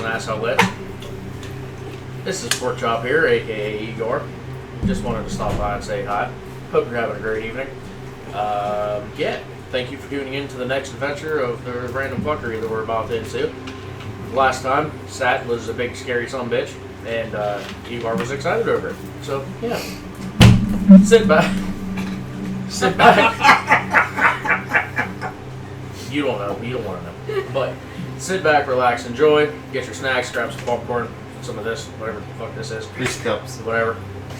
and asshole lit. This is Pork Chop here, aka Igor. Just wanted to stop by and say hi. Hope you're having a great evening. Yeah, thank you for tuning in to the next adventure of the random fuckery that we're about to into. Last time, Sat was a big scary son-bitch, and Igor was excited over it. So, yeah. Sit back. Sit back. You don't know. You don't want to know. But sit back, relax, enjoy. Get your snacks, grab some popcorn, some of this, whatever the fuck this is. Reese cups. Whatever.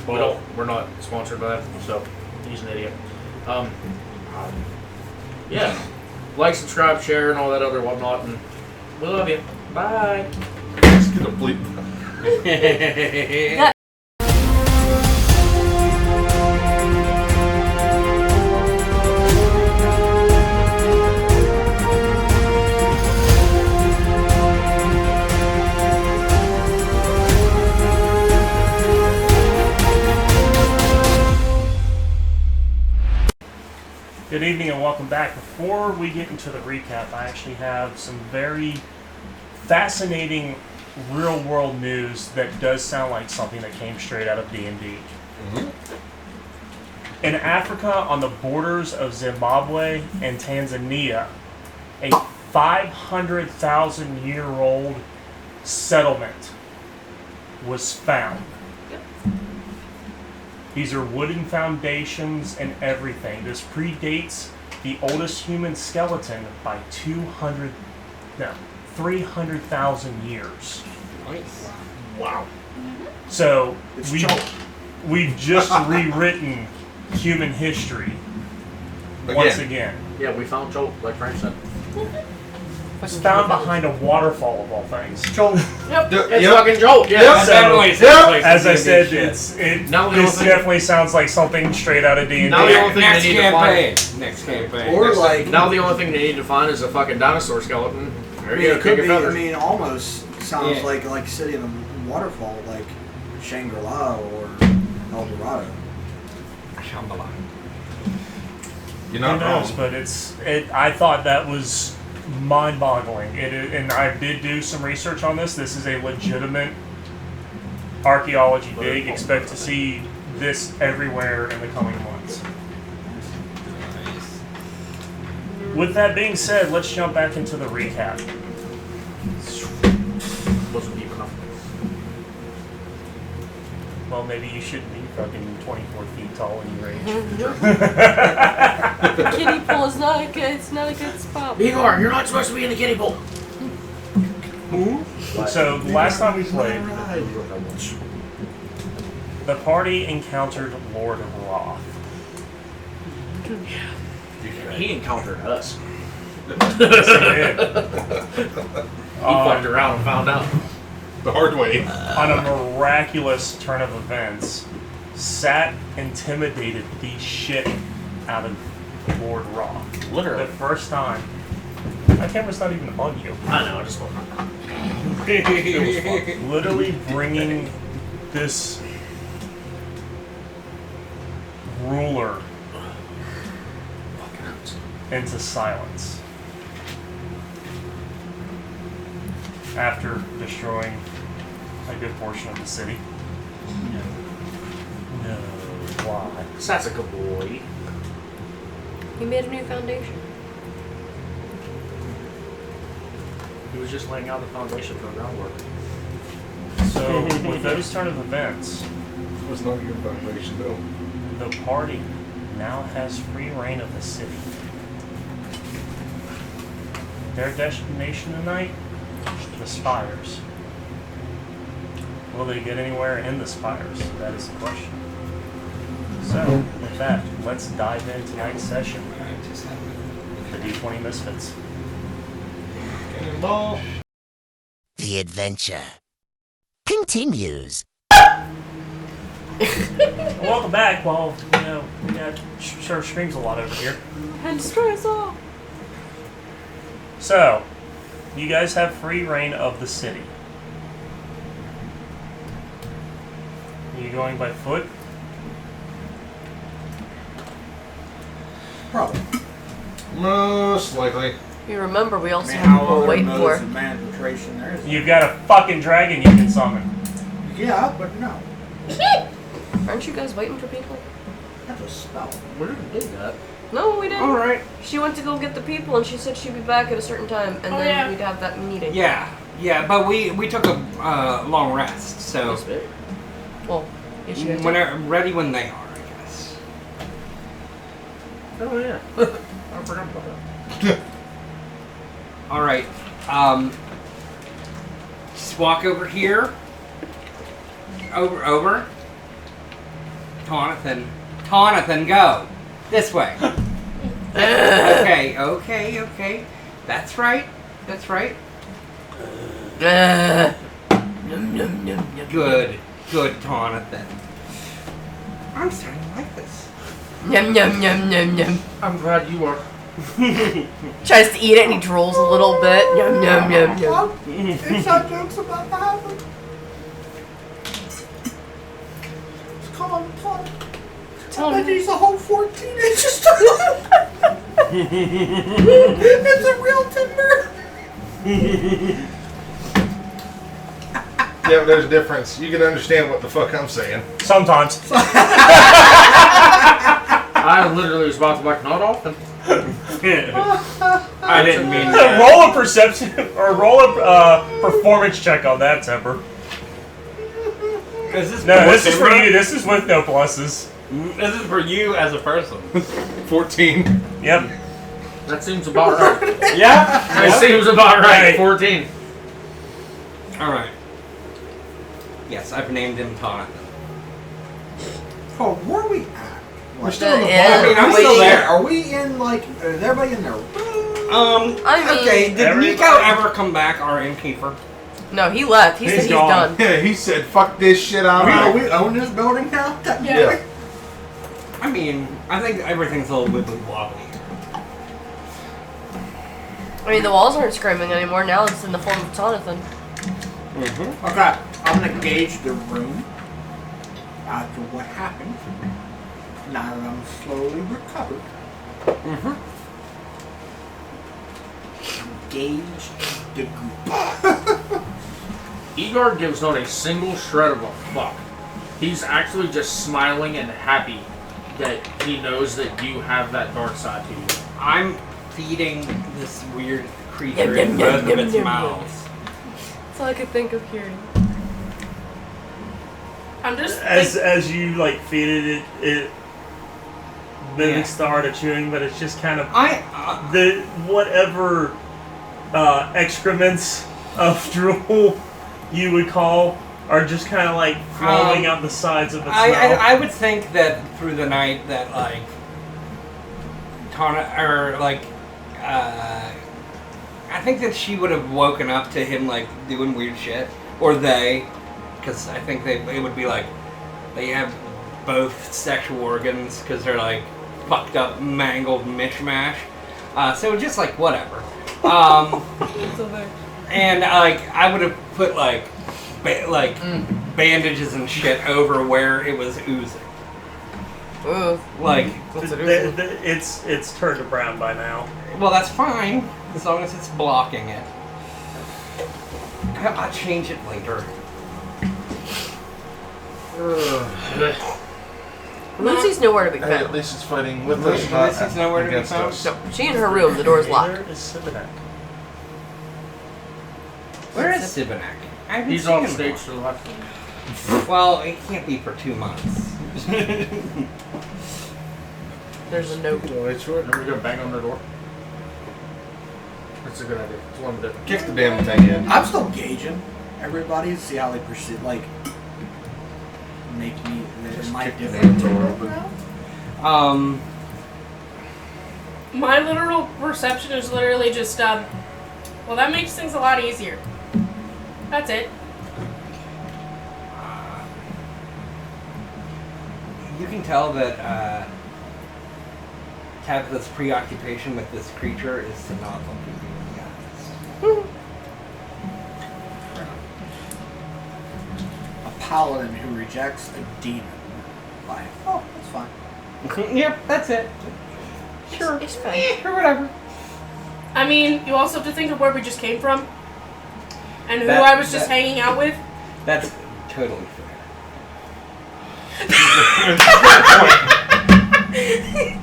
We're not sponsored by that, so he's an idiot. Yeah. Like, subscribe, share, and all that other whatnot, and we love you. Bye. Just gonna bleep. Good evening and welcome back. Before we get into the recap, I actually have some very fascinating real-world news that does sound like something that came straight out of D&D. Mm-hmm. In Africa, on the borders of Zimbabwe and Tanzania, a 500,000-year-old settlement was found. These are wooden foundations and everything. This predates the oldest human skeleton by 300,000 years. Nice. Wow. So we've just rewritten human history once again. Yeah, we found Jolt, like Frank said. It's found behind a waterfall of all things. Jolt. Yep. It's fucking Jolt. Yeah. So, as I said, this definitely sounds like something straight out of D&D. Now the only thing Next they need campaign. to find, Next campaign. Or like, now the only thing they need to find is a fucking dinosaur skeleton. There you go. it could Kick be. your I feathers. mean, almost sounds Yeah. like City in the Waterfall, like Shangri-La or El Dorado. Shambhala. You're Who not wrong. knows? But I thought that was mind-boggling. And I did do some research on this. This is a legitimate archaeology dig. Expect to see this everywhere in the coming months. Nice. With that being said, let's jump back into the recap. Wasn't deep enough. Well, maybe you shouldn't be fucking 24 feet tall when you rage. The kiddie pool is not a good. It's not a good spot. Igor, you're not supposed to be in the kiddie pool. So, last time we played, the party encountered Lord Roth. He encountered us. Yes, he did. He fucked around and found out. The hard way. On a miraculous turn of events, Sat intimidated the shit out of Lord Roth. Literally. The first time. My camera's not even on you. I know, I just want Literally bringing this ruler into silence. After destroying a good portion of the city. No. Why? That's a good boy. He made a new foundation. He was just laying out the foundation for the groundwork. So, with those turn of events, It was not a good foundation, though. the party now has free reign of the city. Their destination tonight? The Spires. Will they get anywhere in the Spires? That is the question. So, with that, let's dive into tonight's session. The D20 Misfits. Cannonball. The adventure continues. Welcome back. Well, we got sure streams a lot over here. And destroy us all. So, you guys have free reign of the city. Are you going by foot? Probably. Most likely. You remember, we also Man, have how people other waiting modes for. of manipulation there is. You've got a fucking dragon you can summon. Yeah, but no. Aren't you guys waiting for people? That's a spell. We didn't do that. No, we didn't. Alright. She went to go get the people, and she said she'd be back at a certain time, and then yeah. we'd have that meeting. Yeah, but we took a long rest, so Yes, babe. Well, yeah, she had when to. they're ready when they are, I guess. Oh yeah. I forgot about that. Alright, just walk over here. Over. Tonathan, go. This way. Okay. That's right. Good, Tonathan. I'm starting to like this. Yum yum yum yum yum. I'm glad you are. Tries to eat it and he drools a little bit. Yum yum yum yum. Inside jokes about to happen. Come on. I bet he's a whole 14 inches tall. It's a real timber. Yeah, but there's a difference. You can understand what the fuck I'm saying. Sometimes. I literally was about to be like, not often. I didn't mean Roll a perception or roll a performance check on that, Temper. Is this No, this is for you. This is with no pluses. This is for you as a person. 14. Yep. That seems about right. Yeah? That seems about right. Right. 14. Alright. Yes, I've named him Tonathan. Oh, where are we at? We're still in the Yeah. bar. I mean, I'm Wait, still there. Are we in, like, is everybody in their room? I mean- Okay, did Everybody- Nico ever come back, our innkeeper? No, he left. He said He's he's gone. done. Yeah, he said, fuck this shit, I'm Are out. we own this building now? Yeah. I mean, I think everything's a little wibbly wobbly. I mean, the walls aren't screaming anymore. Now it's in the form of Tonathan. Mm-hmm. Okay, I'm gonna gauge the room after what happened. Now that I'm slowly recovered. Mm-hmm. Gauge the group. Igor gives not a single shred of a fuck. He's actually just smiling and happy that he knows that you have that dark side to you. I'm feeding this weird creature Yum, in yum, both yum, of its yum, mouths. That's all I could think of hearing. I'm just As you like feed it mimics the art of chewing, but it's just kind of the whatever excrements of drool you would call are just kind of like flowing out the sides of its mouth. I would think that through the night that like I think that she would have woken up to him like doing weird shit, or they, because I think it would be like they have both sexual organs because they're like fucked up, mangled mishmash. So just like whatever. And like I would have put like bandages and shit over where it was oozing. Ooh. Like, It's turned to brown by now. well, that's fine as long as it's blocking it. I'll change it later. Lucy's nowhere to be Hey, at found. least it's fighting with us, not Lucy's nowhere to be against found? us. No, she in her room. The door's locked. Where is Sibinak? Where is Sibinak? I haven't He's seen off him stage before. to the left. Well, it can't be for 2 months. There's a note. Well, it's right. And we're gonna bang on the door. That's a good idea. It's one of the Kick the damn thing in. I'm still gauging everybody to see how they proceed. Like, make me. Am I kick the different? damn door open. my literal perception is literally just well, that makes things a lot easier. That's it. You can tell that Tabitha's preoccupation with this creature is to not look at you in the eyes. A paladin who rejects a demon. Like, oh, that's fine. Yep, that's it. Sure. It's fine. Or whatever. I I mean, you also have to think of where we just came from. And who That- I was just that- hanging out with. That's totally fair.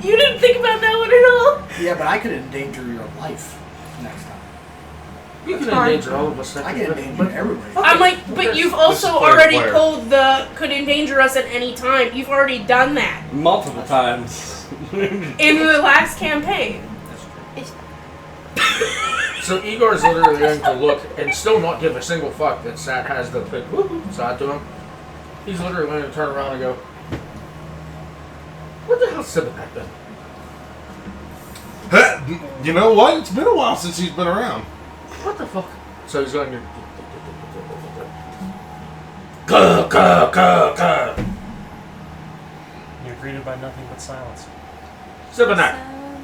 You didn't think about that one at all? Yeah, but I could endanger your life next time. You can endanger all of us. I can endanger everybody. I'm like, but you've also player to already player. pulled the could endanger us at any time. You've already done that Multiple times. in the last campaign. So Igor's literally going to look and still not give a single fuck that Sat has the woo side to him. He's literally going to turn around and go, "What the hell's Sibinak been?" You know what? It's been a while since he's been around. What the fuck? So he's going to go, go, go, go. You're greeted by nothing but silence. Sibinak,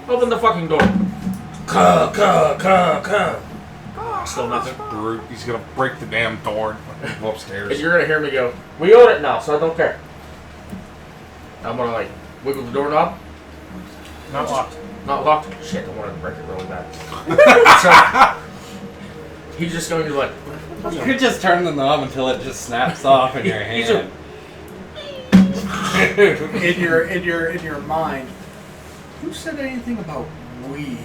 open the fucking door. Go, go, go, go. Still nothing. Brute. He's gonna break the damn door and go And upstairs. you're gonna hear me go, "We own it now, so I don't care." I'm gonna like wiggle the doorknob. Not locked. Not locked. Shit, I wanted to break it really bad. So he's just going to like. You could just turn the knob until it just snaps off in your He's hand. In your mind, who said anything about we?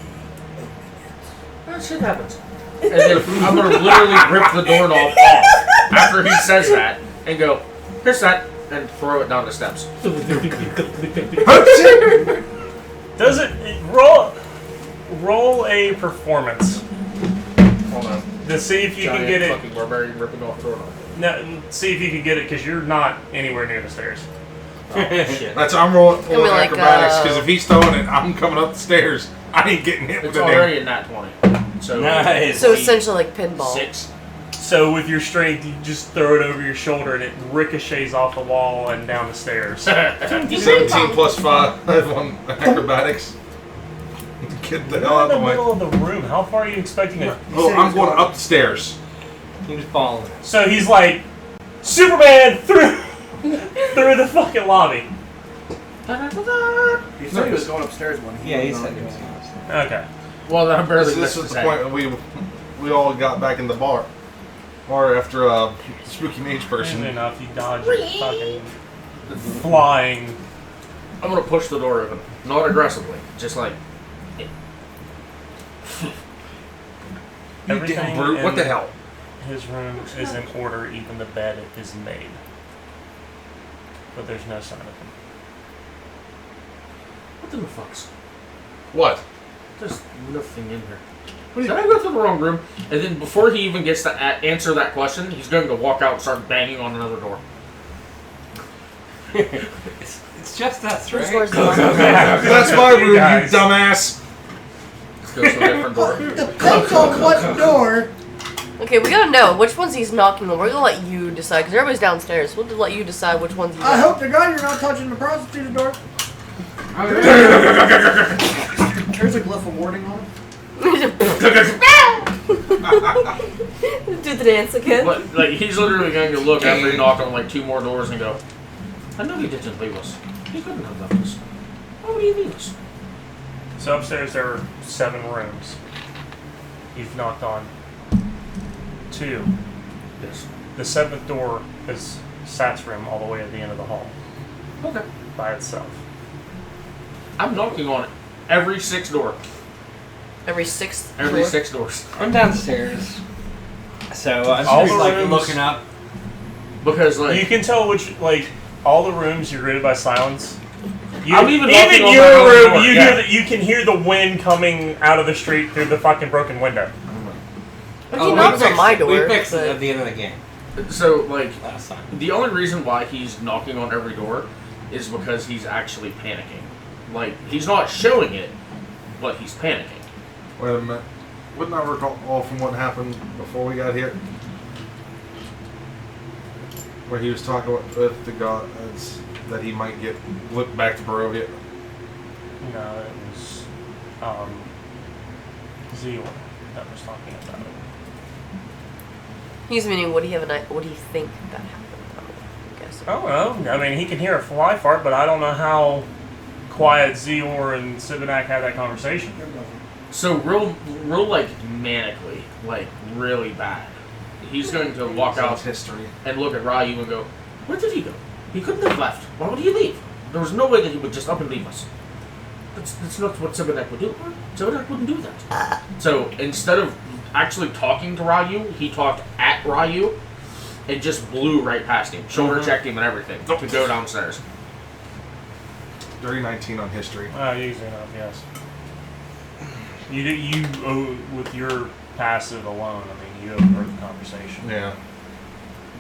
That shit happens. And then I'm gonna literally rip the doorknob off after he says that and go, "Here's that," and throw it down the steps. Does it roll a performance Hold on. to see if you can get it? Fucking barbarian ripping off the doorknob. No, see if you can get it because you're not anywhere near the stairs. Oh shit. I'm rolling Gonna be like, acrobatics because if he's throwing it, I'm coming up the stairs. I ain't getting hit with It's the already damn. a nat 20. So Nice. So essentially like pinball. 6. So with your strength, you just throw it over your shoulder and it ricochets off the wall and down the stairs. 17 plus 5 on acrobatics. Get the hell You're in out the of the way. middle of the room. How far are you expecting it? Oh, I'm going up the stairs. He was following. So he's like, Superman through the fucking lobby. He said he was going upstairs when he. Yeah, he was said on he was. the- Okay. Well, then I barely This missed was his the head. point that we all got back in the bar after spooky mage Easily person. enough, you dodge it fucking flying. I'm gonna push the door open. Not aggressively. Just like. You Everything damn brute! What in the hell? His room is in order, even the bed is made. But there's no sign of him. What the fucks? What? There's nothing in here. Did I go to the wrong room? And then before he even gets to answer that question, he's going to walk out and start banging on another door. It's just us, Whose right? door's the lock? That's my room, you guys. dumbass. Let's go to a different door. Depends on what door. Okay, we gotta know which ones he's knocking on. We're gonna let you decide because everybody's downstairs. We'll just let you decide which ones he's. I hope to God you're not touching the prostitute door. There's a glyph of warning on it. Do the dance again. But, like, he's literally going to look after he knocked on like 2 more doors and go, "I know he didn't leave us. He couldn't have left us. Why would he leave us?" So upstairs there are 7 rooms. You've knocked on 2. Yes. The 7th door is Sat's room all the way at the end of the hall Okay. by itself. I'm knocking on every 6 door. Every sixth. Every floor. 6 doors. I'm downstairs. So I'm All just the like rooms- looking up. Because, like, You can tell which, like, all the rooms you're greeted by silence. I'm even knocking on your my own room, door, you yeah. you can hear the wind coming out of the street through the fucking broken window. Well, he knocks on my door. We fixed it but- at the end of the game so, like, last time. the only reason why he's knocking on every door is because he's actually panicking. Like, he's not showing it, but he's panicking. Wait a minute. Wouldn't I recall from what happened before we got here? Where he was talking with the gods that he might get flipped back to Barovia. No, it was Zeal that was talking about it. He's meaning, would he have what do you think that happened? Probably, I guess. I don't know. I mean, he can hear a fly fart, but I don't know how quiet Zeor and Sibinak had that conversation. So real like manically, like really bad. He's going to walk out history. and look at Ryu and go, "Where did he go? He couldn't have left. Why would he leave? There was no way that he would just up and leave us. That's not what Sibinek would do. Sibinek wouldn't do that." So instead of actually talking to Ryu, he talked at Ryu and just blew right past him, shoulder checked him and everything to go downstairs. Dirty 19 on history. Easy enough, yes. You with your passive alone, I mean, you overheard the conversation. Yeah.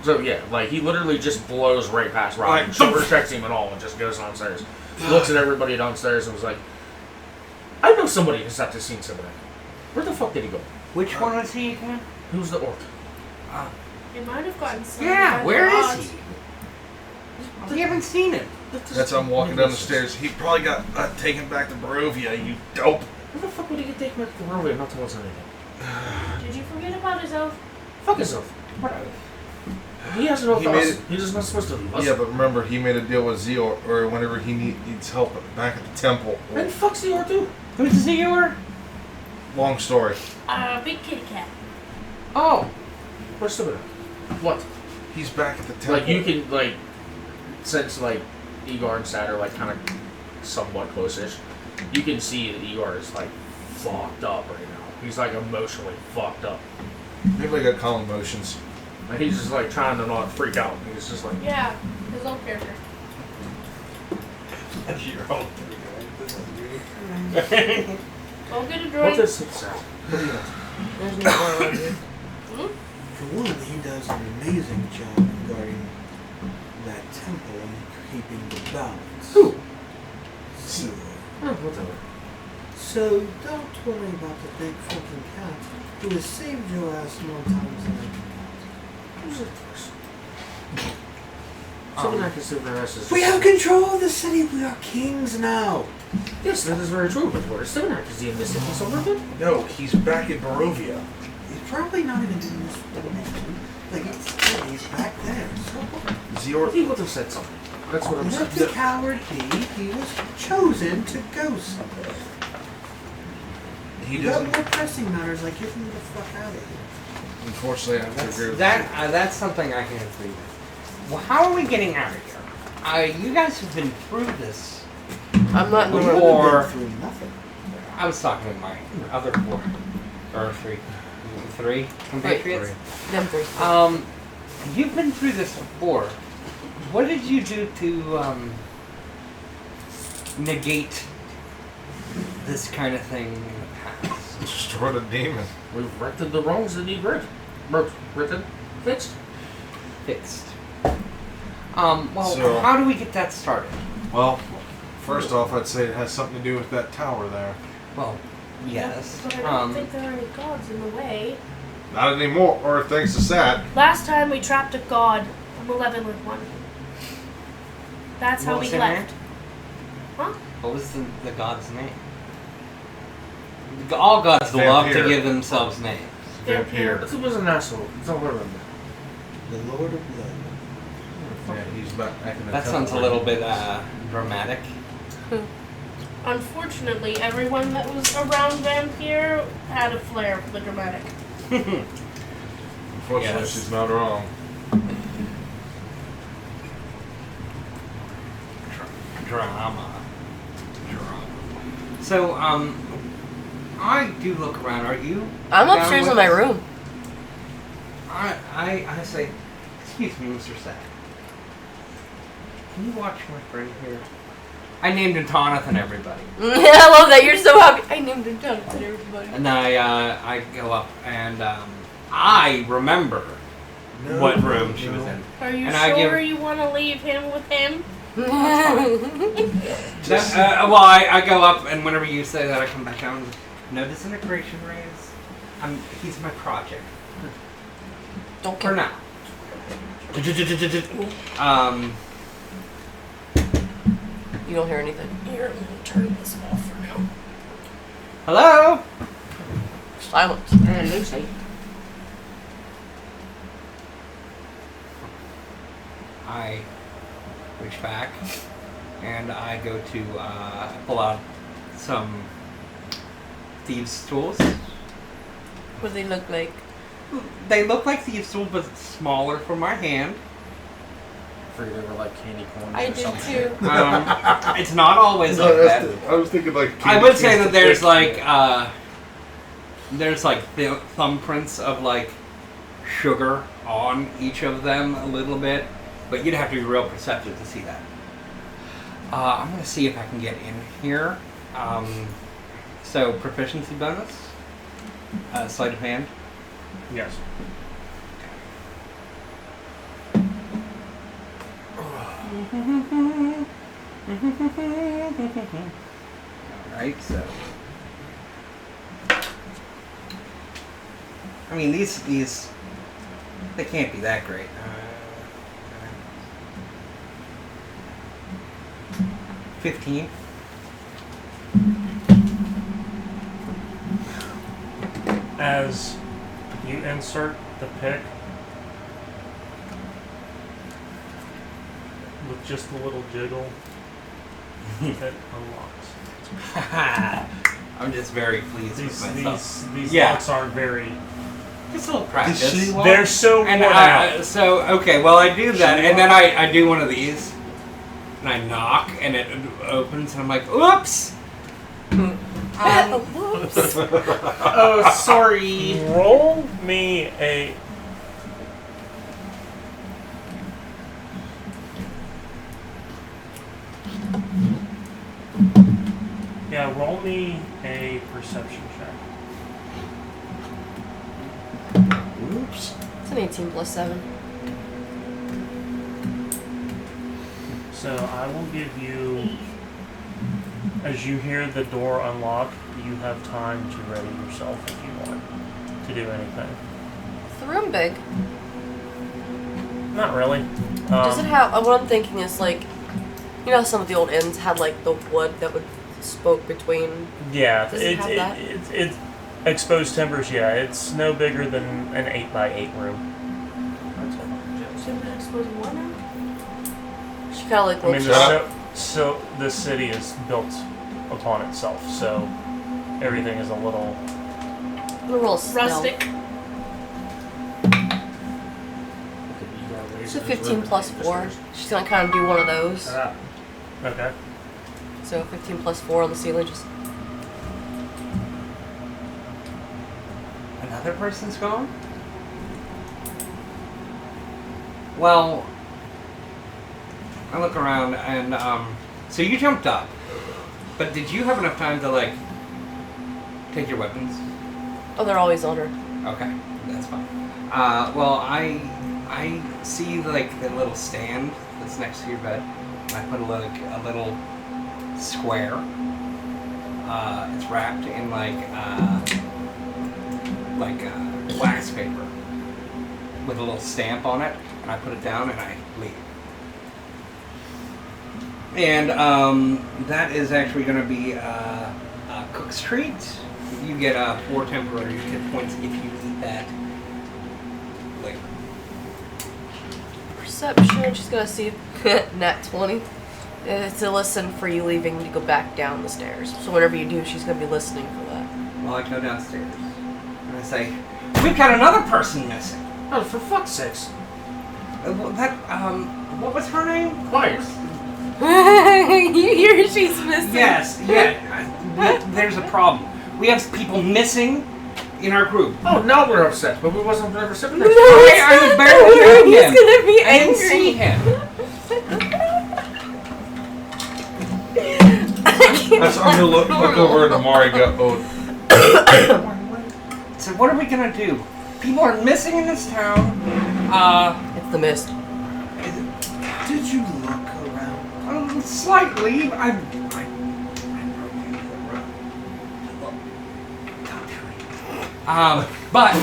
So yeah, like he literally just blows right past Ryu, Like, shoulder checks him and all, and just goes downstairs. Looks at everybody downstairs and was like, "I know somebody who's at this scene Sibinek. Where the fuck did he go? Which one was he again? Who's the orc?" It might have gotten some. Yeah, where is odds. he? We haven't seen him. That's how I'm walking down the stairs. He probably got taken back to Barovia, you dope. Where the fuck would he get taken back to the railway and not tell us anything? Did you forget about his oath? Fuck his oath. He has an oath He to made us. it- He's just not supposed to leave us. Yeah, but remember, he made a deal with Zeal, or whenever he needs help back at the temple. Where the fuck's the orc too? Who's Zeor? Long story. Big kitty cat. Oh, Where's Sibinek? What? He's back at the temple. Like you can like, since like Igor and Sad are like kind of somewhat close-ish, you can see that Igor is like fucked up right now. He's like emotionally fucked up. Maybe I got calm emotions. Like he's just like trying to not freak out. He's just like, Yeah, his old character. that's your own. Go get a what drink. is it, Sad? There's no more around here. For one, he does an amazing job guarding that temple and keeping the balance. Who? So, Oh, whatever. so don't worry about the big fucking cat who has saved your ass more times than I can count. Who's it first? Sibinek is super nice. We have control of the city. We are kings now. Yes, that is very true. But where is Sibinek? Is he in this city somewhere then? No, he's back in Barovia. He's probably not even in this dimension. Like he's back there. So Zeor. He would have said something. That's what I'm let saying. the coward be. He was chosen to go somewhere. He You got doesn't. more pressing matters. Like get him the fuck out of here. Unfortunately, I have to agree with That's something I can agree with. Well, how are we getting out of here? You guys have been through this. I'm not in the We room. haven't Or- been through nothing. I was talking with my other four, or three compatriots. Them three. You've been through this before. What did you do to negate this kind of thing in the past? Destroy the demon. We've rected the wrongs that need written, fixed. Fixed. Well, So- how do we get that started? Well, first off, I'd say it has something to do with that tower there. Well, yes. But I don't think there are any gods in the way. Not anymore, or thanks to Sat. Last time we trapped a god, a malevolent one. That's how What we was their left. Huh? What was the god's name? All gods love to Vampire. give themselves names. Vampire. He was an asshole. That's all I remember. The Lord of Blood. Yeah, he's back in the That temple. sounds a little bit dramatic. Unfortunately, everyone that was around Vampire had a flair for the dramatic. Unfortunately, Yes. she's not wrong. Drama. So, I do look around. Are you? I'm down upstairs with in my us? room. I say, excuse me, Mr. Sack. Can you watch my friend here? I named him Tonathan, everybody. I love that. You're so happy. I named him down to everybody. And I go up and I remember what room she was in. Are you And I sure give- you want to leave him with him? Well, I go up and whenever you say that, I come back down. No disintegration rays. He's my project Don't for care. now. You don't hear anything. Here, I'm gonna turn this off for now. Hello. Silence. And Lucy. I reach back and I go to pull out some thieves' tools. What do they look like? They look like thieves' tools, but smaller for my hand. I figured they were like candy corns I or did something. too. It's not always No, like that's that. I was thinking like. I would say that there's like thumbprints of like sugar on each of them a little bit, but you'd have to be real perceptive to see that. I'm gonna see if I can get in here. So proficiency bonus, sleight of hand. Yes. Alright, so. I mean, these, they can't be that great. 15. As you insert the pick with just a little jiggle, it unlocks. I'm just very pleased with myself. These Yeah. locks aren't very. Just a little practice. Did she walk? They're so And worn out. so, okay, well, I do that, and then I do one of these, and I knock, and it opens, and I'm like, oops! Whoops. Oh, sorry. Roll me a. Yeah, roll me a perception check. Oops. It's an 18 plus 7. So I will give you, as you hear the door unlock, you have time to ready yourself if you want to do anything. Is the room big? Not really. Does it have? What I'm thinking is like, you know, how some of the old inns had like the wood that would spoke between. Yeah, Does it have that? It's exposed timbers. Yeah, it's no bigger than an 8x8 room. She kind of like I mean, looks. so the city is built upon itself, so everything is a little. roll stealth. Rustic. So 15 plus 4. She's gonna kind of do one of those. Okay. So 15 plus 4 on the ceiling, just. Another person's gone? Well, I look around and, so you jumped up, but did you have enough time to, like, take your weapons? Oh, they're always on her. Okay, that's fine. Well, I see, like, the little stand that's next to your bed, and I put, a little square. It's wrapped in, wax paper with a little stamp on it, and I put it down and I leave. And that is actually going to be a cook's treat. You get 4 temporary hit points if you eat that later. Perception. She's gonna see nat 20. To listen for you leaving to go back down the stairs. So whatever you do, she's gonna be listening for that. Well, I go downstairs and I say, "We've got another person missing." Oh, for fuck's sakes. What was her name? Quiet. You hear she's missing. Yes, yeah. There's a problem. We have people missing in our group. Oh, now we're upset, but we wasn't ever upset. I was barely heard He's him. gonna be I didn't angry. see him. I'm gonna look over at Amari and go, oh. So what are we gonna do? People are missing in this town. It's the mist. Did you look around? Slightly. I but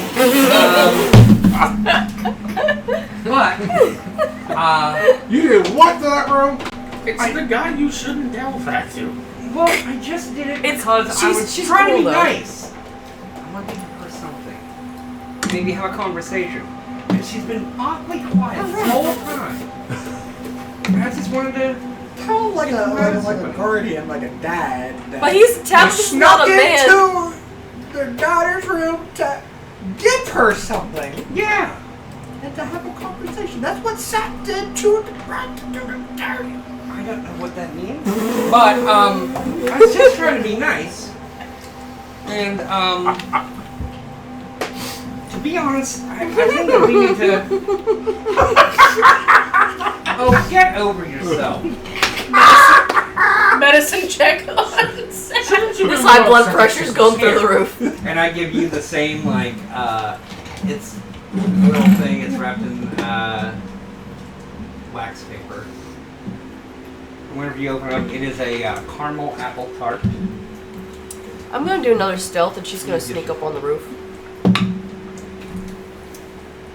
You did what to that room? It's the guy you shouldn't delve at to. well, I just did it It's- because I she's- was she's trying cool, to be though. nice. I want to give her something. Maybe have a conversation. And she's been awfully quiet the whole time. And I just wanted to. Kind of like a guardian, like a dad. That But he's Tabitha's not a man. into their daughter's room to give her something. Yeah. And to have a conversation. That's what Sat did to the right to do the dirty. I don't know what that means. But, I was just trying to be nice. And, to be honest, I think that we need to... Oh, get over yourself. Medicine check on This high blood pressure's going through the roof. And I give you the same, like, it's a little thing, it's wrapped in, wax paper. Whenever you open it up, it is a caramel apple tart. I'm gonna do another stealth, and she's gonna sneak up on the roof.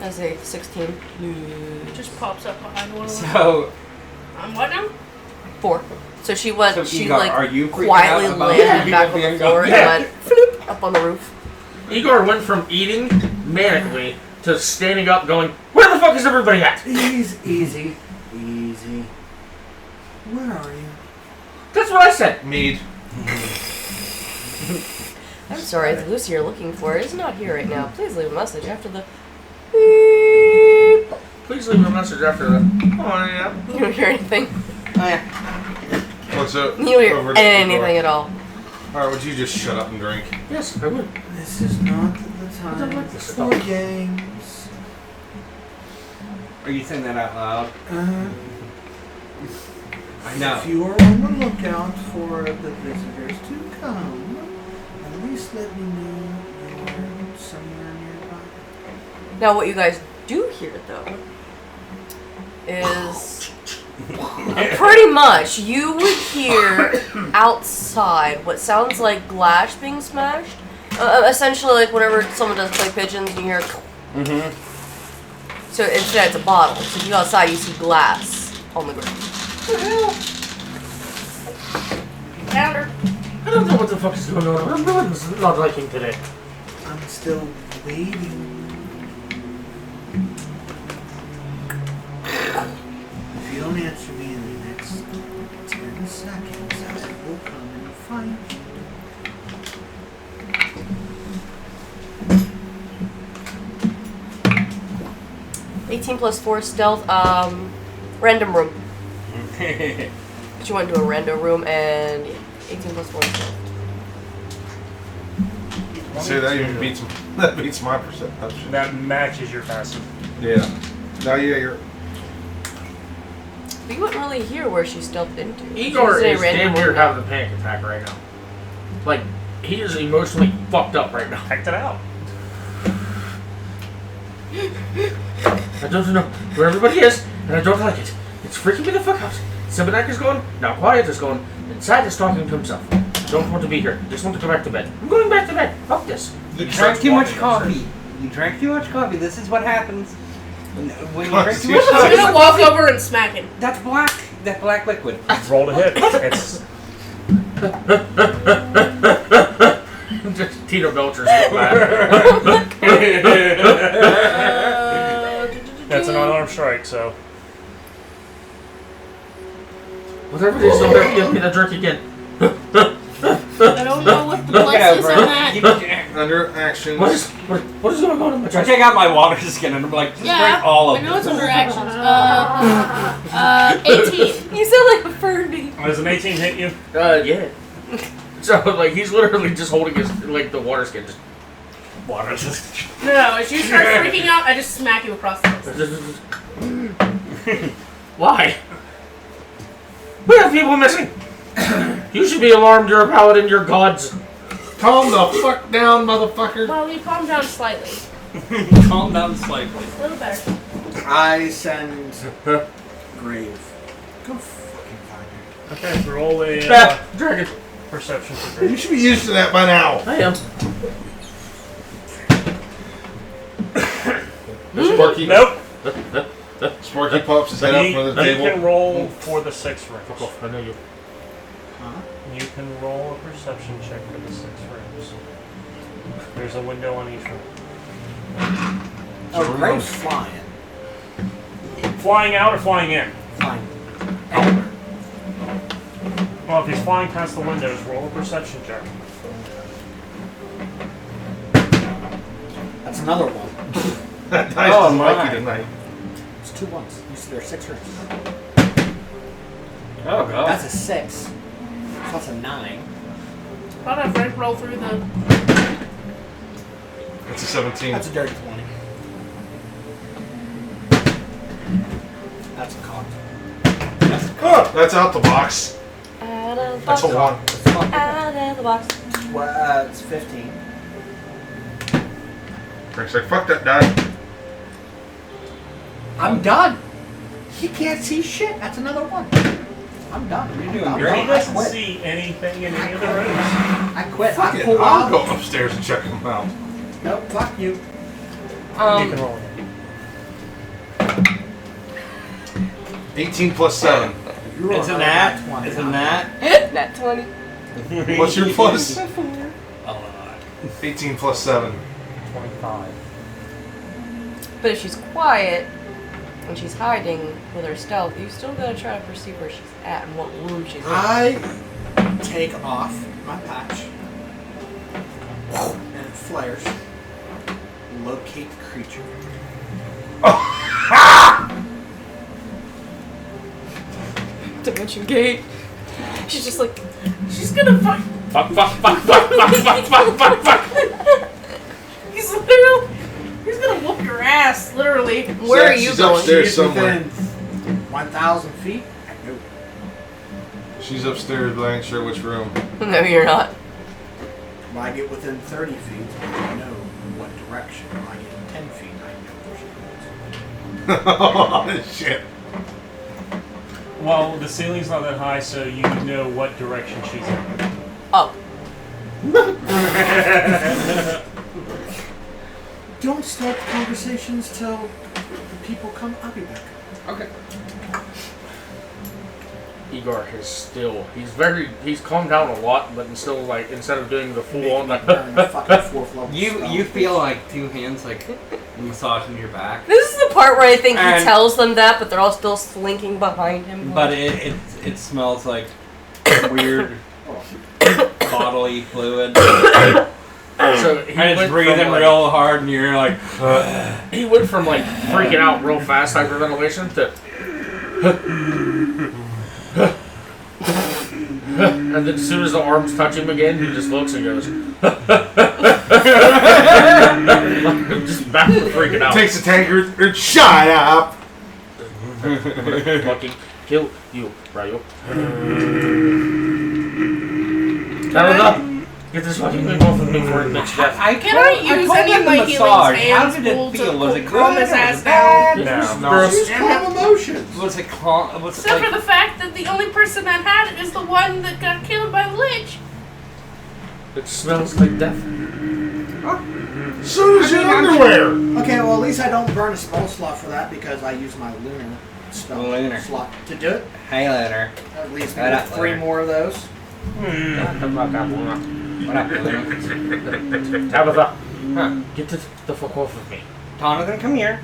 As a 16. It just pops up behind one of them. So, What now? 4. So she went. So, she Igor, like are you freaking quietly out about landed people back on being the floor gone? and went floop, up on the roof. Igor went from eating manically to standing up going, where the fuck is everybody at? Easy. Where are you? That's what I said. Mead. I'm sorry, the Lucy you're looking for is not here right now. Please leave a message after the beep. Please leave a message after that. Oh, yeah. You don't hear anything. oh yeah. What's up? You don't hear Over to anything at all. Alright, would you just shut up and drink? Yes, I would. This is not the I don't time like this for stuff. games. Are you saying that out loud? I know. If you are on the lookout for the visitors to come, at least let me know you're somewhere nearby. Now, what you guys do hear, though, is pretty much you would hear outside what sounds like glass being smashed. Essentially, like whenever someone does play pigeons, you hear. Mm-hmm. So instead, it's a bottle. So if you go outside, you see glass on the ground. Counter. I don't know what the fuck is going on. I'm really not liking today. I'm still waiting. If you don't answer me in the next 10 seconds, I will come and find you. 18 plus 4 stealth. Random room. But you went into a random room and 18 plus 4 stealth. See, that even beats my perception. That matches your passive. Yeah. Now, yeah, you're. But you wouldn't really hear where she stealthed into. Igor She's in a is random damn near room. having a panic attack right now. Like, he is emotionally fucked up right now. Act it out. I don't know where everybody is, and I don't like it. It's freaking me the fuck out. Sebanak is gone, now Quiet is gone, and Sad is talking to himself. I don't want to be here. I just want to go back to bed. I'm going back to bed. Fuck this. You drank too much coffee. You drank too much coffee. This is what happens when you drink too much I'm coffee. gonna walk over and smack him. That's black. That black liquid. Roll to hit. It's Just Tito Belcher's going back. that's an unarmed strike. So Whatever it is, don't ever give me the drink again. I don't know what the plus is on that. Under action. What is going on in my I chest? take out my water skin and I'm like, just drink all of I know it. it's under actions. 18. You sound like a Fernie. does an 18 hit you? Yeah. So, like, he's literally just holding his, like, the water skin. Just Water. Just No, as you start freaking out, I just smack you across the face. Why? We have people missing. You should be alarmed. You're a paladin. You're gods. Calm the fuck down, motherfucker. Well, you calm down slightly. Calm down slightly. A little better. I send Grave. Go fucking find her. okay. Roll a Dragon. perception for You Grace. should be used to that by now. I am. Sparky. Nope. Sparky pops his head up from the You can table. roll for the 6 rings. Fuck off. I know you. Huh? You can roll a perception check for the 6 rings. There's a window on each room. Oh, Grave's flying. Flying out or flying in? Flying. Anywhere. Well, if he's flying past the windows, roll a perception check. That's another one. That dice Oh, doesn't like my. you tonight. It's 2 ones. You see, there's 6 rings. Oh god. That's a 6. So that's a 9. Thought I'd Frank roll through the. That's a 17. That's a dirty 20. That's a cock. Oh, that's out the box. Out of the That's box. a 1. Out of the box. Well, it's 15. Frank's like, fuck that die. I'm done. He can't see shit. That's another one. I'm done. You're doing I'm great. He done. doesn't I quit. see anything in any of the rooms. I quit. Fuck I it. pulled I'll out. go upstairs and check them out. Nope, fuck you. You can roll it. 18 plus 7. You rolled It's a another nat. 20. It's a nat. Nat 20. What's your plus? A lot. 18 plus 7. 25. But if she's quiet and she's hiding with her stealth, you still gotta try to perceive where she's at and what room she's in. I take off my patch and it flares. Locate the creature. Dimension gate. She's just like, She's gonna fuck. Fuck, fuck, fuck, fuck, fuck, fuck, fuck, fuck, fuck. He's literally. He's gonna whoop your ass, literally. where are you She's going? upstairs She's somewhere. within 1,000 feet. I know. She's upstairs, but I ain't sure which room. No, you're not. When I get within 30 feet, I know what direction. When I get 10 feet, I know where she goes. Oh, shit. Well, the ceiling's not that high, so you know what direction she's in. Oh. Don't start the conversations till the people come. I'll be back. Okay. Igor is still, he's calmed down a lot, but still, like, instead of doing the full on, like, Burn the fucking 4th level You spell. feel like 2 hands like massaging your back, This is the part where I think he And- tells them that, but they're all still slinking behind him. but it smells like weird bodily fluid, so he and it's went breathing from, like, real hard, and you're like, he went from, like, freaking out real fast hyperventilation to, and then as soon as the arms touch him again, he just looks and goes, just back to freaking out. Takes a tankard and shut up. I'm gonna fucking kill you, Ryo. Tabitha, get this fucking thing off of me before it makes death. I Can I use told any them of my the healing massage. How hands did it pool feel? to Was it calm good? his Was ass it down? bad? No. She's calm emotions. Was it calm? Was it Except like? for the fact that the only person that had it is the one that got killed by the lich. It smells like death. So does your underwear. Okay, well at least I don't burn a spell slot for that because I use my lunar spell Lunar. slot to do it. Hey, Leonard. That leaves me Right with up, 3 Leonard. more of those. What up, Leonard? Tabitha, Huh? get the fuck off of me. Jonathan, come here.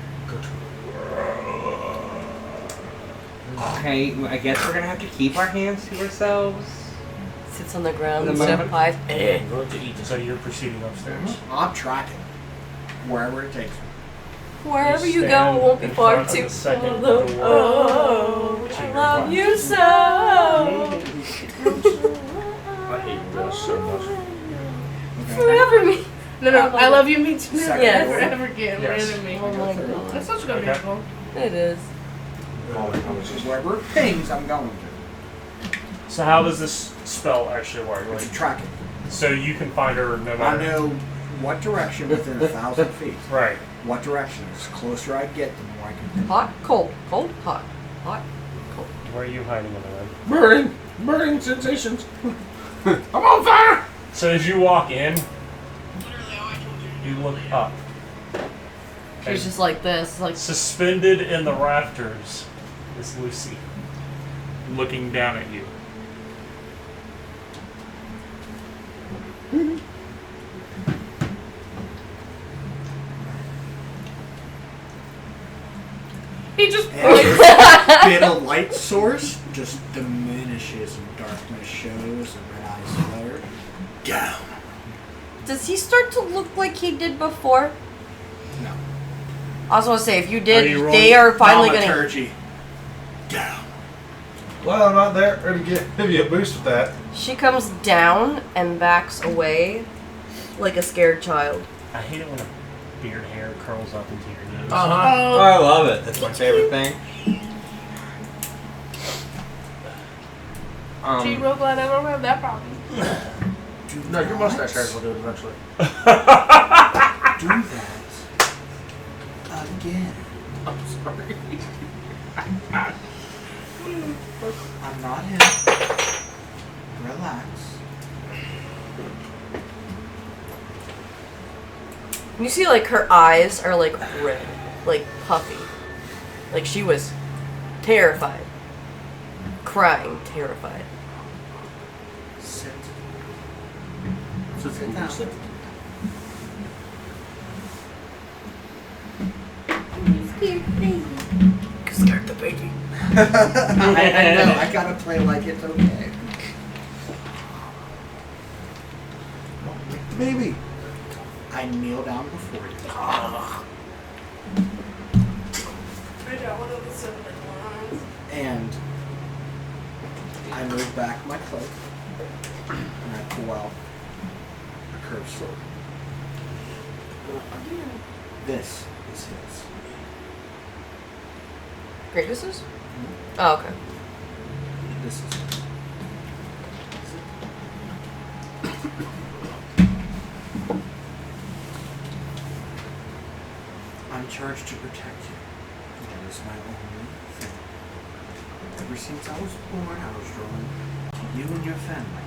Okay, I guess we're gonna have to keep our hands to ourselves. Sits on the ground The instead of moment- pies. I'm going to eat this. So you're proceeding upstairs. I'm tracking wherever it takes me. Wherever you go, stand it won't be in far front of too. the second Although, door oh, to I your love right. you so. I hate this so much. Forever me. No, I love you, me too. Never, Yes. ever, ever again. Yes. Random me. Oh my god. That's such a good Okay. musical. It is. Wherever it pings, I'm going to. So how does this spell actually work? It's Like, tracking. so you can find her no I matter. know what direction within 1,000 feet. Right. What direction? The closer I get, the more I can. Hot, cold, cold, hot, hot, cold. Where are you hiding in the room? Burning sensations. I'm on fire. So as you walk in, you look up. She's just like this, like Suspended in the rafters is Lucy, looking down at you. He just Every bit of light source just diminishes and darkness shows and red eyes flare. Down. Does he start to look like he did before? No. I was gonna say, if you did, Are you they are finally gonna. Thaumaturgy. Down. Well, I'm not there to give you a boost with that. She comes down and backs away like a scared child. I hate it when a beard hair curls up into your nose. Uh-huh. Oh, I love it. That's my favorite thing. Gee, real glad I don't have that problem. No, your mustache hairs will do it eventually. Do that again. I'm sorry. I'm not him. Relax. You see, like, her eyes are, like, red. Like, puffy. Like, she was terrified. Crying, terrified. Sit. Sit down. Scared the baby. I know. I gotta play like it's okay. Maybe. I kneel down before you. I got one of the cinnamon ones. And I move back my cloak. And I pull out a curved sword. This is his. Great, this is? Oh, okay. This is his. I'm charged to protect you. That is my only thing. Ever since I was born, I was drawn to you and your family.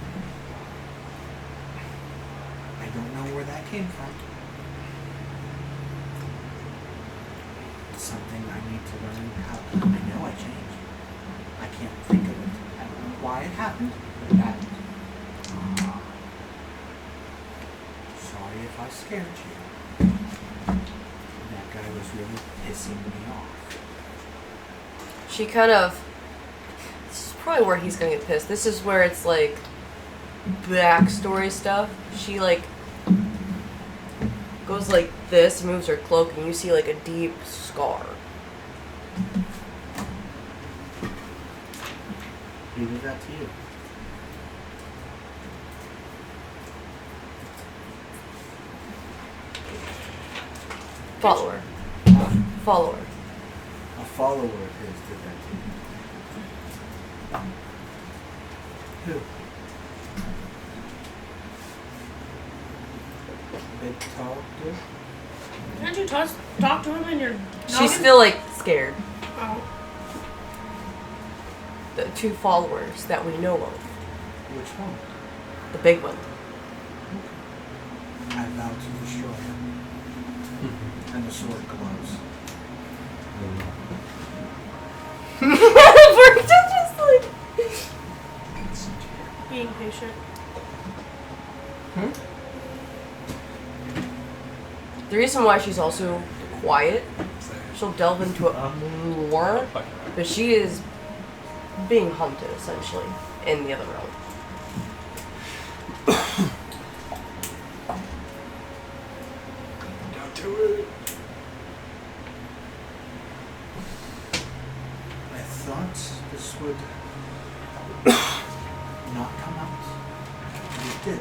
I don't know where that came from. It's something I need to learn how. I know I changed. I can't think of it. I don't know why it happened, but it happened. Sorry if I scared you. That guy was really pissing me off. She kind of. This is probably where he's gonna get pissed. This is where it's like backstory stuff. She like goes like this, moves her cloak, and you see like a deep scar. We leave that to you. Follower. Follower. A follower of his did that to you. Who? Big tall dude? Can't you talk to him and you're She's still like scared. Oh. The two followers that we know of. Which one? The big one. I vow to destroy him. And the sword glows. We're just like. Being patient. The reason why she's also quiet, she'll delve into it more, but she is being hunted essentially in the other realm. Don't do it. I thought this would not come out. And it did.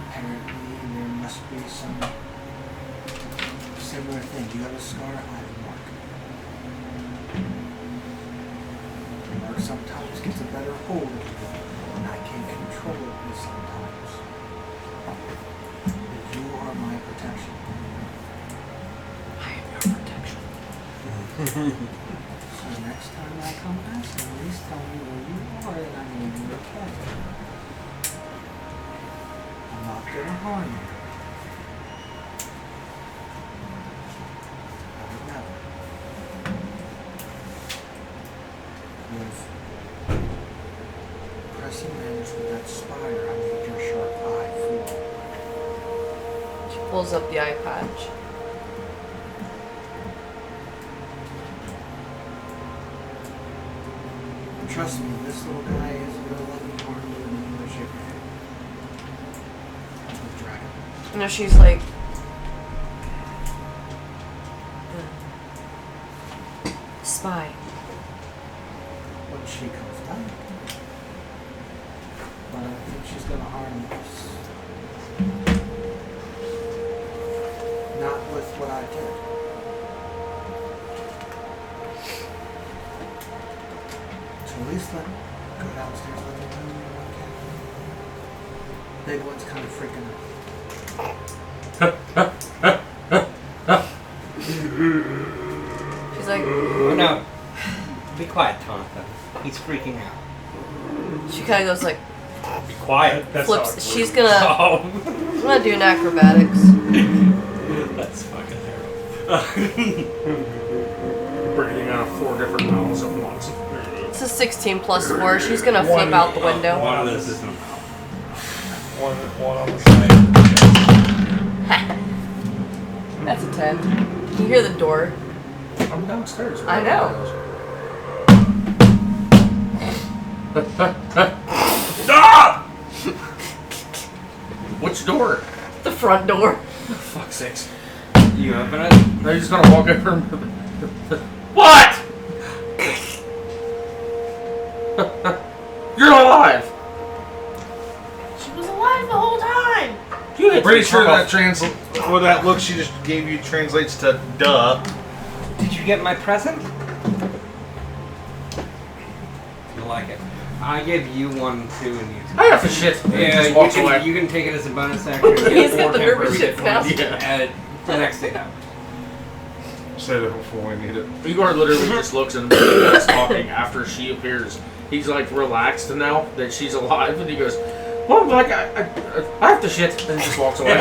Apparently there must be some similar thing. You have a scar, I have a mark. The mark sometimes gets a better hold of you, and I can control it sometimes. But you are my protection. I am your protection. So next time I come past, at least tell me where you are and I'm going to be okay. I'm not going to harm you. I would never. With pressing manage with that spire, I made your sharp eye for. She pulls up the eye patch. Trust me, this little guy isn't going to let me harm you in any way, shape, or form. The dragon. You know, she's like, spy. When she comes back. But I think she's gonna harm us. Not with what I did. So at least let go downstairs, let me know what can. Big one's kind of freaking out. She's like, Oh, no. Be quiet, Tonka. He's freaking out. she kind of goes like, Be quiet. That's flips. awkward. She's gonna, Oh. I'm gonna do an acrobatics. That's fucking Bringing out 4 different models at once. It's a 16 plus 4. She's gonna flip out the window. One of this isn't. One on the side. That's a 10. You hear the door. I'm downstairs. I know. Stop! Which door? The front door. Fuck's sakes. You open it? Now he's gonna walk over. What? You're alive. She was alive the whole time. You hit Pretty the sure truck that off. well, that look she just gave you translates to duh. Did you get my present? You like it? I give you one too, and you two. I have the shit. And he Yeah, just you walks can, away. you can take it as a bonus action. You He's get got 4 the temporary nervous hit shit now. points the next day now. Say that before we need it. Igor literally just looks at him and is talking after she appears. He's like relaxed now that she's alive, and he goes, "Well, like I have to shit," and he just walks away. You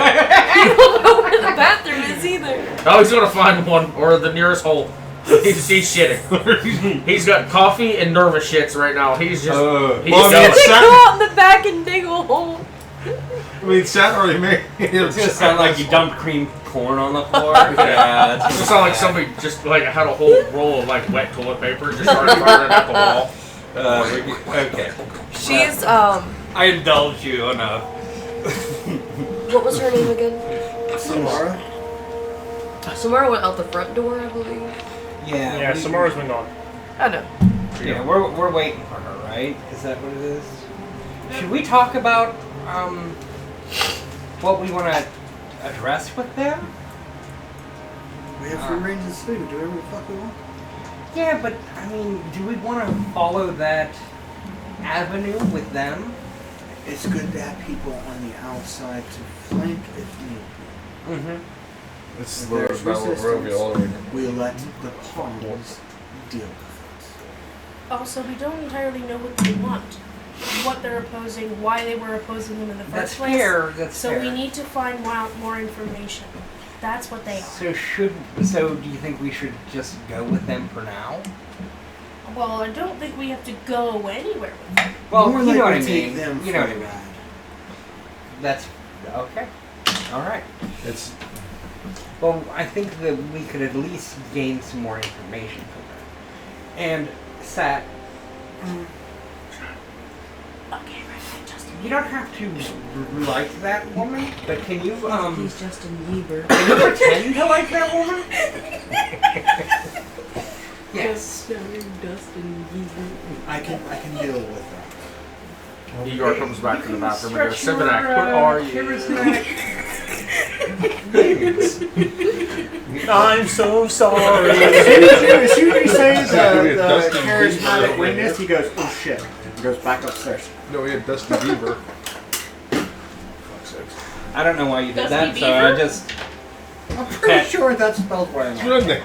don't know where the bathroom is either. Oh, he's gonna find one or the nearest hole. He's shitting. He's got coffee and nervous shits right now. He's just. He's well, I mean, going. it's They go out in the back and dig a hole. I mean, Sat already made It's gonna sound like you dumped creamed corn on the floor. It Yeah, just sounded like somebody just like had a whole roll of like wet toilet paper and just started firing at the wall. okay. She's, I indulge you enough. what was her name again? Samara? Samara went out the front door, I believe. Yeah. Yeah, Samara's been gone. I know. Yeah, we're waiting for her, right? Is that what it is? Should we talk about what we want to address with them? We have free range of the city. We do whatever the fuck we want. Yeah, but I mean, do we want to follow that avenue with them? It's good to have people on the outside to flank if need be. Mm-hmm. It's If the there's Battle of resistance, Rovia all over again. we let the pawns deal with Also, we don't entirely know what they want, what they're opposing, why they were opposing them in the first That's place. fair. That's So fair. we need to find out more information. That's what they are. So do you think we should just go with them for now? Well, I don't think we have to go anywhere with them. Well, More you like know what we I take mean. them You know for what I a mean. ride. That's okay. All right. It's Well, I think that we could at least gain some more information from her. And Sat, Okay, right, Justin. you don't have to like that woman, but can you He's Justin Bieber. can you pretend to like that woman? Yes. Dustin Bieber. I can deal with that. Igor comes back from the bathroom and goes, Simonak, what are you? I'm so sorry. As soon as he says Yeah, the Dustin charismatic Bieber. witness, he goes, oh shit. He goes back upstairs. no, we had Dusty Beaver. Fuck's sakes. I don't know why you did Dusty that, so I Beaver? just. I'm pretty sure that's spelled right. Goodness.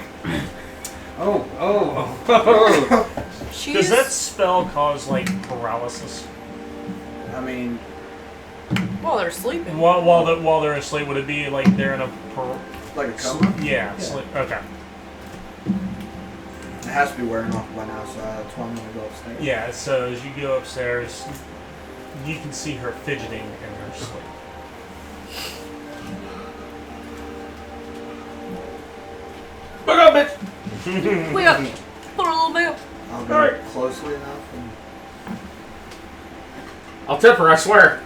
Oh. She's, Does that spell cause like paralysis I mean, well, they're sleeping. while they're asleep? Would it be like they're in a like a coma. yeah. Sleep. Okay. It has to be wearing off by now, so that's why I'm gonna go upstairs. Yeah. So as you go upstairs, you can see her fidgeting in her sleep. Wake up, bitch! We got put her a little bit. I'll go Alright. closely enough and I'll tip her, I swear.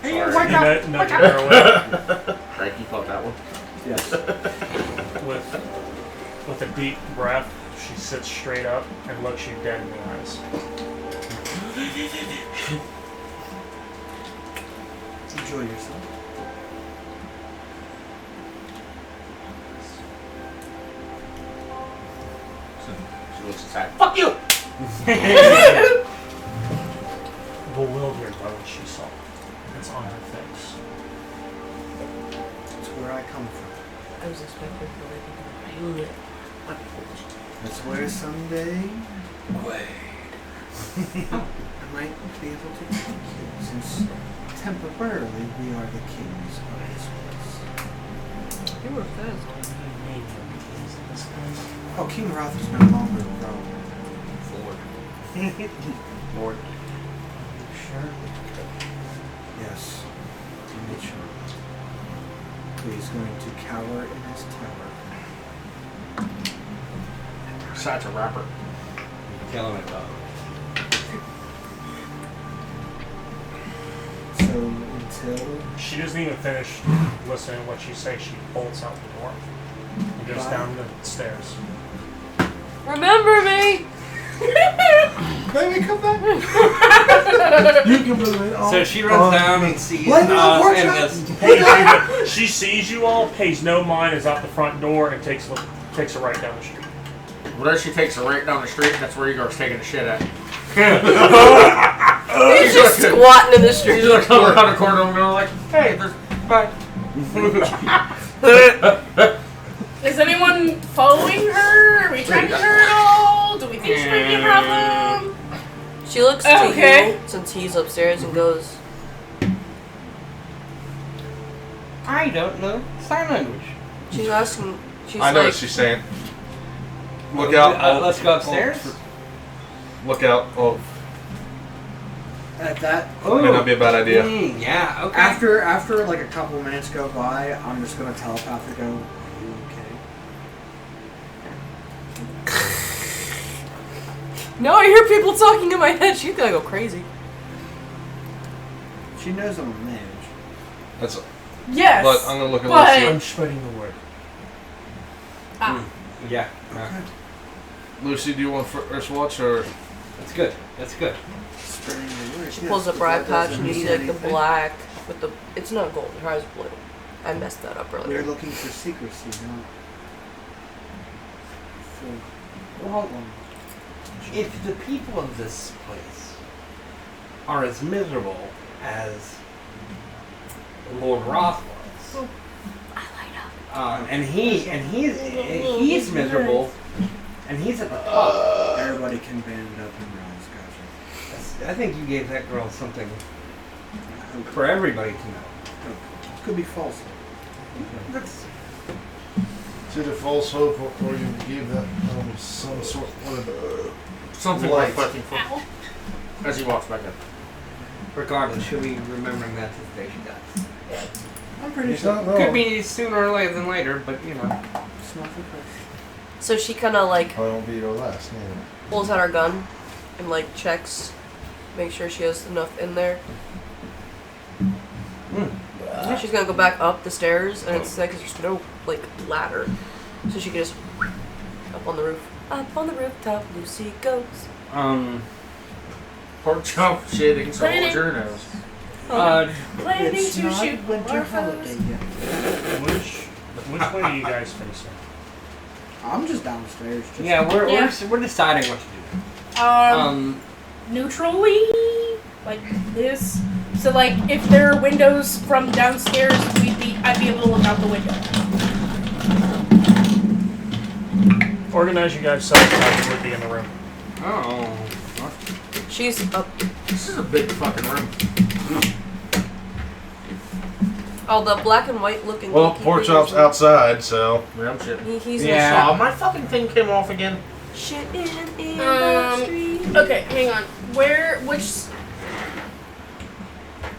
Hey, Sorry. wake up! Nudge her away Frank, you caught that one. yes. with a deep breath. She sits straight up and looks you dead in the eyes. Enjoy yourself. She looks inside. Fuck you! Bewildered by what she saw. It's on her face. That's where I come from. I was expecting to like That's where someday, I might be able to thank you, since temporarily we are the kings of this place. You were fast. Oh, King Roth is no longer Rome. Lord. Sure. Yes, to make sure. He is going to cower in his tower. Besides a rapper. Killing it, dog. So until She doesn't even finish listening to what you say. She bolts out the door and goes Bye. down the stairs. Remember me! baby, come back. You can believe it. So she runs down and sees Let me us work and out. this. She sees you all, pays no mind, is out the front door, and takes her right down the street. Whenever she takes her right down the street, that's where Igor's taking a shit at. He's just squatting in the street. She's gonna come around the corner and go like, hey, there's... Bye. Is anyone following her? Are we tracking her at all? Do we think she might be a problem? She looks to you since he's upstairs and goes, I don't know sign language. she's asking, she's I know like, what she's saying. Look out. Let's go upstairs. Look out. Oh, At that that may not be a bad idea. Yeah. Okay. after like a couple minutes go by, I'm just gonna telepathically go, are you okay? no, I hear people talking in my head. She's gonna go crazy. She knows I'm a mage. That's. Yes. But I'm gonna look at but- Lucy. I'm spreading the word. Ah. Yeah. Lucy, do you want first watch or? That's good. That's good. Spreading the word. She Yes, pulls up but her eye that patch doesn't and you mean see like the anything. black with the, it's not gold, her eyes blue. I messed that up We're earlier. looking for secrecy, not for Well, if the people of this place are as miserable as Lord Roth was, and he's miserable, and he's at the top. everybody can band up and rise, gotcha. I think you gave that girl something I hope- for everybody to know. Could be false. That's To the false hope, or you give that some sort of Something Light. like fucking Ow. as he walks back in. regardless. She'll be remembering that to the day she dies. I'm pretty It's sure. not wrong. Could be sooner or later than later, but you know. It's not for Christ. So she kind of like I won't be your last name. pulls out her gun and like checks, make sure she has enough in there. She's gonna go back up the stairs, and it's like there's no like ladder, so she can just up on the roof. Up on the rooftop, Lucy goes. Pork chop shitting soldier nose. Planning It's to not shoot winter more holiday foes. yet. Which way are you guys facing? I'm just downstairs. Just Yeah, we're Yeah. we're deciding what to do. Neutrally, like this. So like, if there are windows from downstairs, I'd be able to look out the window. Organize you guys so that you would be in the room. Oh. She's up. This is a big fucking room. Oh, the black and white looking. Well, geeky pork thing chop's is- outside, so Yeah, I'm shitting. He's Yeah. Oh, my fucking thing came off again. shit in the street. Okay, hang on. Which?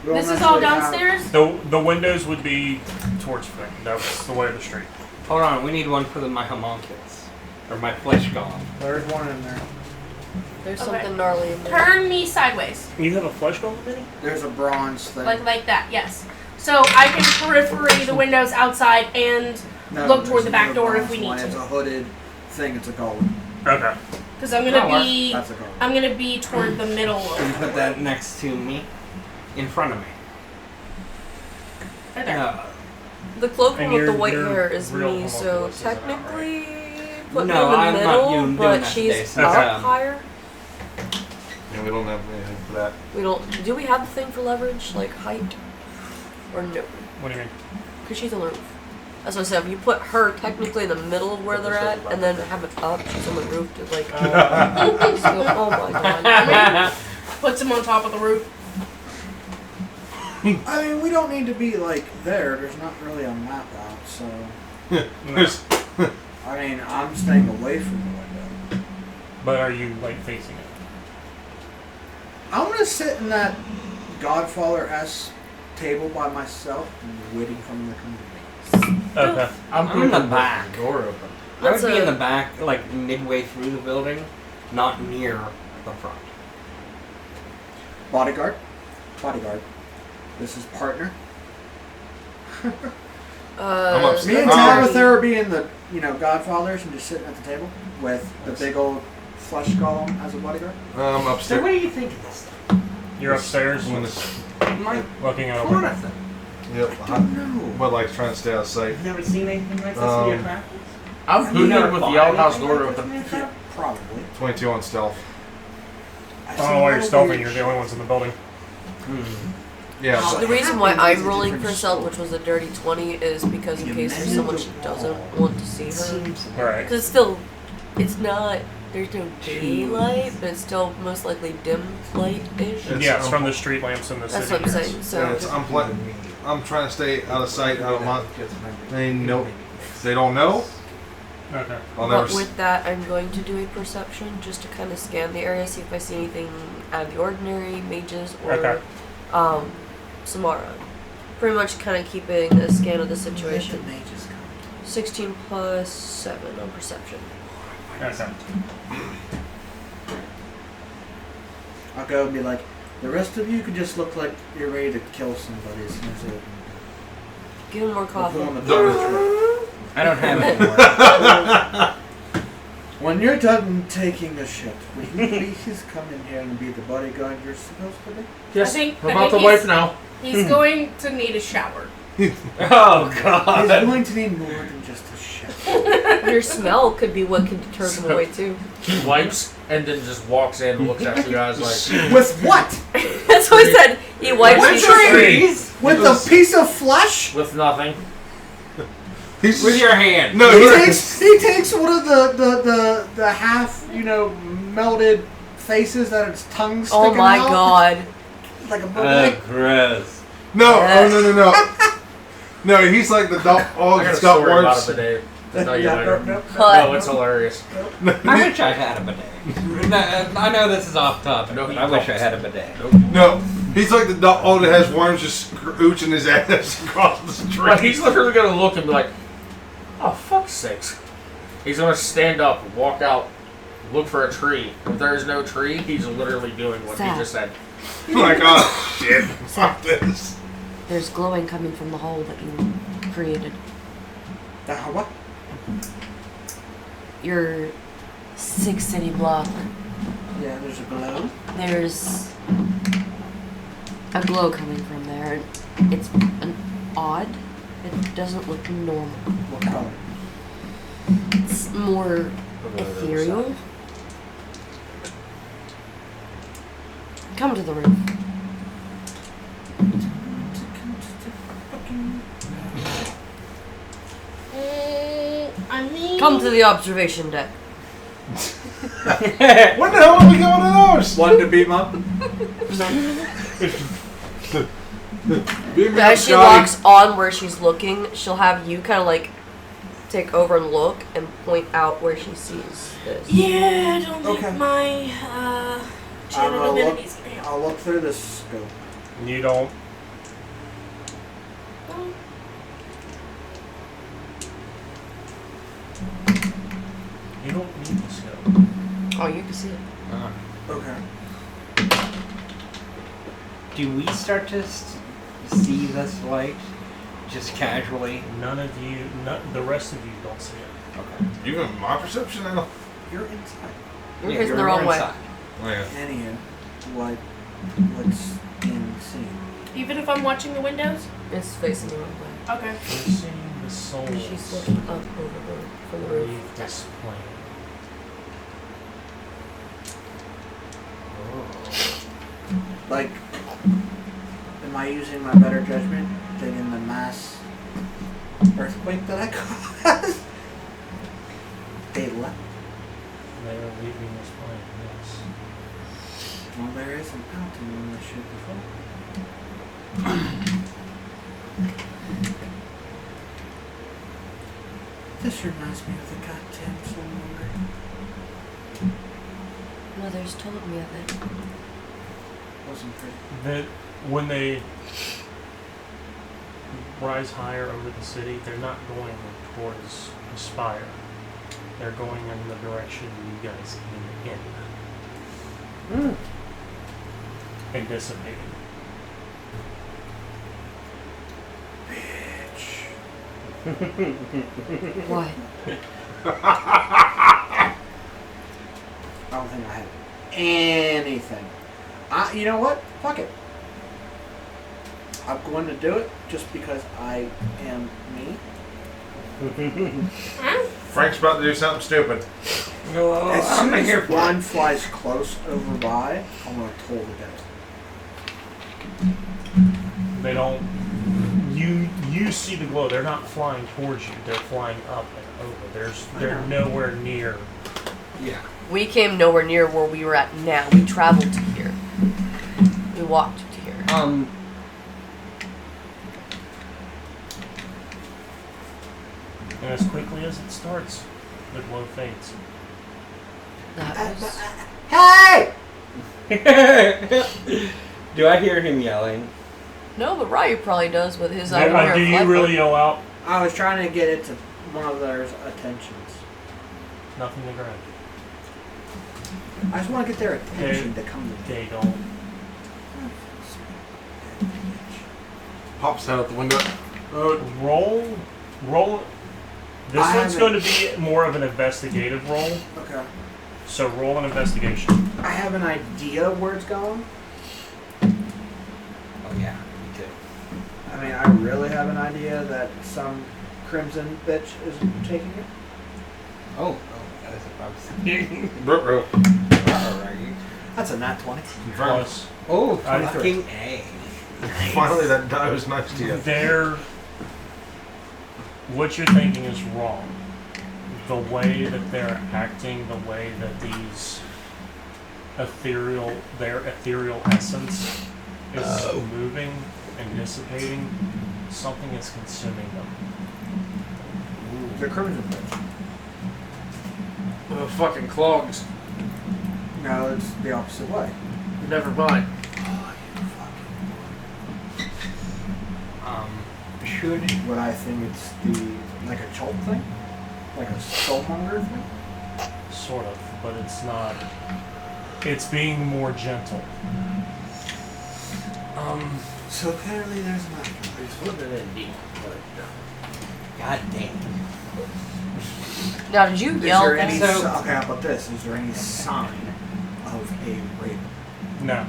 we don't This is all necessarily have- downstairs. The windows would be towards me. That's the way of the street. Hold on, we need one for my homunculus. Or my flesh golem. There's one in there. There's Okay. something gnarly in there. Turn me sideways, You have a flesh golem mini? There's a bronze thing. like that. Yes. So I can periphery the windows outside and No, look toward there's the back another door if bronze we need one. to. It's a hooded thing. It's a golem. Okay. Because I'm gonna be That's a goal. I'm gonna be toward the middle You of put that next to me, in front of me. right there. No, The cloak And one with the you're- white you're hair is real me, so homunculus, isn't it, technically put No, me in the I'm not middle, doing but that she's today, so up that's, higher. Yeah, we don't have anything for that. We don't. Do we have the thing for leverage, like height, or no? What do you mean? Because she's on the roof. That's what I said. If you put her technically in the middle of where they're at, and then have it up, she's on the roof to like. So, oh my god. Puts him on top of the roof. I mean, we don't need to be like there. There's not really a map out, so. There's- I mean, I'm staying away from the window. But are you like facing it? I'm gonna sit in that Godfather-esque table by myself, waiting for them to come to me. Okay. I'm in the back. Door open. I would That's be in a- the back, like midway through the building, not near the front. Bodyguard. This is partner. I'm upset. Me and Oh. Tabitha are being the, Godfathers and just sitting at the table with the big old flesh golem as a bodyguard. So Upstairs. what do you think of this? You're upstairs, When this- My looking over. Jonathan. Yep. No. But like trying to stay out of sight. You've never seen anything like this Um, in your practice? I'm Have you never hooting with bought the outhouse anything door like this in open. your Yeah, practice? probably. 22 on stealth. I don't know why you're stealthing. You're the only ones in the building. Yeah. Oh, The reason why happened is I'm a rolling different for stealth, story. which was a dirty 20, is because in case there's someone she doesn't want to see her. All right. Because it's not, there's no daylight, but it's still most likely dim light-ish. It's- Yeah, it's from the street lamps in the That's city. what I'm saying. Yeah, So it's, I'm trying to stay out of sight. I don't want. They know. They don't know. Okay. I'll never. But with that, I'm going to do a perception just to kind of scan the area, see if I see anything out of the ordinary, mages, or Okay. Samara. Pretty much kind of keeping a scan of the situation. 16 plus 7 on perception. Okay. I'll go and be like, the rest of you could just look like you're ready to kill somebody as soon as they Give him more coffee. go on the door. I don't have any more. When you're done taking a shit, will you please come in here and be the bodyguard you're supposed to be? Yes, I think I'm about to he's- wipe now. He's going to need a shower. Oh god. He's going to need more than just a shit. Your smell could be what can deter them away too. He wipes and then just walks in and looks at you guys like, With what? That's what I said. He wipes With his trees? With a piece of flesh? with nothing. He's With your hand. no. He takes one of the half, melted faces that its tongue sticking Oh my out. god. Like a bubble. gross. No. Oh no. No, he's like the dog. Oh, I got a it's got story about words. it today. To tell you Yeah, later. no. No, it's hilarious. I wish I had a bidet. I know this is off topic, No, but you I wish I don't. had a bidet. No, he's like the dog that has worms just ooching his ass across the street. Like, he's literally gonna look and be like, oh, fuck's sakes. He's gonna stand up, walk out, look for a tree. If there is no tree, he's literally doing what he Sad. just said. Like, oh shit, fuck this. There's glowing coming from the hole that you created. What? Your 6 city block. Yeah, there's a glow. There's a glow coming from there. It's odd. It doesn't look normal. What color? It's more ethereal. Come to the roof. I mean, Come to the observation deck. When the hell are we going to those? One to beam up. As she locks on where she's looking, she'll have you kind of like take over and look and point out where she sees this. yeah, I don't think Okay. my channel I'll look, divinity's gonna help. I'll look through this scope. You don't. You don't need the scope. Oh, you can see it. Okay. Do we start to see this light just casually? None of you, the rest of you don't see it. Okay. Even my perception, I don't. You're inside. You're Yeah, facing you're the wrong way. inside. Oh, yeah. Anyhow, what's being seen? Even if I'm watching the windows? It's facing the wrong way. Okay. We're seeing the souls She's looking up over her from the roof. leave this plane. Like, am I using my better judgment than in the mass earthquake that I caused? They left. They are leaving this plane, yes. Well, there is a mountain in the ship before. This reminds me of the goddamn soulmonger. Mother's told me of it. Wasn't pretty. That when they rise higher over the city, they're not going towards the spire. They're going in the direction you guys came in. And dissipating. What? I don't think I have anything. You know what? Fuck it. I'm going to do it just because I am me. Frank's about to do something stupid. As soon I'm here as for one flies close over by, I'm going to toll the death. They don't. You see the glow. They're not flying towards you. They're flying up and over. They're nowhere near. Yeah. We came nowhere near where we were at now. We traveled to here. We walked to here. And as quickly as it starts, the glow fades. That was... Hey! Do I hear him yelling? No, but Ryu probably does with his Do you really yell out? I was trying to get it to one of their attentions. Nothing to grab. I just want to get their attention to come to me. They don't. Pops head out the window. Roll. This I one's haven't- going to be more of an investigative roll. Okay. So roll an investigation. I have an idea where it's going. Oh yeah, me too. I mean, I really have an idea that some crimson bitch is taking it. Oh, that is what I was thinking. Ruh-roh. That's a nat 20. Plus, Oh, I- fucking A. Finally, that die was nice to you. what you're thinking is wrong. The way that they're acting, the way that their ethereal essence is moving and dissipating, something is consuming them. The crimson bitch. Fucking clogs. No, it's the opposite way. Never mind. Should What I think it's like a chult thing? Like a soulmonger thing? Sort of, but it's not. It's being more gentle. So apparently there's an He's putting it in deep. God damn. Now, did you Is yell there that? any So- okay, how about this? Is there any sign of a raven? No.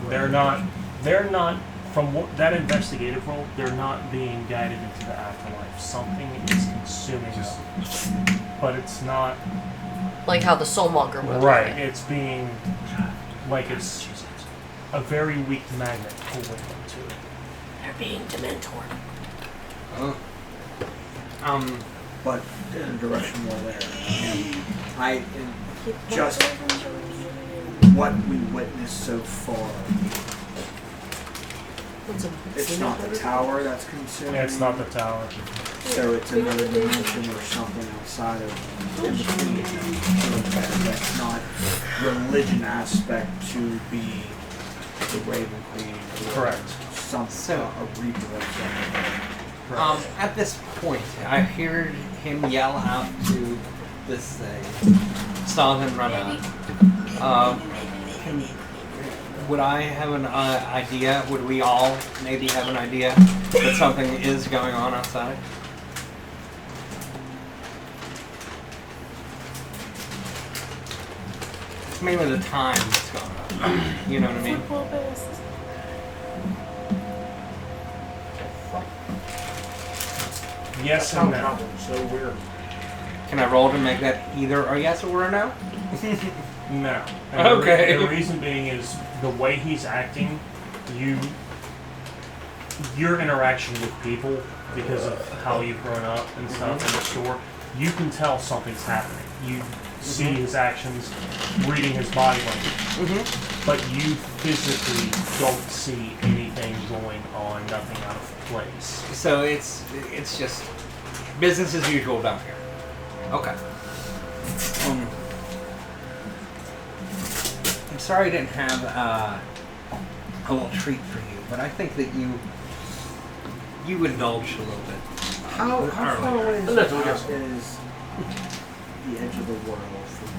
They're not. From that investigative role, they're not being guided into the afterlife. Something is consuming them. But it's not. Like how the soulmonger was. Right. It's being. Like it's a very weak magnet pulling them to it. They're being dementored. Oh. But in a direction more there. And just what we witnessed so far. It's not the tower that's consuming. Yeah, it's not the tower. So it's another dimension or something outside of in between. That's not religion aspect to be the Raven Queen. Or Correct. Something, a reaper or something. At this point, I heard him yell out to this thing, saw him run out. Would I have an idea? Would we all maybe have an idea that something is going on outside? It's mainly the time that's going on. You know what I mean? Yes and no. So weird. Can I roll to make that either a yes or a no? No. And Okay. The reason being is the way he's acting, your interaction with people, because of how you've grown up and stuff in the store, you can tell something's happening. You see his actions, reading his body language, but you physically don't see anything going on, nothing out of place. So it's just business as usual down here. Okay. I'm sorry I didn't have a little treat for you, but I think that you indulged a little bit. How far away is, That's the what house it is the edge of the world from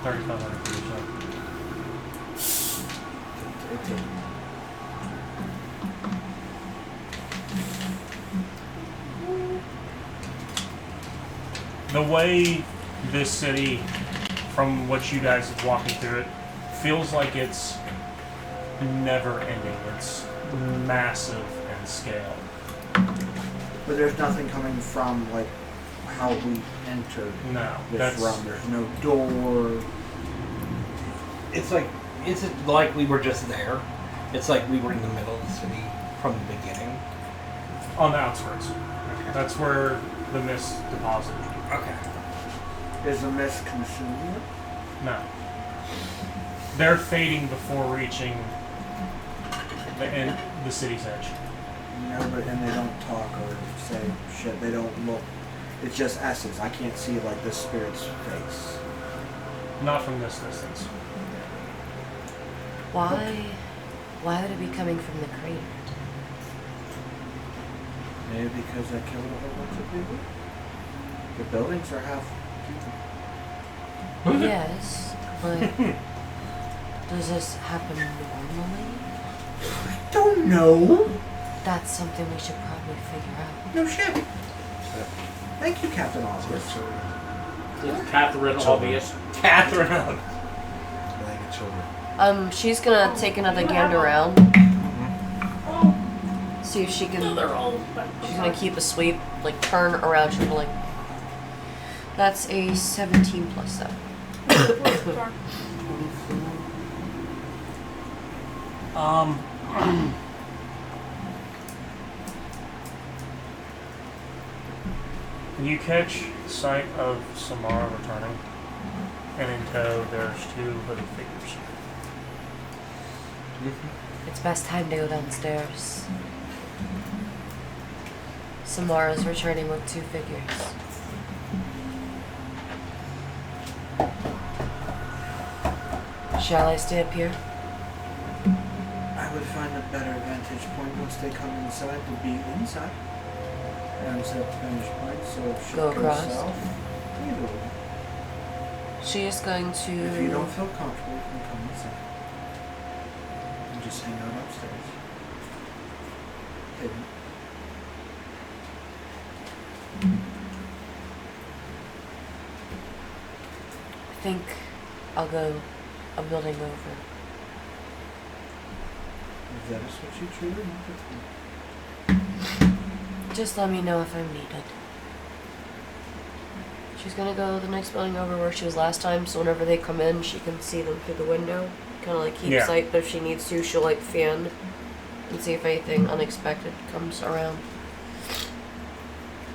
3,500 feet or so. It's a, The way this city, from what you guys are walking through it, feels like it's never ending. It's massive in scale. but there's nothing coming from like how we entered No, this that's realm. There's no door. It's like we were just there. It's like we were in the middle of the city from the beginning. on the outskirts. That's where the mist deposited. Okay. Is the mist consuming it? No. They're fading before reaching the city's edge. No, and they don't talk or say shit. They don't look. It's just essence. I can't see like the spirit's face. Not from this distance. Why would it be coming from the crater? Maybe because I killed a whole bunch of people. The buildings are half people. Yes, but does this happen normally? I don't know. That's something we should probably figure out. No shit. Thank you, Captain Obvious. Catherine Obvious. Catherine. Like children. She's gonna take another gander around. See if she can. She's gonna keep a sweep, like turn around. She's gonna like. That's a 17 plus 7. You catch sight of Samara returning, and in tow there's 2 hooded figures. It's best time to go downstairs. Samara's returning with 2 figures. Shall I stay up here? I would find a better vantage point once they come inside to be inside. And set vantage point, so if she Go goes across? south, either way. She is going to. If you don't feel comfortable, you can come inside. And just hang out upstairs. Hidden. I think I'll go a building over. If that is what you truly want to do. Just let me know if I'm needed. She's gonna go the next building over where she was last time, so whenever they come in, she can see them through the window. Kind of like keep Yeah. sight, but if she needs to, she'll like fan and see if anything unexpected comes around.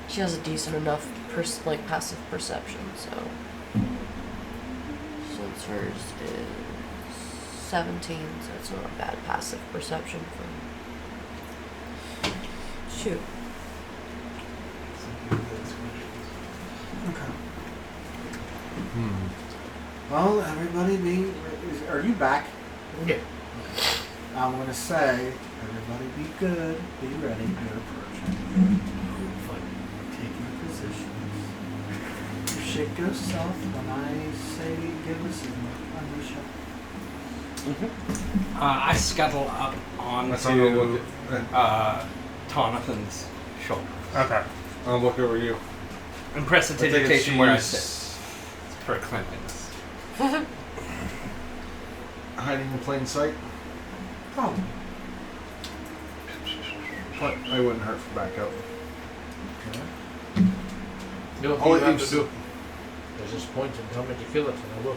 She has a decent enough passive perception, so since hers is 17, so it's not a bad passive perception for. Shoot. Okay. Well, everybody are you back? Yeah. I'm gonna say, everybody be good, be ready, you're approaching. Take your positions. If shit goes south, when I say give a signal, unleash up. I scuttle up That's how I'm gonna onto look at. Tonathan's shoulder Okay. I'll look over you. and press I take it prestidigitation where I she's- sit. It's for cleanliness. Hiding in plain sight. Probably. But I wouldn't hurt for backup. No, All you it have needs to do is just point and tell me to kill it, and I will.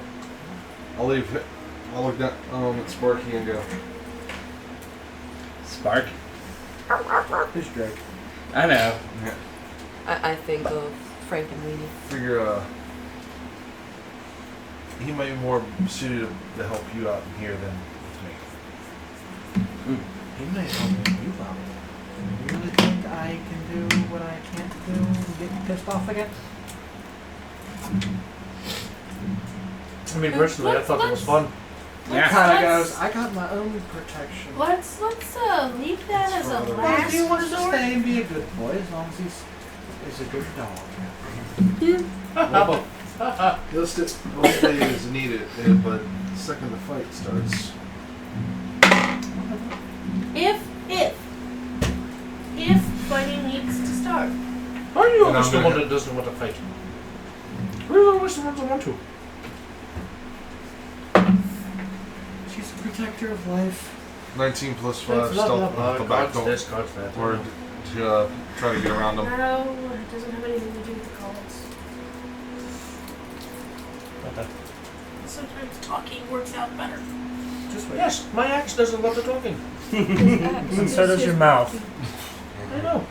I'll leave it. I'll look down at Sparky and go. Spark. Who's Drake? I know. Yeah. I think of Frank and Weenie. Figure he might be more suited to help you out in here than with me. He may help you out. You really think I can do what I can't do and get pissed off again? I mean, personally, I thought it was fun. Yeah. Kinda Let's- goes, I got my own protection. Let's leave that as a Well, last if you want to resort. stay and be a good boy, as long as he's a good dog. He'll stay as needed, but the second the fight starts. If fighting needs to start. Are you And always I'm the gonna one that doesn't want to fight? We're always the ones that want to. She's a protector of life. 19 plus 5 Blah, blah, stealth blah, off the God's back door. this, God's that. Or to try to get around them. No, it doesn't have anything to do with the calls. Okay. Sometimes talking works out better. Just wait. Yes, my axe doesn't love the talking. And so does your mouth, I know.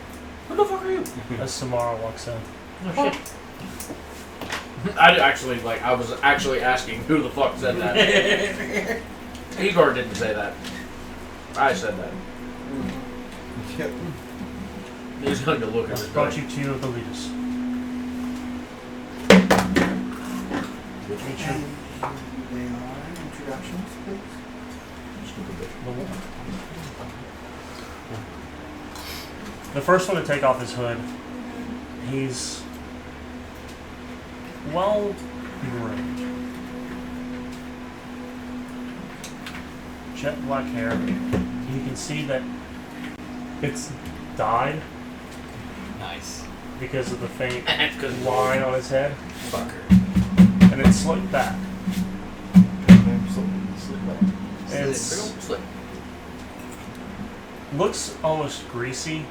Who the fuck are you? as Samara walks in. Oh, shit. I was actually asking who the fuck said that. Igor didn't say that. I said that. Yep. He's going to look at his Brought body. you to the leaders. Meet you. And they are introductions, please. The first one to take off his hood, he's well groomed. Jet black hair. You can see that it's dyed Nice. because of the faint Because line on his head, Fucker. and it's slicked back. It's Slip. looks almost greasy.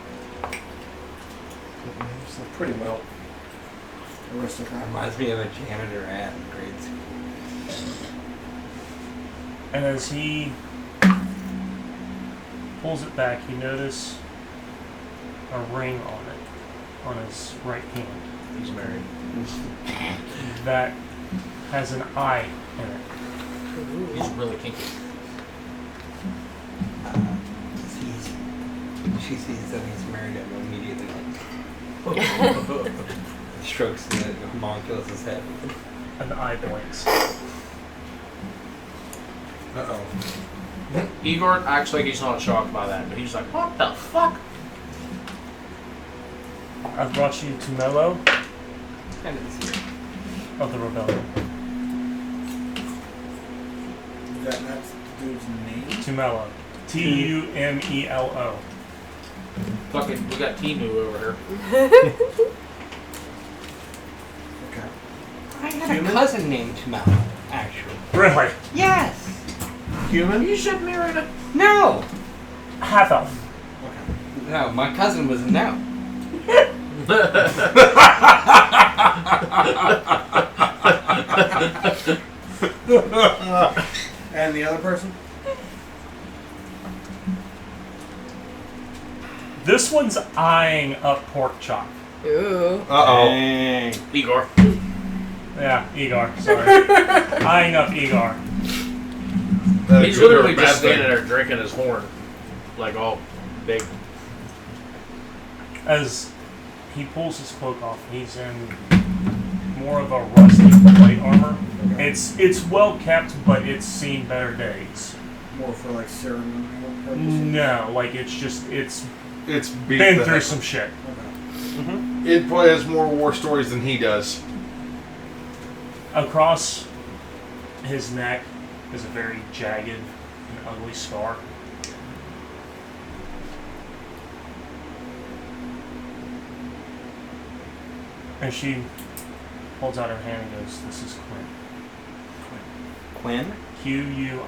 Pretty well. Aristocrat. Reminds me of a janitor at grade school. And as he pulls it back, you notice a ring on it, on his right hand, He's married. that has an eye in it. He's really kinky. She sees that he's married and immediately strokes the homunculus's head. And the eye blinks. Uh-oh. Igor acts like he's not shocked by that, but he's like, what the fuck? I've brought you to Mello I didn't see it. of the Rebellion. That's the dude's name? To Mello. Tumelo. Fucking, we got Tinu over here. Okay. I had a cousin named Tumelo, actually. Really? Yes! Human? You said married a... No! Half elf. Okay. No, my cousin was a no. And the other person? This one's eyeing up pork chop. Ooh. Uh-oh. Dang. Igor. Yeah, Igor. Sorry. Eyeing up Igor. He's literally just standing there drinking his horn. Like all big. As he pulls his cloak off, he's in more of a rusty plate armor. It's well kept, but it's seen better days. More for like ceremonial purposes? No, like it's Beat been the through heck- some shit. Okay. It probably has more war stories than he does. Across his neck is a very jagged and ugly scar. And she holds out her hand and goes, "This is Clint." Quinn? Quinn.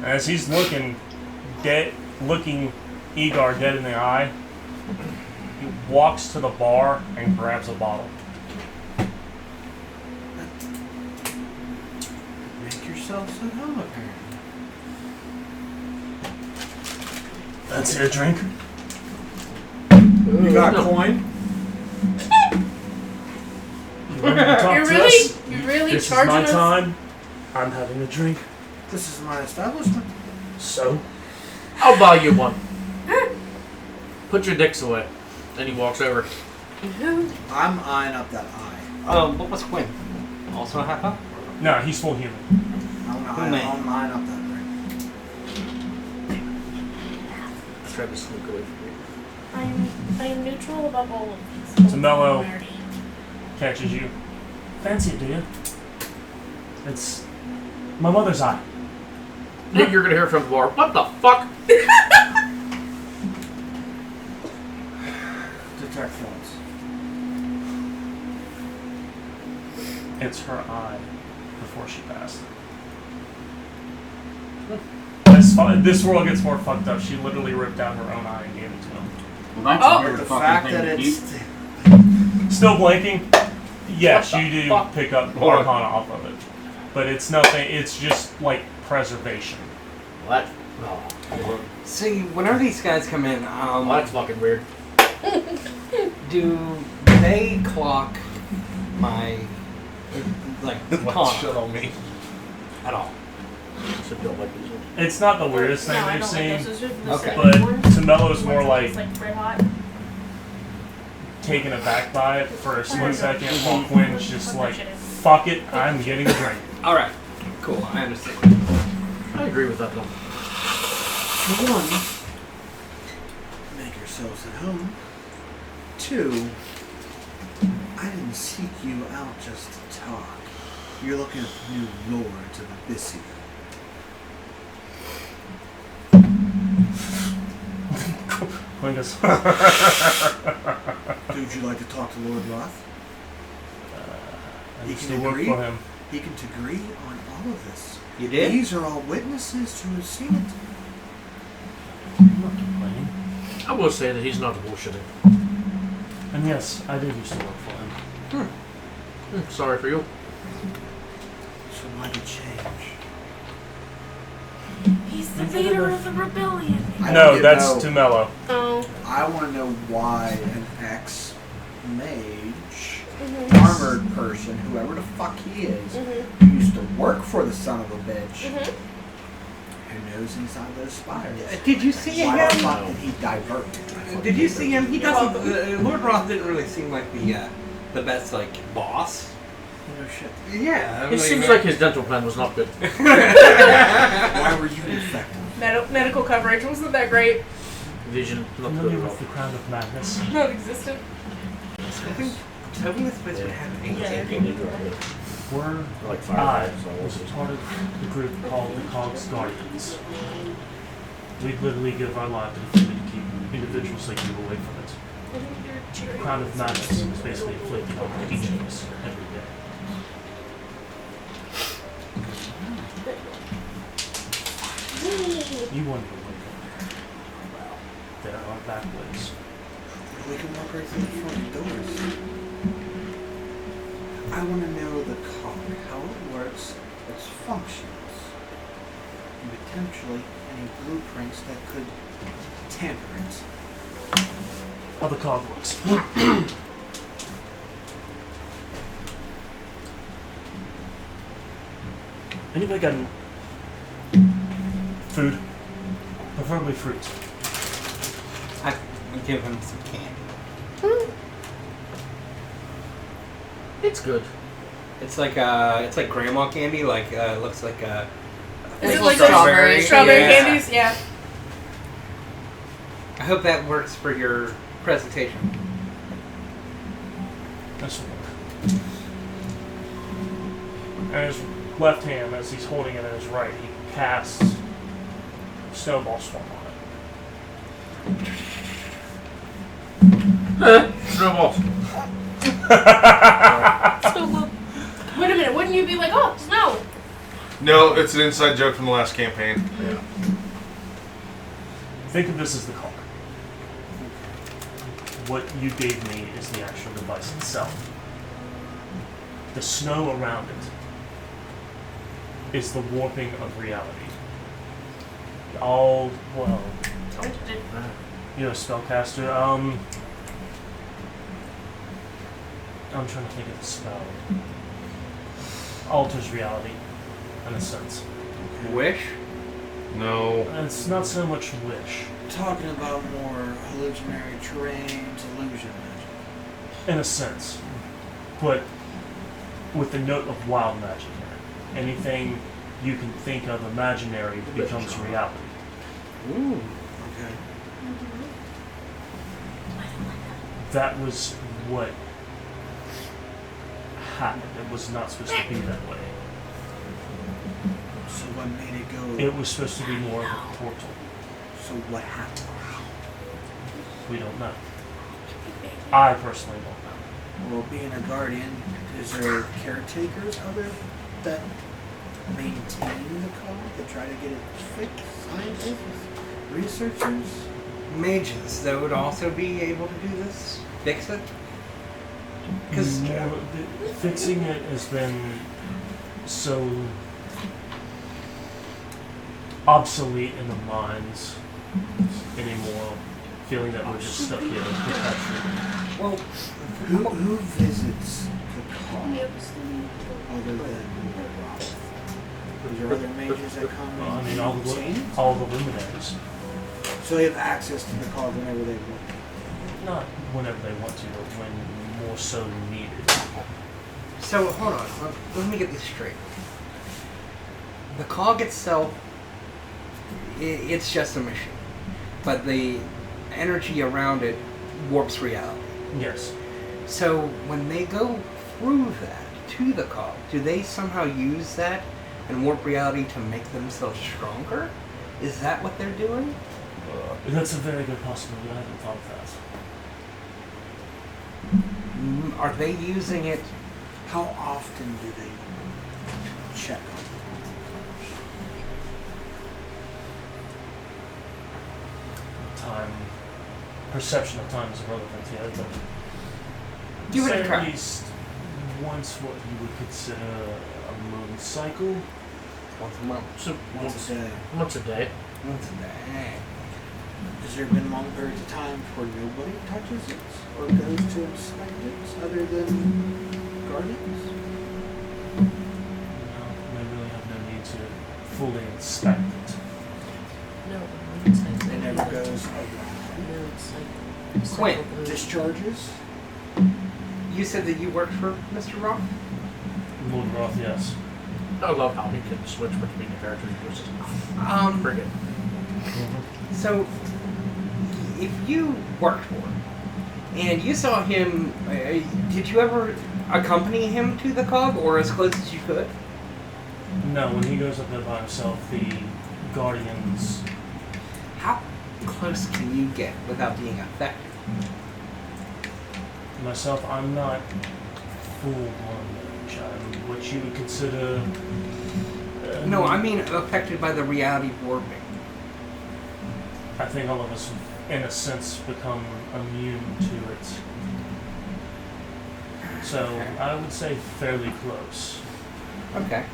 As he's looking Igor dead in the eye, he walks to the bar and grabs a bottle. Make yourselves at home, apparently. Fancy a drink? You got a coin? You want me to talk You're to really, us? you're really This is charging my us? time. I'm having a drink. This is my establishment. So? I'll buy you one. Put your dicks away. Then he walks over. I'm eyeing up that eye. What was Quinn? Also a half up? No, he's full human. I'm eyeing up that ring. I tried to sneak away from you. I am neutral about all of these. Mellow. Catches you. Fancy it, do you? It's my mother's eye. Nick, you're gonna hear from the bar. What the fuck? Detect films. It's her eye before she passed. This world gets more fucked up. She literally ripped out her own eye and gave it to him. Well, that's Oh, a weird The fucking fact thing that to it's. keep. Still blinking? Yes, What the you do fuck? pick up Arcana off of it. But it's nothing, it's just like preservation. Well, that's, See, whenever these guys come in, well, that's fucking weird. do they clock my con Shut on me. at all? So don't like these ones. It's not the weirdest thing No, I we've don't seen, like those. Those are the Okay. cinnamon but ones. to Mello's more Ones like that's, like red hot. taken aback by it for a split Mhm. second, while Quinn's just like, fuck it, I'm getting a drink. Alright. Cool, I understand. I agree with that though. For one, make yourselves at home. Two, I didn't seek you out just to talk. You're looking at the new lords of Abyssia. Quinn goes, Would you like to talk to Lord Roth? I He used can to work agree. for him. He can agree on all of this. You did? These are all witnesses who have seen it. I'm not complaining. I will say that he's not bullshitting. And yes, I did used to work for him. Sorry for you. So why the change? He's the leader of the rebellion. I No, don't that's know. too mellow. Oh. I want to know why an ex-mage, Mm-hmm. armored person, whoever the fuck he is, who used to work for the son of a bitch, who knows inside those spires. Did you see Why the him? fuck did he divert? Did you see him? He doesn't. Lord Roth didn't really seem like the best boss. No shit. Yeah. It seems like his dental plan was not good. Why were you infected? Medical coverage wasn't that great. Vision, not good Familiar at all. with the Crown of Madness. Non-existent. I think Toby this place would have Yeah, We're like I firefighters. was a part of the group called the Cogs Guardians. We literally give our life to the field to keep individuals like you away from it. The Crown of Madness is basically inflicted on each of us every day. You wonder what there are back ways. We can walk right through the front doors. I want to know the cog, how it works, its functions, and potentially any blueprints that could tamper it. How the cog works. Anybody got any food? Preferably fruit. I would give him some candy. It's good. It's like grandma candy. It looks like Is it Like like strawberry? strawberry Yeah. candies? Yeah. I hope that works for your presentation. This will work. And his left hand, as he's holding it in his right, he casts Snowball Swarm on it. Snowballs. So, wouldn't you be like, oh, snow? No, it's an inside joke from the last campaign. Yeah. Think of this as the car. What you gave me is the actual device itself. The snow around it is the warping of reality. Well, you're a spellcaster. I'm trying to think of the spell. Alters reality, in a sense. Wish? No. It's not so much wish. Talking about more hallucinatory terrains, illusion magic. In a sense. But with the note of wild magic in it. Anything you can think of imaginary becomes reality. Ooh. Okay. That was what happened. It was not supposed to be that way. So what made it go? It was supposed to be more of a portal. So what happened? We don't know. I personally don't know. Well, being a guardian, is there caretakers other that maintain the code, that try to get it fixed? Scientists? Researchers? Mages that would also be able to do this? Fix it? Because Fixing it has been so obsolete in the minds anymore, feeling that we're just stuck here perpetually. well, Who visits the code other than Rob? Is there other mages that come I mean, and all maintain it? the luminaries. So they have access to the code whenever they want. Not whenever they want to, but when more so needed. so hold on. Let me get this straight. The cog itself, it's just a machine. But the energy around it warps reality. Yes. So when they go through that to the cog, do they somehow use that and warp reality to make themselves stronger? Is that what they're doing? That's a very good possibility. I haven't thought of that. Are they using it? How often do they check on Time, perception of time is irrelevant here, but Give it a say try. at least once what you would consider a moon cycle. Once a month. So once a day? once a day. Once a day. Has there been long periods of time where nobody touches it or goes to inspect it other than guardians? No, they really have no need to fully inspect it. No, moon cycle. It never goes around. Moon cycle. Quinn, Cycle goes- Discharges? You said that you worked for Mr. Roth? Lord Roth, yes. I love how he can switch between the characters. It was just pretty good. So, if you worked for him, and you saw him, did you ever accompany him to the cog, or as close as you could? No, when he goes up there by himself, the Guardians. How close can you get without being affected? Myself, I'm not full-blown mage. I'm what you would consider. No, I mean affected by the reality warping. I think all of us, in a sense, become immune to it. So Okay. I would say fairly close. Okay.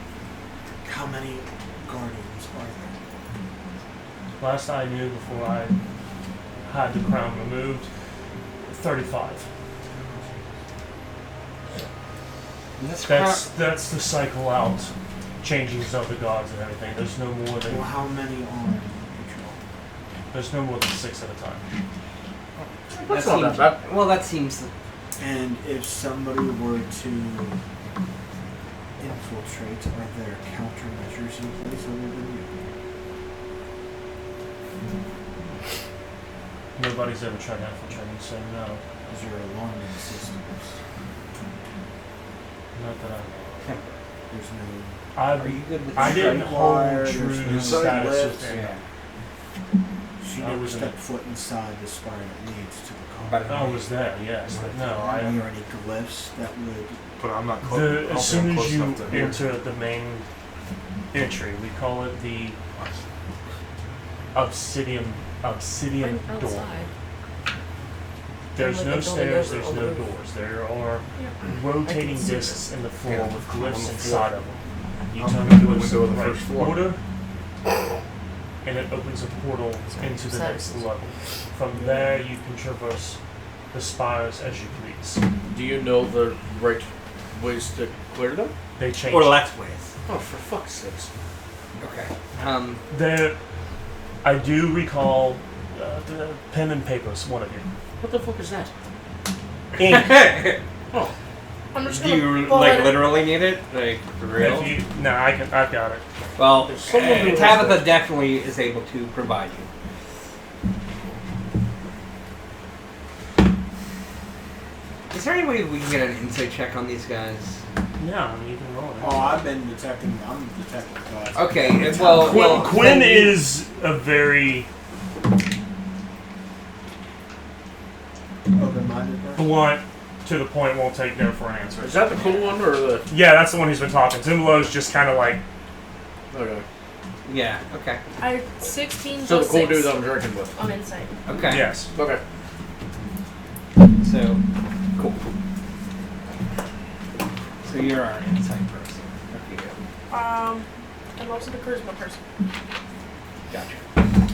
How many guardians are there? Last I knew, before I had the crown removed, 35. That's the cycle out, changings of the gods and everything. There's no more than Well, how many are in control? there's no more than 6 at a time. That's That not seems, that bad. well, that seems. And if somebody were to infiltrate, are there countermeasures in place other than you? Nobody's ever tried infiltrating, so no. Is there alarming systems? Not that I know of. There's no. Are I you good with I didn't strike hold wire, true there's no status lifts, with them. Yeah. So You I never was in step foot inside the spire that leads to the car. But I was there, yes, but no, Are I there any glyphs that would? But I'm not close. I don't as think I'm soon as close you enough to hear. enter the main entry, we call it the obsidian I'm door. outside. There's Like no the building stairs, over there's on the no roof. doors. There are I rotating can see discs in the floor Yeah, with on the glyphs floor. inside of them. You I'm turn looking the at the glyphs window in of the the right first floor. order, and it opens a portal into the next level. From there, you can traverse the spires as you please. Do you know the right ways to clear them? They change. or left ways. Oh, for fuck's sakes. Okay. There, I do recall the pen and papers. One of you. What the fuck is that? Ink. Oh, I'm just Do gonna you pull like it. literally need it? Like for real? If you, no, I've got it. Well, There's someone who has Tabitha that. definitely is able to provide you. Is there any way we can get an insight check on these guys? Yeah, I mean, you can roll it. Oh, I'm detecting guys. Okay, well, Quinn then- is a very Open-minded person. blunt, to the point, won't take no for an answer. is that the cool one or the? Yeah, that's the one who's been talking. Zimlo's just kind of like, Okay. Yeah, okay. I had 16 So the plus cool 6 dude that I'm drinking with. on insight. Okay. yes. Okay. So, cool. So you're our insight person. Okay, good. I'm also the charisma person. Gotcha.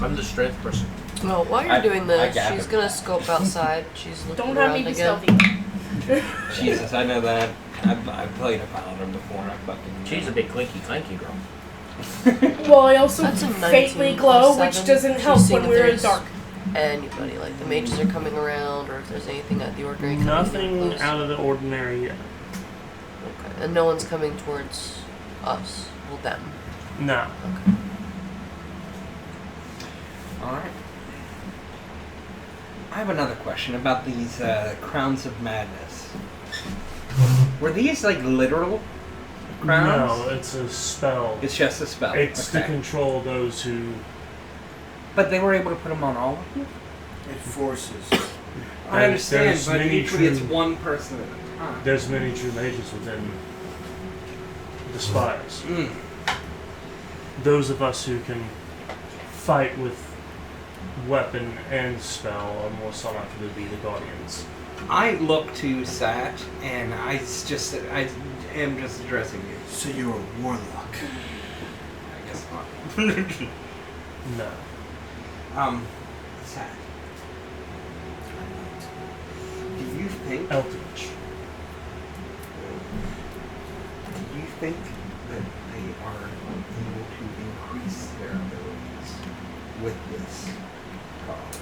I'm the strength person. Well, while you're I- doing I this, gather. she's gonna scope outside. She's looking Don't have around me be again. stealthy. Jesus, I know that. I've played a paladin before. I fucking. She's a big clinky clanky girl. Well, I also That's a 19 faintly plus glow, 7. which doesn't She's help seeing when if we're in there's dark. Anybody, like the mages are coming around, or if there's anything out of the ordinary coming Nothing close. out of the ordinary yet. Okay. And no one's coming towards us. Well, them. No. Okay. Alright. I have another question about these crowns of madness. Were these like literal crowns? No, it's a spell. It's just a spell. It's to okay. control those who. But they were able to put them on all of them? It forces. I understand, there's but many usually it's true- one person at a time. There's many true mages within the spires. Mm. Those of us who can fight with weapon and spell are more sought after to be the guardians. I look to Sat, and I am just addressing you. So you're a warlock. I guess not. No. Sat. Do you think? Eldritch. Do you think that they are able to increase their abilities with this card?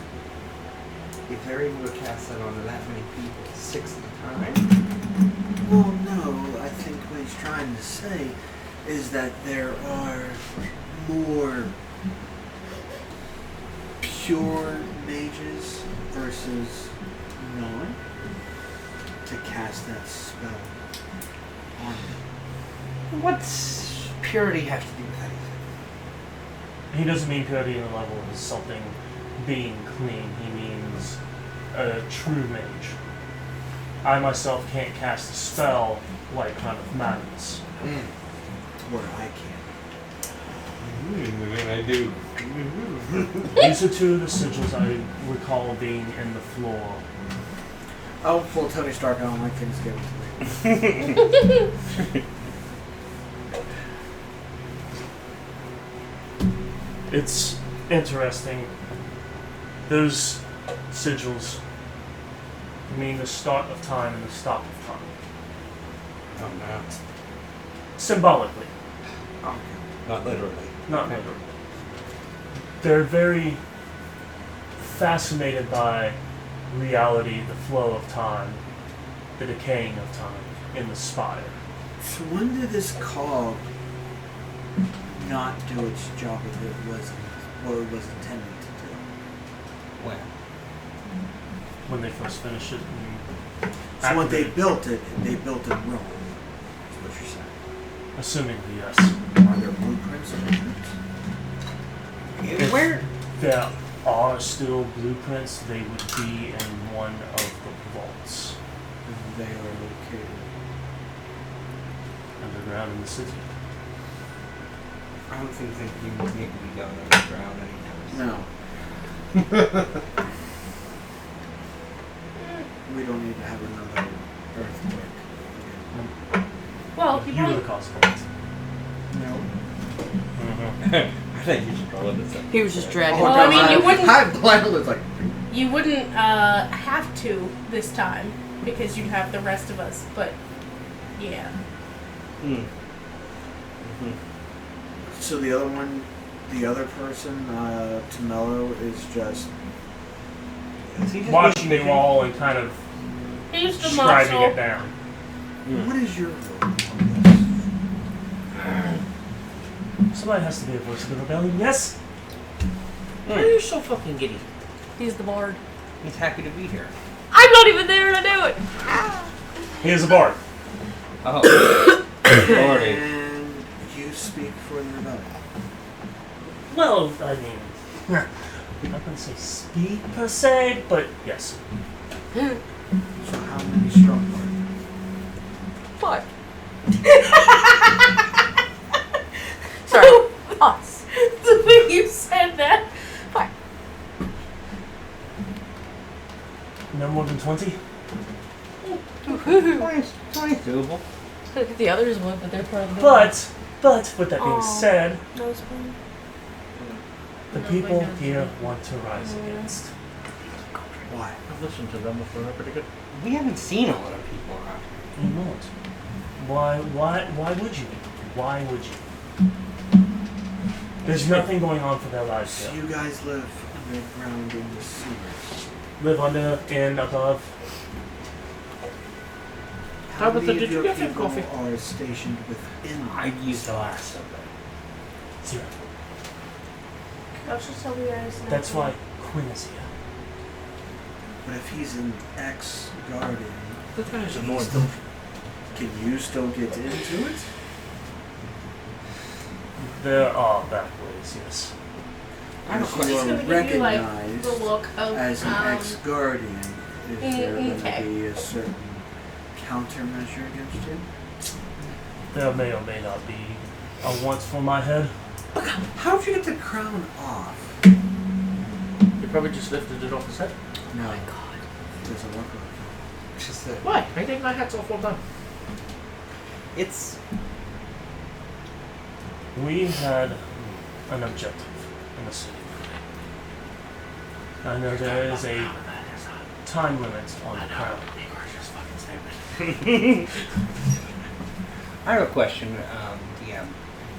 If they're able to cast that onto that many people 6 at a time? Well, no. I think what he's trying to say is that there are more pure mages versus non to cast that spell on them. What's purity have to do with anything? He doesn't mean purity in the level of something being clean. He means a true mage. I myself can't cast a spell like Crown of Madness. Where I can. I do. These are two of the sigils I recall being in the floor. Oh, full Tony Stark. I don't like things given to me. It's interesting. Those sigils mean the start of time and the stop of time. Oh no. Symbolically, Okay. Not literally. not literally. They're very fascinated by reality, the flow of time, the decaying of time in the spire. So when did this cog not do its job that it was, what it was intended to do? When? When they first finished it. And So when they activated- built it wrong. Is what you're saying. Assumingly, yes. Are there blueprints of it? If- Where? Yeah. are still blueprints, they would be in one of the vaults They are located. underground in the city. I don't think you need to be going underground anytime. No. We don't need to have another earthquake. Well, he You were the won't. cause of it. No. I think you should roll it as a. He was just dragging. Well, I mean, you wouldn't- I blindly was like. You wouldn't have to this time because you'd have the rest of us. But yeah. So the other one, the other person, Tamello, is just. Watching you all and kind of He's the scribing muscle. it down. What is your role on Somebody has to be a voice of the rebellion, yes? Why are you so fucking giddy? He's the bard. He's happy to be here. I'm not even there to do it. He is a bard. Oh. this? Lordy. And you speak for the rebellion. Well, I mean, I'm not going to say speak per se, but yes. So how many strong are you? 5. Sorry. Us. The way you said that. 5. No more than 20? 20's doable. The others would, but they're part of the But with that being Aw. said, No spoon. the No, people wait, no. here want to rise against. Why? I've listened to them before. They're pretty good. We haven't seen a lot of people around here. You won't. Why would you? Why would you? There's nothing going on for their lives So here. you guys live underground in the sewers. Live under and above. How Tabitha, many did of you your get him people coffee? are stationed within? I used the last of it. 0. I'll just tell you guys. That's why Quinn is here. But if he's an ex-guardian, That guy's can you annoying. still- can you still get into it? There are back ways, yes. I have a If I'm just you question. are gonna give you like recognized the look of as an ex-guardian, is there going okay. to be a certain countermeasure against you? There may or may not be a want for my head. How'd you get the crown off? You probably just lifted it off his head. No. Oh my god. It doesn't look like It's just that Why? I think my hat's off all the time. it's. We had an objective in the city. I know there is a time limit on the crown. I have a question, DM.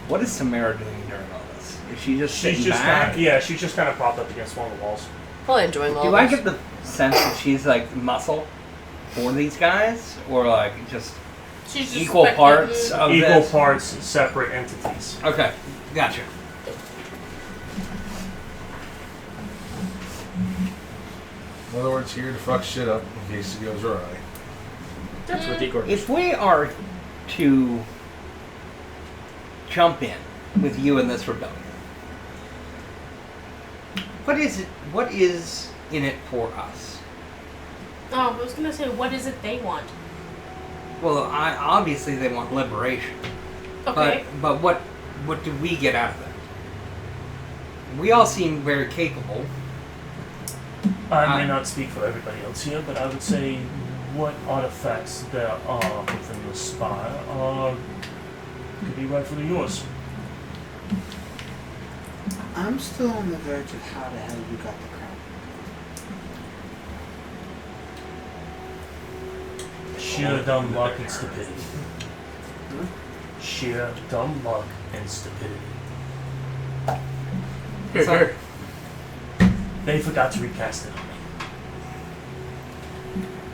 What is Samara doing during all this? Is she just sitting She's just back? she's just kind of propped up against one of the walls. Probably enjoying all Do I this. get the sense that she's like muscle for these guys, or like just She's just equal spectating. parts of Equal this? parts, separate entities. Okay, gotcha. In other words, here to fuck shit up in case it goes awry. That's what Igor did. If we are to jump in with you in this rebellion, what is it? What is in it for us? Oh, I was gonna say, what is it they want? Well, obviously they want liberation, Okay. but what do we get out of it? We all seem very capable. I may not speak for everybody else here, but I would say what artifacts there are within the spire could be rightfully yours. I'm still on the verge of how the hell you got the crown. Sheer dumb luck and stupidity. Sheer dumb luck and stupidity. Here, So- here. They forgot to recast it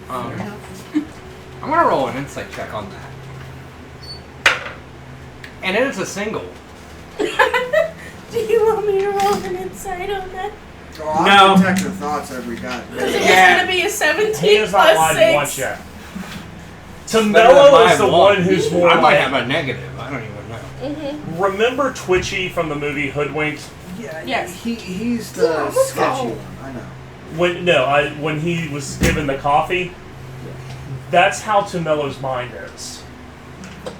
on me. I'm gonna roll an insight check on that, and it is a single. Do you want me to roll an insight on that? Oh, I'll No. detect your thoughts every goddamn Because day. it's Yeah. gonna be a 17 He has not plus lied 6. once yet. Better than Tamello my is the one. one who's more I might like- have a negative. I don't even know. Mm-hmm. Remember Twitchy from the movie Hoodwinked? Yeah. Yes. He's the sketchy one. I know. When he was given the coffee, that's how Tomello's mind is.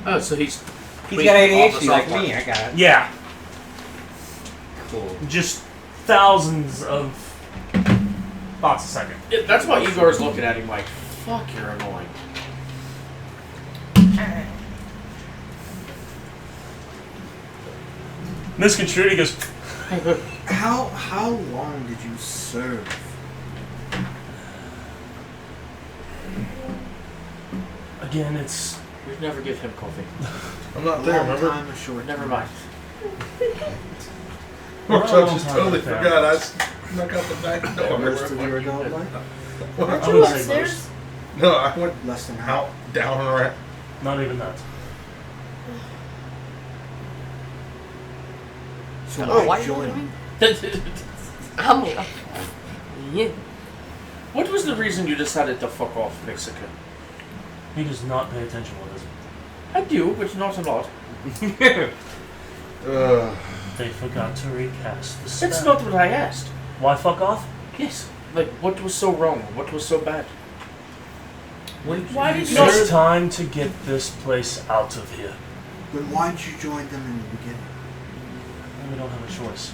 Oh, so he's He's got ADHD like me. I got it. Yeah, Cool. just thousands of thoughts a second. Yeah, that's why Igor's looking at him like, fuck, you're annoying. Misconstrued, he goes, How long did you serve? again, it's We'd never give him coffee. I'm not there, Long remember? time or short? Never mind. Or so I just Long totally time. forgot. I snuck out the back door. Most of your adult life? Well, Aren't I you would say upstairs? no, I went Less than how? out, down, and around. not even that. So Oh, why why are you join looking him? at me? I'm yeah. What was the reason you decided to fuck off Mexico? He does not pay attention what is it. I do, but not a lot. They forgot to recast the spell. That's not what I asked. Why fuck off? Yes. Like, what was so wrong? What was so bad? Why did you? It's time to get this place out of here. Then why did you join them in the beginning? We don't have a choice.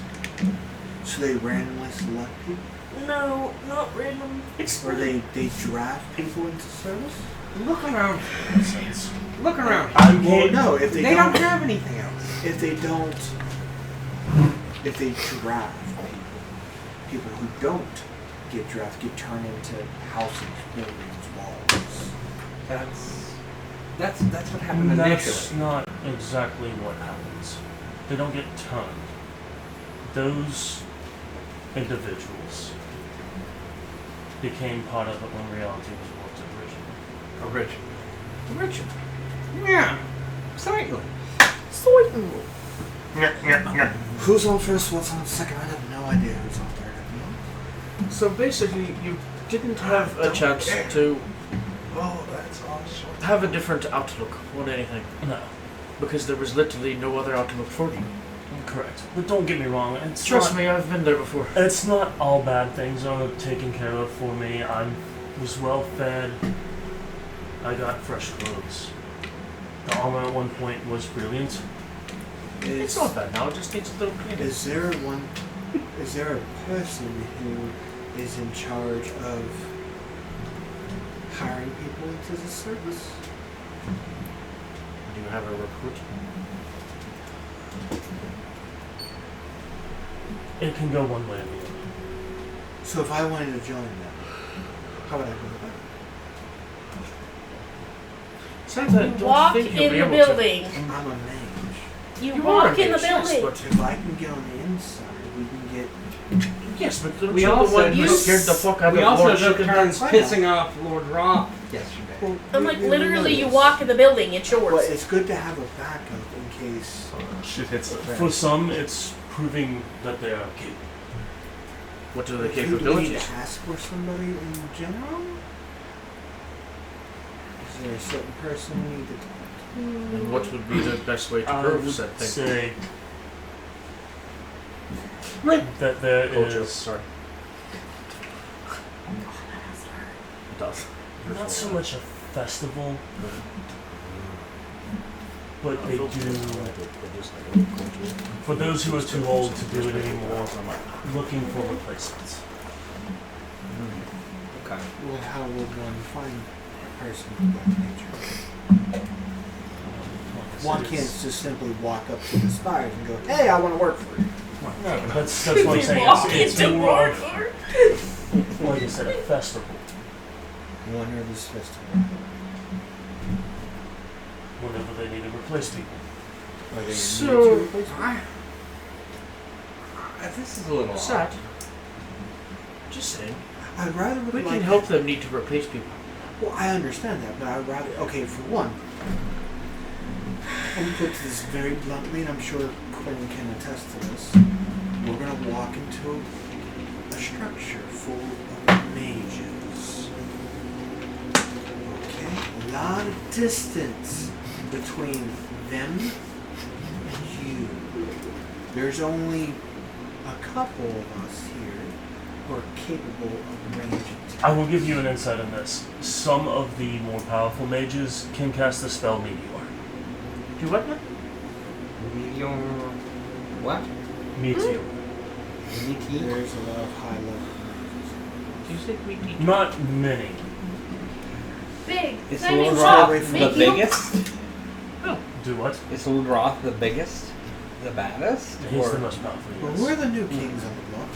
So they randomly select people? No, not random. Or they draft people into service? Look around. Nonsense. Look around. I'm Well, getting no, if They they, don't have anything else. if they draft people who don't get drafted get turned into houses, buildings, walls. That's what happened That's initially. not exactly what happens. They don't get turned. Those individuals became part of it when reality was warped originally. Richard. Yeah. Slightly. Who's on first, what's on second? I have no idea who's on third. So basically, you didn't have a chance to Oh, that's awesome. have a different outlook on anything. No, Because there was literally no other outlook for you. correct. But don't get me wrong. It's Trust not, me, I've been there before. It's not all bad things are taken care of for me. I was well fed. I got fresh clothes. The armor at one point was brilliant. It's not bad now, it just needs a little cleaning. Is there a person who is in charge of hiring people into the service? Do you have a recruit? It can go one way or the other. So if I wanted to join them, how would I go about it? Sounds like I don't Walk think you'll in be the able building. I'm a mage. You You walk are in the mage, yes, building. but- If I can get on the inside, we can get. Yes, but don't We you the also one who use- scared the fuck out We of also Lord took Chicken? turns I know. pissing off Lord Rock yesterday. I'm like, literally, you walk in the building. It's But yours. it's good to have a backup in case. Shit hits the For fan. some, it's proving that they are capable. What are the Do we need capabilities? to ask for somebody in general? Is there a certain person we need to talk to? And what would be the best way to I prove would said thing? say that there Culture, is sorry. It does. not so much a festival, but they do, for those who are too old to do it anymore, looking for replacements. Okay. Well, how would one find a person of that nature? One can't just simply walk up to the spires and go, "Hey, I want to work for you." No, that's what I'm saying. Walk It's into more work. of, like I said, a festival. One or this festival. Whenever they need to replace people. Are they So, new to replacement? This is a little sad. Just saying. I'd rather We like can help them need to replace people. Well, I understand that, but I'd rather. Okay, for one, let me put this very bluntly, and I'm sure Quinn can attest to this. We're gonna walk into a structure full of mages. Okay, a lot of distance between them and you. There's only a a couple of us here who are capable of ranging. I will give you an insight on this. Some of the more powerful mages can cast the spell Meteor. Do what now? Meteor. What? Meteor. Meteor? There's a lot of high level Do you say we Not many. Big. Is Sending Lord shock. Roth the Make you- biggest? Do what? Is Lord Roth the biggest? The baddest? He's Or- the most powerful. Well, Yes. we're the new kings on the block.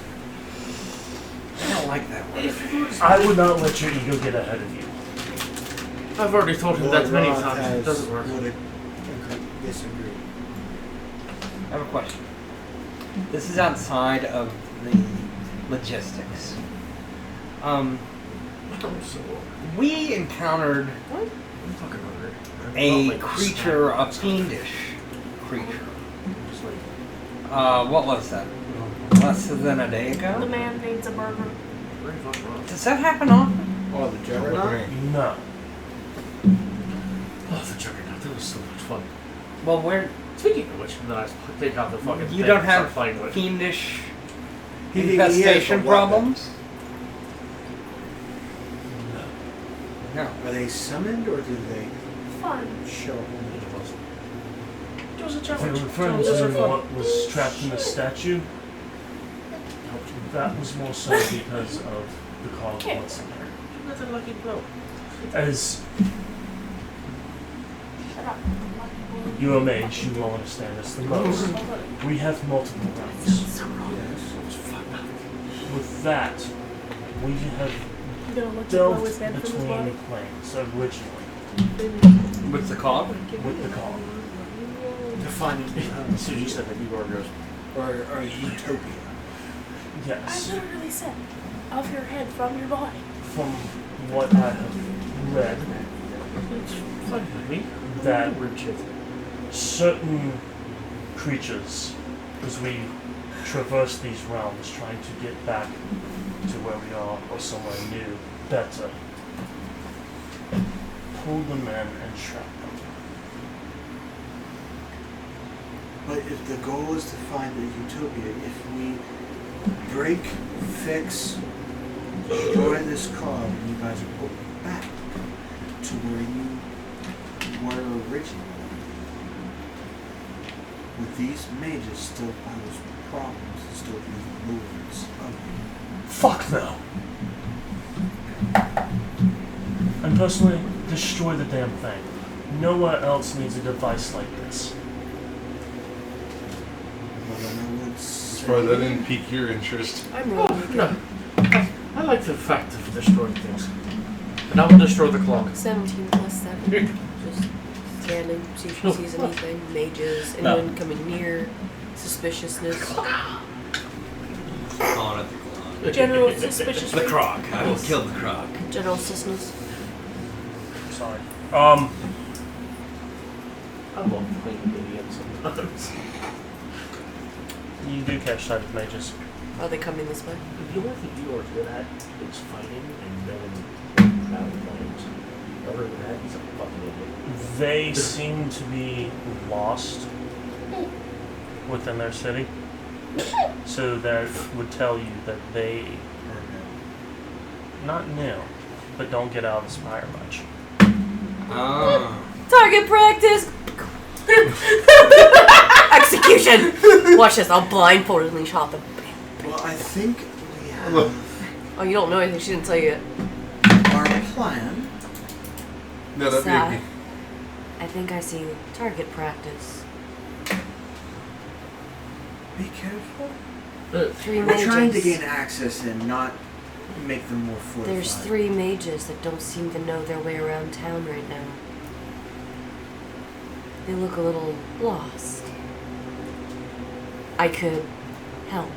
I don't like that word. I would not let your ego get ahead of you. I've already told him that many times. It doesn't work. Would disagree. I have a question. This is outside of the logistics. We encountered I'm fucking hungry. a creature, a fiendish creature. What was that? Less than a day The ago? man needs a burger. Does that happen often? Oh, the Juggernaut? No. Oh, the Juggernaut. That was so much fun. Well, where Speaking of which, then I take out the fucking you thing don't and start have playing with it. fiendish He has a infestation weapon. problems? No. Are they summoned or do they Fun. show up? It was a If challenge. you're referring Challenges are to fun. what was trapped in the statue, that was more so because of the cause of what's in there. Nothing lucky blow. As Shut up. you a mage, you will understand this the most. We have multiple realms. Yes. With that, we have I'm gonna look delved below his head from his between body. planes originally What's the call? with the call. Defining As soon as you said that, Igor goes, or utopia. I Yes. literally said, of your head from your body. From what I have read, it's fun with me. that Weird shit. certain creatures, as we traverse these realms trying to get back to where we are or somewhere new, better, pull them in and trap them. But if the goal is to find a utopia, if we break, fix, destroy this cog, and you guys are put back to where you were originally, with these mages still pose problems and still be lords of you. Fuck no! And personally, destroy the damn thing. Nowhere else needs a device like this. Well, then I would Sorry, that didn't pique your interest. I'm rolling. No. I like the fact of destroying things. And I will destroy the clock. 17 plus 7. Just scanning, see if she sees anything. Mages, anyone coming near, suspiciousness. Calling it the clock. General suspicious The rate. croc. I will kill the croc. General suspiciousness. Sorry. I love playing idiots sometimes. You do catch sight of mages. Are they coming this way? The only thing you are good at is fighting and knowing travel lanes. Other than that, he's a fucking idiot. They seem to be lost within their city. So that would tell you that they not new, but don't get out of the spire much. Oh. Target practice! Execution! Watch this, I'll blindfoldedly shot them. Well, I think we have Oh, you don't know anything, she didn't tell you yet. our plan. No, that'd be a Sad. I think I see target practice. Be careful. 3 We're mages. trying to gain access and not make them more fortified. There's 3 mages that don't seem to know their way around town right now. They look a little lost. I could help.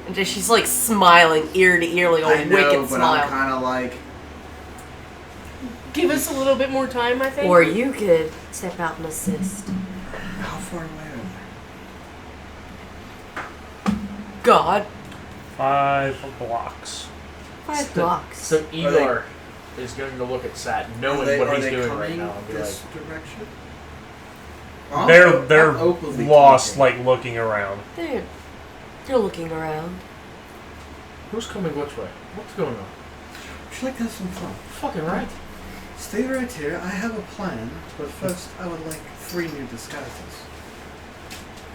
And just, she's like smiling ear to ear, like a I know, wicked but smile. I'm kind of like, Give us a little bit more time, I think. Or you could step out and assist. how far away are God. 5 blocks. 5 blocks. So Igor is going to look at Sat, they? knowing what are he's they doing coming right now, and be like, this direction? They're I'm openly lost, talking. like looking around. They're You're looking around. Who's coming which way? What's going on? Would you like to have some fun? Fucking right. Stay right here. I have a plan, but first I would like 3 new disguises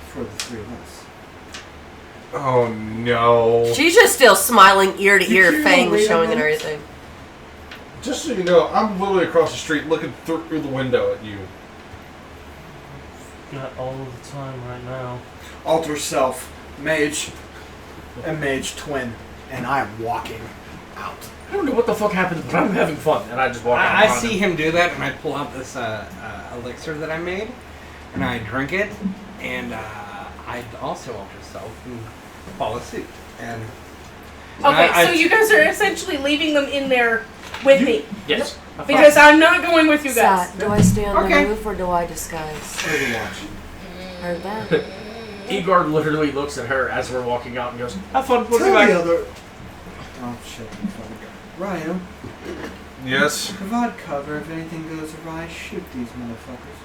for the 3 of us. Oh no. She's just still smiling ear to Did ear, you fangs wait a showing and minute? everything. Just so you know, I'm literally across the street looking through the window at you. Got all of the time right now. Alter self, mage, and mage twin, and I am walking out. I don't know what the fuck happened, but I'm having fun. And I just walk out. I see him do that, and I pull out this elixir that I made, and I drink it, and I also alter self and follow suit. And Okay, so you guys are essentially leaving them in there with me. Yes. Because I'm not going with you guys. Sat, do I stay on Okay. the roof or do I disguise? Overwatch. Heard that. Igor literally looks at her as we're walking out and goes, "Have fun. We'll be Tell back." the other. Oh shit! Ryan, Yes. provide cover if anything goes awry. Shoot these motherfuckers.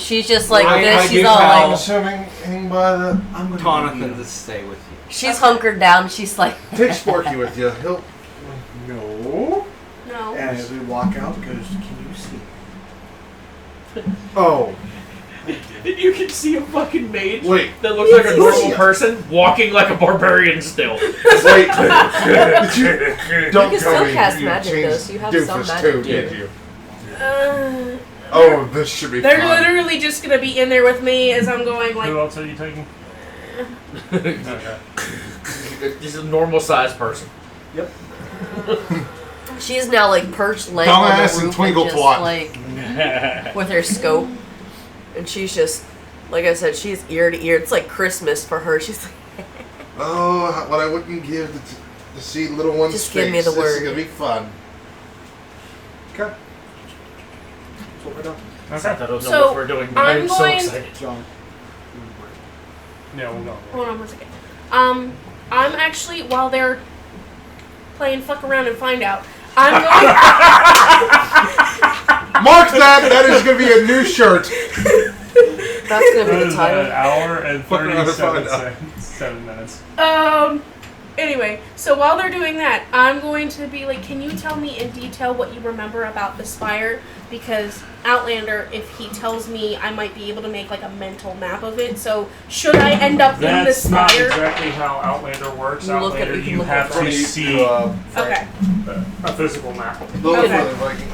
She's just like I this. do She's all tell- I'm like, assuming hang by the. I'm gonna Tonathan need to stay with you. she's hunkered down. She's like, Take Sparky with you. He'll. No. No. And as we walk out, goes, "Can you see?" Oh. You can see a fucking mage Wait. that looks like a normal Yeah. person walking like a barbarian still. Wait. Did you? Don't You can tell still me cast you magic, changed though, so you have Doofus some magic. too, did you? Uh, Oh, this should be they're fun. literally just gonna be in there with me as I'm going like. Who else are you taking? Okay. He's a normal sized person. she's now like perched laying on Dumbass the and roof twinkle just twat. like with her scope, and she's just like I said, she's ear to ear. It's like Christmas for her. She's like, Oh, what I wouldn't give to see little one's Just face. give me the This word. is gonna be fun. Okay. That's what we're doing. I don't know So, what we're doing, but I'm I'm so going- excited. John. Yeah, we'll go. Hold on one second. I'm actually while they're playing fuck around and find out. I'm going. Mark that! That is gonna be a new shirt. that's gonna be That the is an title. hour and Fucking 37 find seven minutes. Anyway, so while they're doing that, I'm going to be like, can you tell me in detail what you remember about the spire? Because Outlander, if he tells me, I might be able to make like a mental map of it. So should I end up in the That's not spire? exactly how Outlander works. You look at- Outlander, you can you look have at to that. see Okay. a physical map. Little Okay. fun, Viking.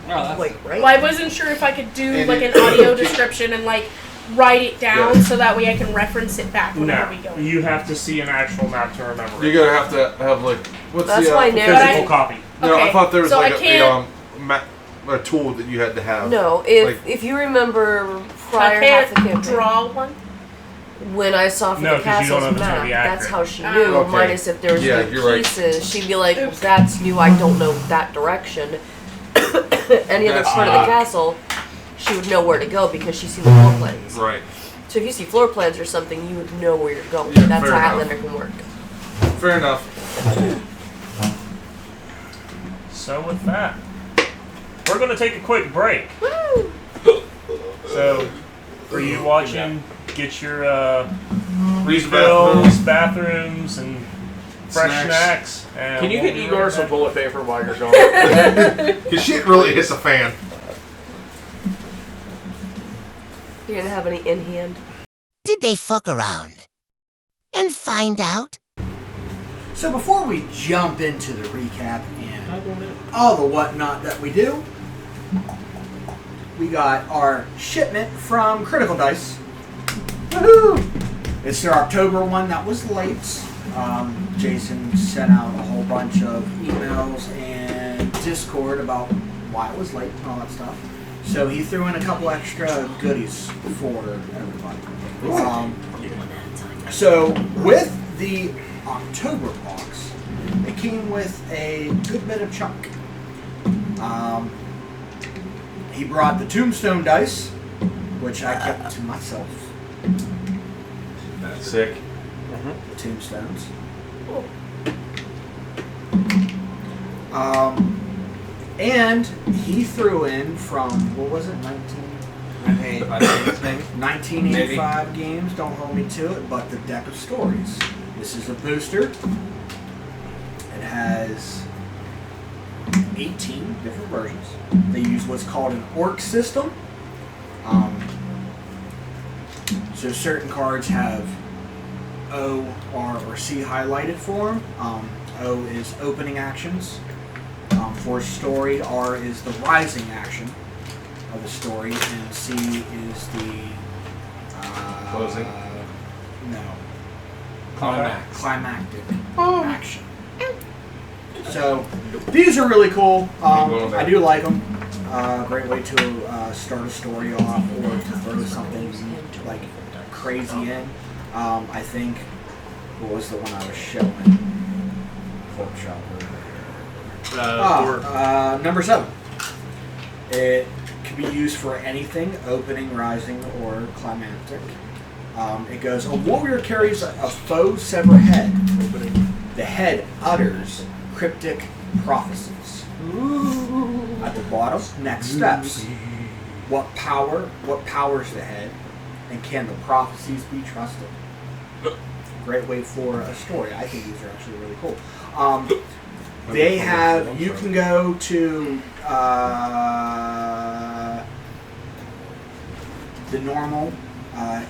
Oh, that's Wait, right? Well, I wasn't sure if I could do And like it- an audio description and like write it down so that way I can reference it back whenever we No, go. you have to see an actual map to remember You're it. gonna have to have like what's That's the why Physical narrative. copy. No, I Okay, thought there was so like I can't- a tool that you had to have. No, if Like- if you remember So I prior half the can't campaign, draw one. when I saw for No, the 'cause you don't castle's know if it's gonna map, be that's accurate. how she Ah. knew. Okay. Minus if there was Yeah, new you're right. pieces, she'd be like, Oops. "That's new. I don't know that direction." Any other That's part of the odd. castle, she would know where to go because she's seen the floor plans. Right. So if you see floor plans or something, you would know where you're going. Yeah, That's fair how enough. Outlander can work. Fair enough. So with that, we're going to take a quick break. So, for you watching, get your Use refills, bathrooms, and fresh Snacks. snacks. And Can you we'll get be Igor right some back. bullet paper while you're gone? Cause shit really is a fan. You're gonna have any in hand. Did they fuck around? And find out? So before we jump into the recap and all the whatnot that we do, we got our shipment from Critical Dice. Woohoo! It's their October one that was late. Jason sent out a whole bunch of emails and Discord about why it was late and all that stuff. So he threw in a couple extra goodies for everybody. So with the October box, it came with a good bit of chunk. He brought the Tombstone dice, which I kept to myself. That's sick. The Tombstones. And he threw in from, what was it, 19? 1985 maybe. 1985 games, don't hold me to it, but the deck of stories. This is a booster. It has 18 different versions. They use what's called an orc system. So certain cards have O, R, or C highlighted for them. O is opening actions. For story, R is the rising action of the story, and C is the Closing? No. Climax. Climactic action. So these are really cool. I do like them. Great way to start a story off or to throw something like crazy in. I think what was the one I was showing? Pork chop. Number 7. It can be used for anything, opening, rising, or climactic. It goes, a warrior carries a foe sever head. The head utters cryptic prophecies. At the bottom, next steps. What powers the head, and can the prophecies be trusted? Great way for a story. I think these are actually really cool. They have, you can go to the normal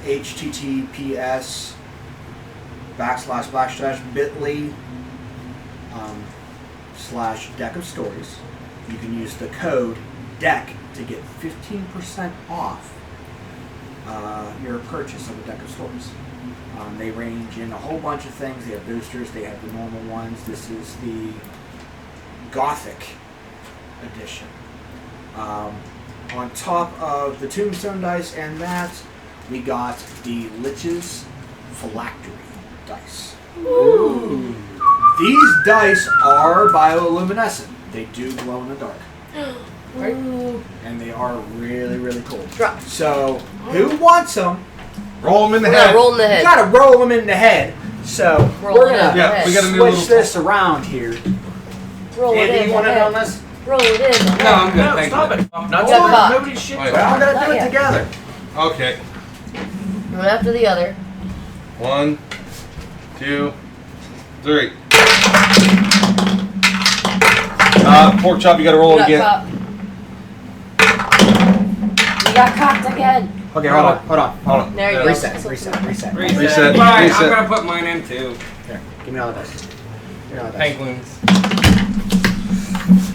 https //bit.ly / deck of stories. You can use the code DECK to get 15% off your purchase of a deck of stories. They range in a whole bunch of things. They have boosters, they have the normal ones. This is the Gothic edition. On top of the Tombstone dice and that, we got the Lich's Phylactery dice. Ooh. These dice are bioluminescent. They do glow in the dark. Right? And they are really, really cool. Drop. So, who wants them? Roll them in the We're head. gonna roll in the head. You gotta roll them in the head. So, Roll we're it in gonna the Yeah, head. we got a new switch little. this around here. Roll it Andy, in you the want in head. on this? Roll it in the head. No, I'm good. No, thank stop you. it. Not Got yet. caught. Nobody's shit. Wait. Well, I'm gonna Not do it yet. together. Okay. One after the other. 1, 2, 3. Pork chop, you gotta roll it We again. got cocked. We got cocked again. Okay, hold on. Hold on. There you go. Reset. Reset. Alright, Reset. I'm gonna put mine in too. Here, give me all the dice. Give me all the dice. Penguins.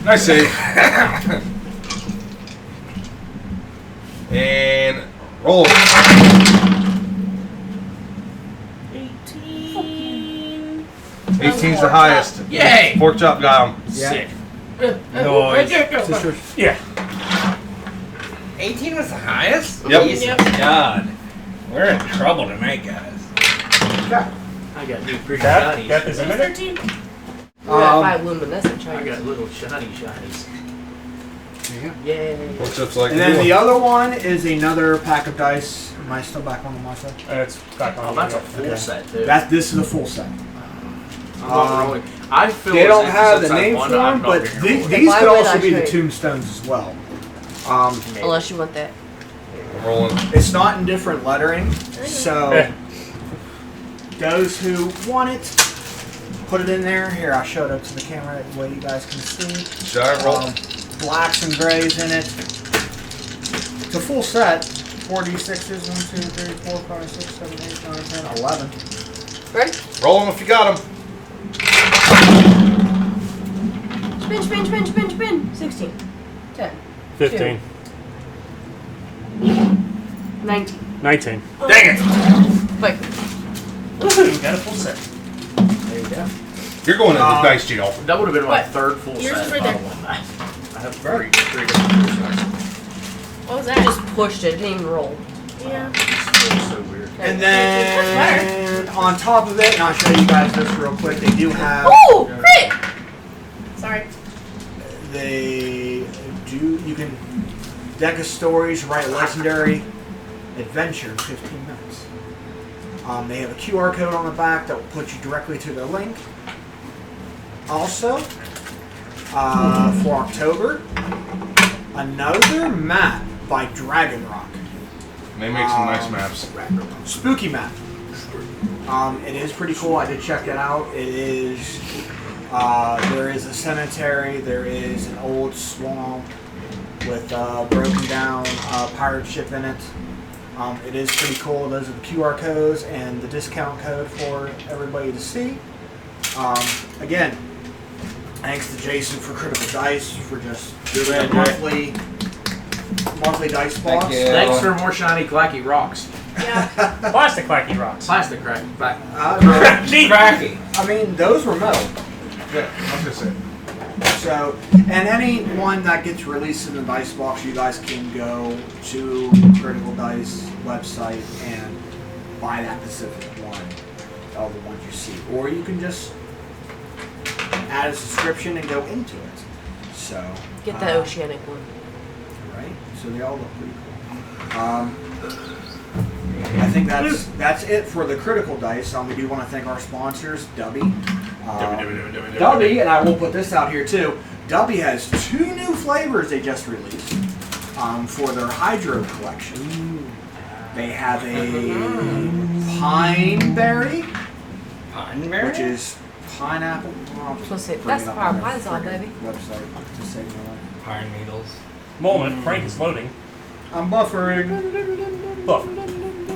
Nice save. And roll. 18. 18's the highest. Yay! Pork chop got him. Yeah. Sick. Noise. Sisters. Yeah. 18 was the highest? Yep. Jesus God. We're in trouble tonight, guys. Okay. I got new pretty That shinies. is in it. 13. We got bioluminescent I Chinese. got little shinies. Yeah. Yay. Pork chop's like. And then the other one is another pack of dice. Am I still back on my side? It's back on. Oh, that's a full set, too. This is a full set. I'm not rolling. I feel They as don't if have since the I name won, for I'm them, not but gonna roll these it. If I could win, also I be the trade. tombstones as well. Maybe. Unless you want that. I'm rolling. It's not in different lettering, so Yeah. those who want it, put it in there. Here, I'll show it up to the camera that way you guys can see. Should I roll? Blacks and grays in it. It's a full set. 4d6s. 1, 2, 3, 4, 5, 6, 7, 8, 9, 10, 11. Ready? Roll them if you got them. Spin. 16. 10. 15. 19. 19. Dang it! Like, Woohoo! Got a full set. There you go. You're going into the dice jail. That would have been my What? third full Yours set. is right if I there. won that. I have three different full sets. What was that? just pushed it. It didn't even roll. Yeah. It's so weird. And then on top of it, and I'll show you guys this real quick, they do have. Oh, crit! Sorry. They do. You can deck of stories, write legendary adventure in 15 minutes. They have a QR code on the back that will put you directly to their link. Also, for October, another map by Dragon Rock. They make some nice maps. Spooky map. It is pretty cool. I did check it out. It is. There is a cemetery. There is an old swamp with broken down pirate ship in it. It is pretty cool. Those are the QR codes and the discount code for everybody to see. Again, thanks to Jason for Critical Dice for just doing a monthly dice box. Thank you. Thanks for more shiny clacky rocks. Yeah. Plastic Quacky Rocks. Plastic crack. Back. Cracky. I mean, those were metal. Yeah, I was gonna say. So, and anyone that gets released in the dice box, you guys can go to Critical Dice website and buy that specific one, all the ones you see, or you can just add a subscription and go into it. So Get the oceanic one. right? So they all look pretty cool. I think that's it for the Critical Dice. We do want to thank our sponsors, Dubby. Dubby, and I will put this out here too. Dubby has 2 new flavors they just released for their Hydro collection. They have a Pine Berry, which is pineapple. That's the power of pines on, baby. Website to save my life. Pine needles. Moment, Frank is loading. I'm buffering. Buff.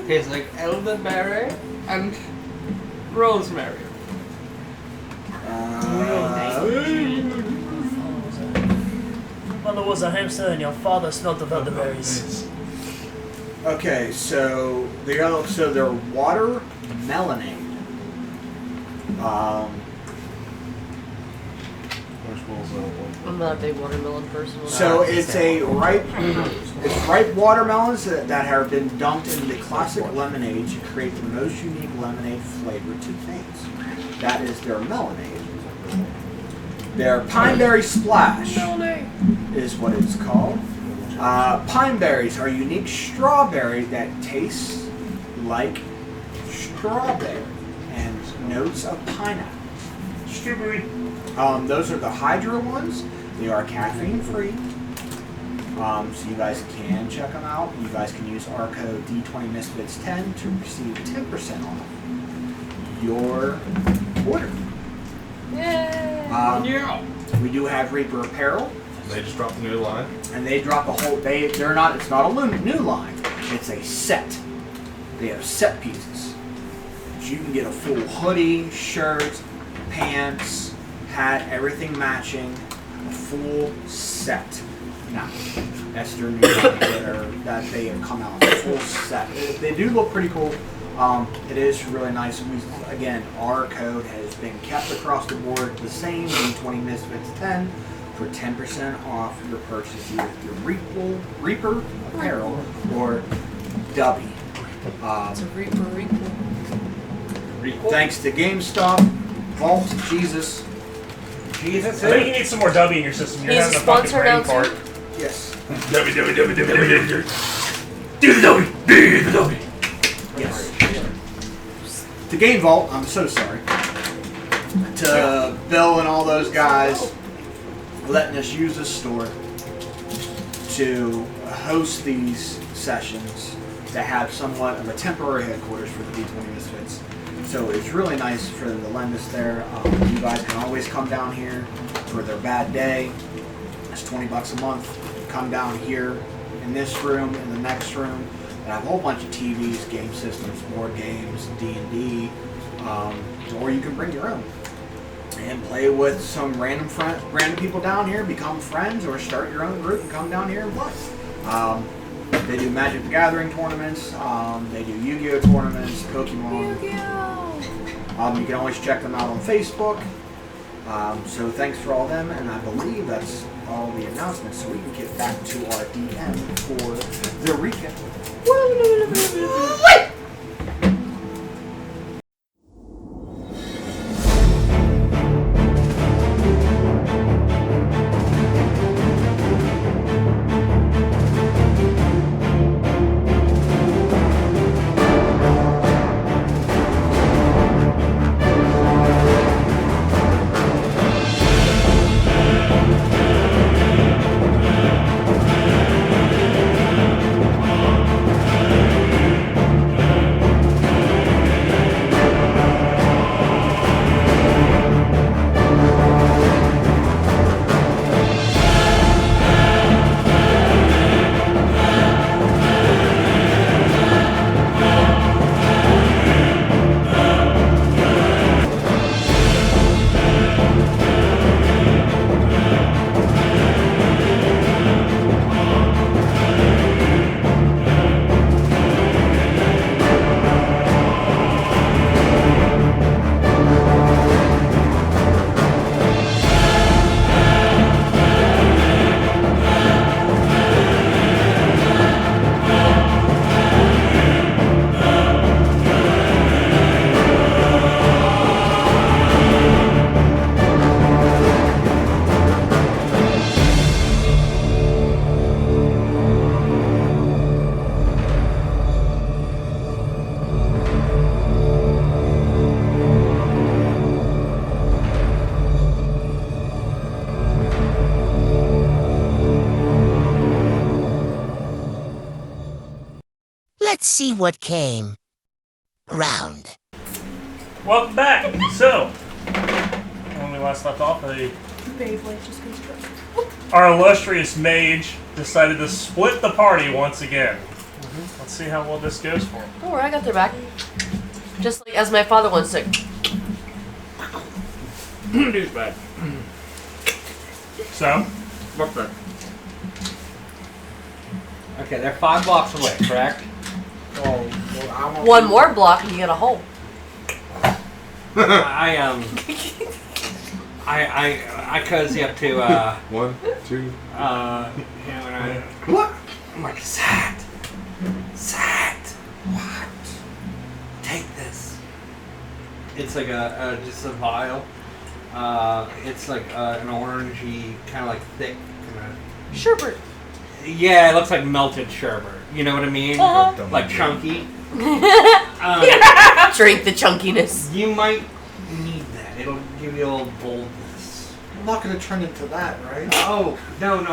Tastes like elderberry and rosemary. Mother was a hamster and your father smelled the elderberries. Okay, so they're water melonade. I'm not a big watermelon person. So it's ripe watermelons that have been dunked into classic lemonade to create the most unique lemonade flavor to taste. That is their melonade. Their Pine Berry Splash is what it's called. Pine berries are unique strawberry that tastes like strawberry and notes of pineapple. Strawberry. Those are the Hydro ones. They are caffeine free. So you guys can check them out. You guys can use our code D20 Misfits 10 to receive 10% off your order. Yay! We do have Reaper Apparel, They just dropped a new line. and they drop a whole. They're not. It's not a new line. It's a set. They have set pieces. So you can get a full hoodie, shirt, pants, hat, everything matching, a full set. Now, that's their new line that they have come out with a full set. They do look pretty cool. It is really nice. Again, our code has been kept across the board the same, D20 Misfits 10, for 10% off your purchase, either through Reaper Apparel or Dubby. It's a Reaper. Thanks to GameStop, Vault, Jesus. I think you need some more W in your system. You're He's having a a fucking sponsor brain now, fart. too? Yes. Yes. To Game Vault, I'm so sorry. To Bill and all those guys letting us use this store to host these sessions, to have somewhat of a temporary headquarters for the D20 Misfits. So it's really nice for them to lend us there. You guys can always come down here for their bad day. It's $20 a month. Come down here in this room, in the next room, and have a whole bunch of TVs, game systems, board games, D&D, or you can bring your own and play with some random people down here, become friends, or start your own group and come down here and play. They do Magic the Gathering tournaments, they do Yu-Gi-Oh tournaments, Pokemon. You can always check them out on Facebook. So thanks for all them, and I believe that's all the announcements, so we can get back to our DM for the recap. see what came round. Welcome back. So, when we last left off, Beyblade just constructed. our illustrious mage decided to split the party once again. Let's see how well this goes for him. Don't worry, I got their back. Just like as my father once said. Douchebag. So, What's that? Okay, they're 5 blocks away, correct? Oh, well, I won't One more block and you get a hole. I cozy up to 1, 2. yeah, what? I'm like, Sat, what? Take this. It's like just a vial. It's like an orangey, kind of like thick, kind Sherbert. of. Yeah, it looks like melted sherbet. You know what I mean? Uh-huh. Like chunky. Drink the chunkiness. You might need that. It'll give you a little boldness. I'm not gonna turn into that, right? Oh, no.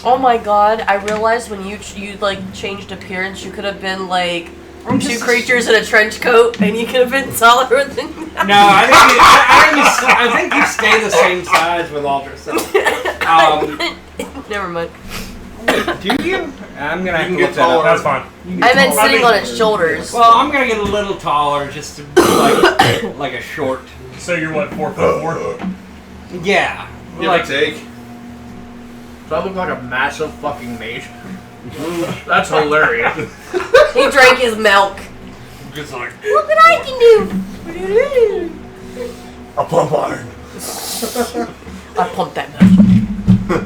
Oh my god, I realized when you like changed appearance, you could have been like two creatures in a trench coat and you could have been taller than No, I think you stay the same size with ultrasound. Never mind. Wait, do you? I'm gonna have to You can look get that up. taller. that's fine. I meant sitting on its shoulders. Well, I'm gonna get a little taller just to be like a short. So you're what, 4'4"? Yeah. Give Like or take. So I look like a massive fucking mage. That's hilarious. He drank his milk. Just like, Look what I can do. A pump iron. I pumped that milk.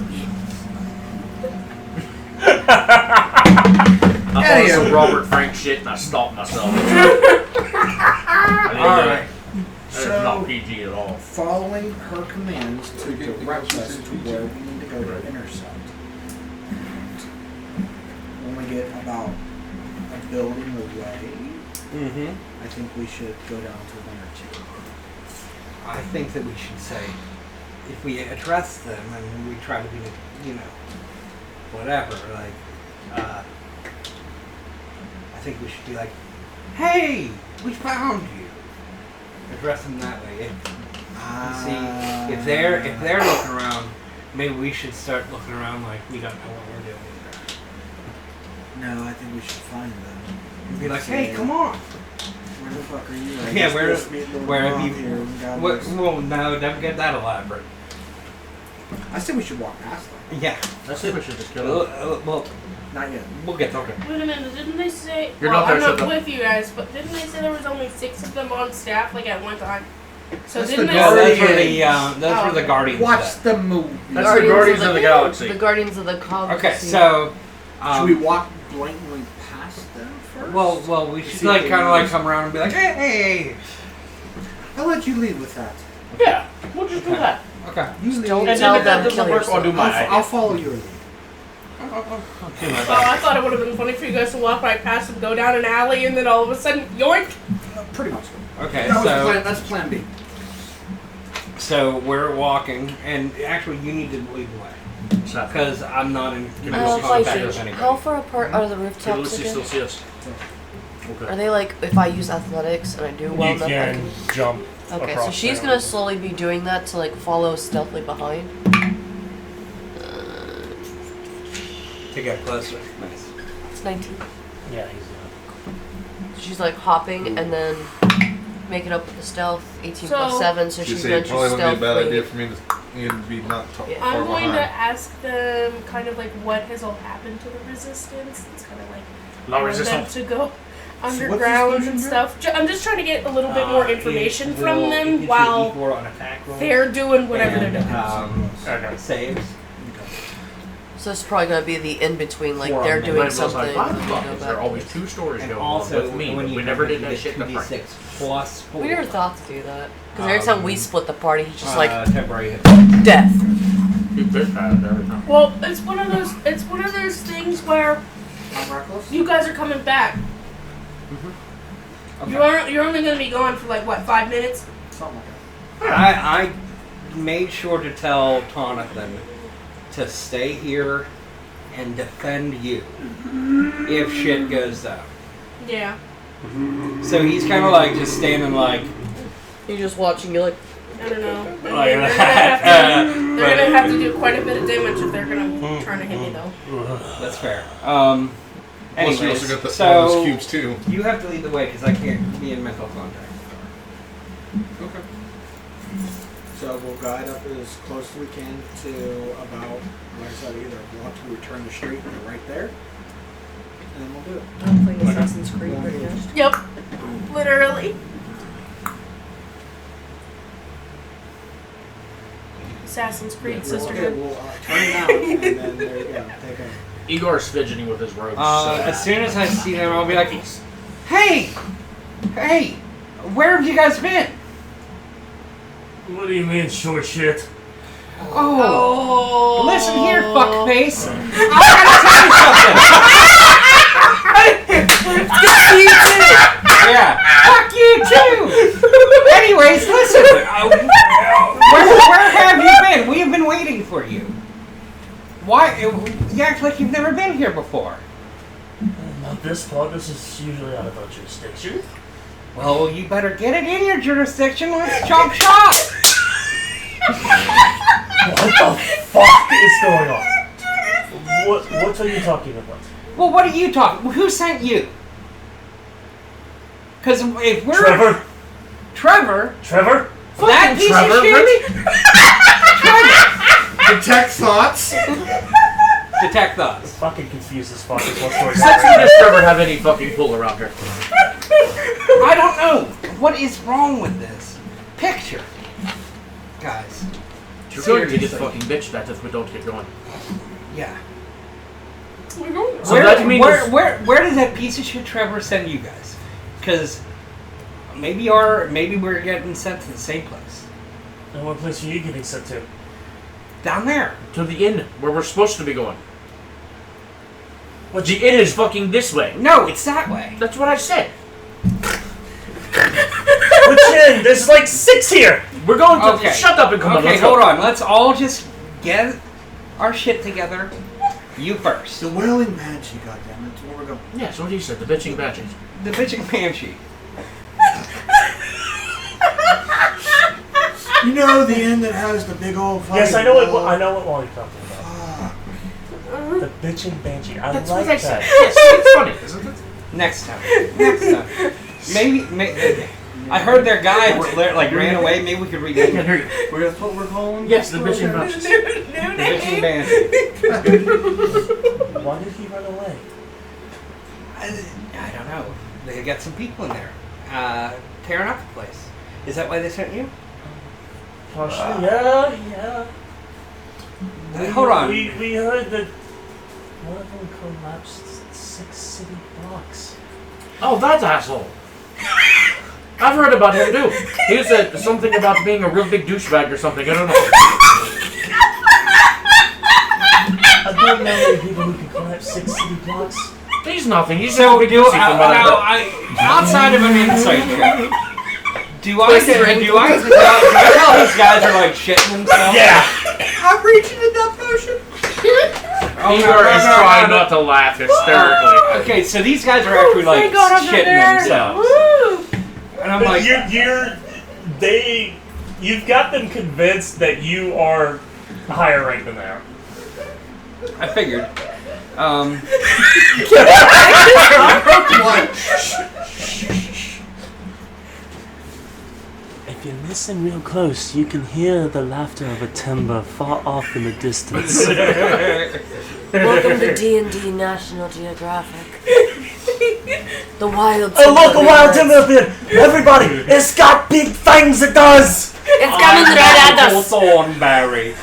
I bought some Robert Frank shit and I stopped myself. Alright. That's not PG at all. Following her commands to direct us to where we need to go to intercept. And when we get about a building away, I think we should go down to 1 or 2. I think that we should say, if we address them and we try to be, whatever, like, I think we should be like, hey, we found you. Address them that way. See, if they're looking around, maybe we should start looking around like we don't know what we're doing either. No, I think we should find them. And be like, hey, come on. Where the fuck are you? Yeah, where have have you? Well, no, don't get that elaborate. I say we should walk past them. Yeah. I think we should just kill him. Well, Not yet. we'll get there. Wait a minute, didn't they say... You're well, not there, I'm not so the- with you guys, but didn't they say there was only 6 of them on staff, like, at one time? So That's didn't the they No, say... those were the Guardians. Watch the movie. That's the Guardians of the Galaxy. The Guardians of the Galaxy. Okay, so. Should we walk blatantly past them first? Well, we should See like if kind of they like use- come around and be like, hey. I'll let you lead with that. Yeah, we'll just do that. Okay. You lead. Don't And tell then if that them, doesn't kill work, I'll do my I'll idea. follow your lead. Oh, I thought it would have been funny for you guys to walk right past them, go down an alley, and then all of a sudden, yoink! Pretty much. Okay, That was so plan, that's plan B. so we're walking, and actually you need to lead the way because I'm not in contact with anybody. How far apart are the Can rooftops Lucy still again? see us? Are Okay. they like, if I use athletics and I do well you enough, I can can... jump Okay, across so she's there. gonna slowly be doing that to like follow stealthily behind. To get closer. Nice. It's 19. Yeah, he's So she's like hopping and then making up with the stealth. 18 So- plus 7, so You she's say gonna it probably do wouldn't be a bad stealth. idea for me to be not far Yeah. I'm going behind. to ask them kind of like what has all happened to the resistance. It's kind of like La I want them resistance. to go what's this underground version and here? stuff. I'm just trying to get a little bit more information from them It while gives you E4 on attack roll they're doing whatever they're doing. Okay. Saves. So it's probably gonna be the in between, like Four they're on the doing Mine was like, something. why and the then fuck they go is there back. always 2 stories And going also, on with me? when But you we never get did that shit in the 2d6 park. plus 4. We never thought to do that. Because every time we split the party, he's just like, temporary hit. death. You bitch pad every time. Well, it's one of those. It's one of those things where I'm reckless. you guys are coming back. Okay. You're only going to be gone for like what 5 minutes? Something like that. I made sure to tell Tonathan to stay here and defend you if shit goes down. Yeah. So he's kind of like just standing like. You're just watching. You're like, I don't know. Like They're that. gonna have to do quite a bit of damage if they're gonna try to hit me though. That's fair. Plus, Anyways, we also got all so those cubes too. you have to lead the way because I can't be in mental contact. Okay. So we'll guide up as close as we can to about, like I said, either want to return the street or right there, and then we'll do it. I'm playing Assassin's Creed pretty much. Yep. Literally. Assassin's Creed Okay, Sisterhood. we'll turn it down, and then there you go. Take a. Igor's fidgeting with his robes. As soon as I see them, I'll be like, "Hey, hey, where have you guys been?" What do you mean, short shit? Oh, listen here, fuckface. I gotta tell you something. Fuck you too. Yeah, fuck you too. Anyways, listen. Where have you been? We have been waiting for you. Why? You act like you've never been here before. Not this part. This is usually out of our jurisdiction. Well, you better get it in your jurisdiction. Let's chop shop. What the fuck is going on? What are you talking about? Well, what are you talking? Who sent you? Because if we're Trevor. That piece of shit. Detect thoughts. Detect thoughts. Fucking confused as fuck. Is what story. Since when does Trevor have any fucking pull around here? I don't know. What is wrong with this picture, guys? You're going to get fucking bitched at if we don't get going. Yeah. So that means where did that piece of shit Trevor send you guys? Because maybe we're getting sent to the same place. And what place are you getting sent to? Down there. To the inn where we're supposed to be going. Well, the inn is fucking this way. No, it's that way. That's what I said. Which inn? There's like 6 here. We're going to. Okay. Shut up and come on. Okay, Let's hold go. on. Let's all just get our shit together. You first. The Wailing Banshee, goddammit, that's where we're going. Yeah, so what you said. The bitching badges. The bitching banshee. You know the inn that has the big old fire. Yes, I know what wall you're talking about. The bitching banshee. I That's like what I that. said. Yes, it's funny, isn't it? Next time. Maybe. I heard their guy ran away. Maybe we could read I it. can hear you. That's what we're calling. Yes, the bitching badges. The bitching banshee. Why did he run away? I don't know. They got some people in there tearing up the place. Is that why they sent you? Partially, yeah. Hold on. We heard that one of them collapsed 6 city blocks. Oh, that asshole. I've heard about him too. He said something about being a real big douchebag or something. I don't know. I don't know any people who can collapse 6 city blocks. He's nothing. He's So just a big do pussy from outside of an insight check. Do I tell these guys are like shitting themselves? Yeah. I'm reaching in that potion. Igor is trying not to laugh hysterically. Okay, so these guys are actually like shitting themselves. And I'm like, you've got them convinced that you are higher rank than they are. I figured. If you listen real close, you can hear the laughter of a timber far off in the distance. Welcome to D&D National Geographic. The wild. Oh look, a wild timber up here! Everybody, it's got big fangs. It does. It's coming right at us. Thornberry.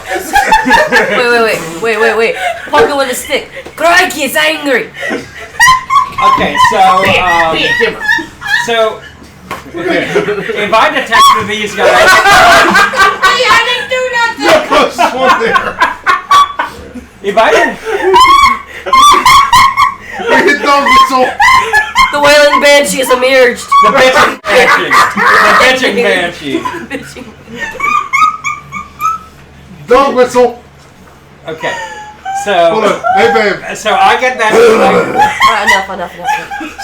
Wait. Pocket with a stick. Crikey, it's angry. Okay, so if I detected these guys, I didn't do nothing. Closest one there. if I didn't, We hit dog whistle. The Wailing Banshee is emerged. the bitching banshee. Dog whistle. Okay, Hold on. Hey, babe. So I get that feeling. Enough.